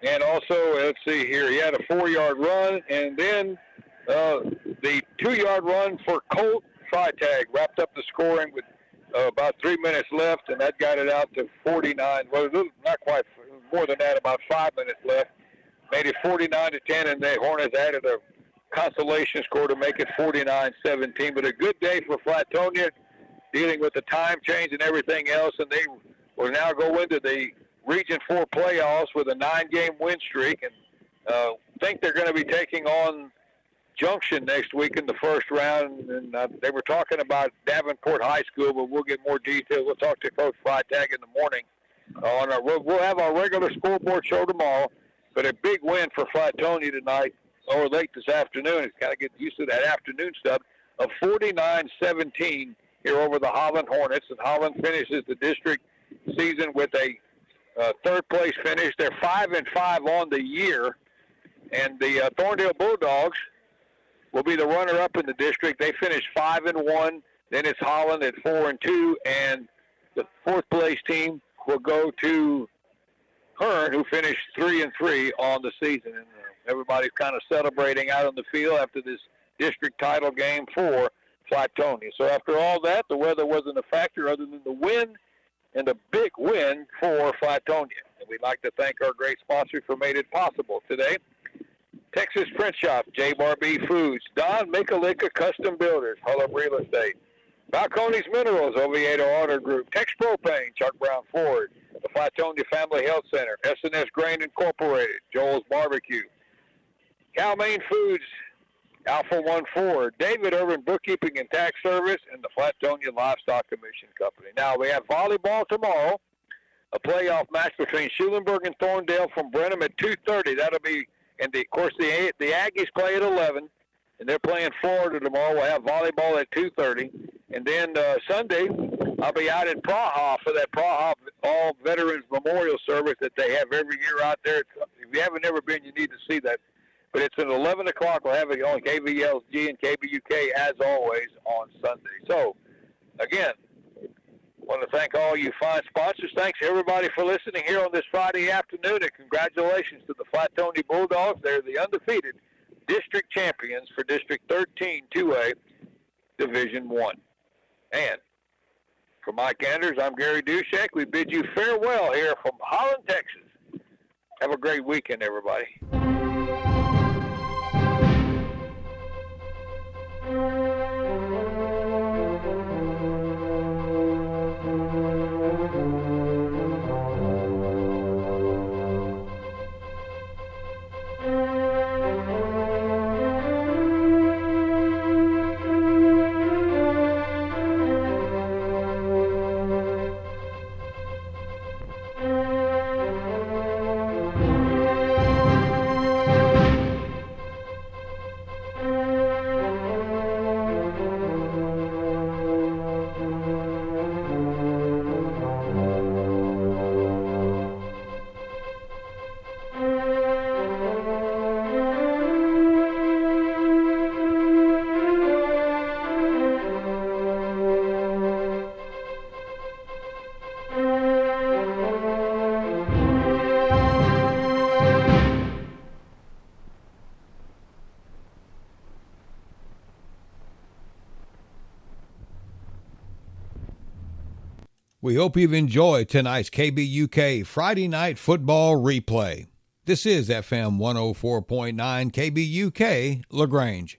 And also, let's see here, he had a 4-yard run, and then the 2-yard run for Colt Freitag wrapped up the scoring with about 3 minutes left, and that got it out to 49. Well, not quite, more than that, about 5 minutes left. Made it 49-10, and the Hornets added a consolation score to make it 49-17. But a good day for Flatonia, dealing with the time change and everything else, and they will now go into the Region 4 playoffs with a 9-game win streak, and think they're going to be taking on Junction next week in the first round. And they were talking about Davenport High School, but we'll get more details. We'll talk to Coach Freitag in the morning. We'll have our regular scoreboard show tomorrow, but a big win for Flatonia tonight, or late this afternoon. It's got to get used to that afternoon stuff, of 49-17 here over the Holland Hornets. And Holland finishes the district season with a third-place finish. They're 5-5 on the year. And the Thorndale Bulldogs will be the runner-up in the district. They finished 5-1. Then it's Holland at 4-2, and the fourth-place team will go to Hearn, who finished 3-3 on the season. And everybody's kind of celebrating out on the field after this district title game for Flatonia. So after all that, the weather wasn't a factor other than the wind, and a big win for Flatonia. And we'd like to thank our great sponsor for made it possible today. Texas Print Shop, J. Barbie Foods, Don Michalika Custom Builders, Holland Real Estate, Balcones Minerals, Oviedo Auto Group, Tex Propane, Chuck Brown Ford, the Flatonia Family Health Center, S&S Grain Incorporated, Joel's Barbecue, Cal-Maine Foods, Alpha 1 Ford, David Irvin Bookkeeping and Tax Service, and the Flatonia Livestock Commission Company. Now, we have volleyball tomorrow, a playoff match between Schulenburg and Thorndale from Brenham at 2:30. That'll be, and of course, the Aggies play at 11, and they're playing Florida tomorrow. We'll have volleyball at 2:30. And then Sunday, I'll be out in Praha for that Praha All Veterans Memorial Service that they have every year out there. If you haven't ever been, you need to see that. But it's at 11 o'clock. We'll have it on KVLG and KBUK, as always, on Sunday. So, again, want to thank all you fine sponsors. Thanks, everybody, for listening here on this Friday afternoon, and congratulations to the Flatonia Bulldogs. They're the undefeated district champions for District 13 2A Division 1. And for Mike Anders, I'm Gary Dushek. We bid you farewell here from Holland, Texas. Have a great weekend, everybody. We hope you've enjoyed tonight's KBUK Friday Night Football Replay. This is FM 104.9 KBUK LaGrange.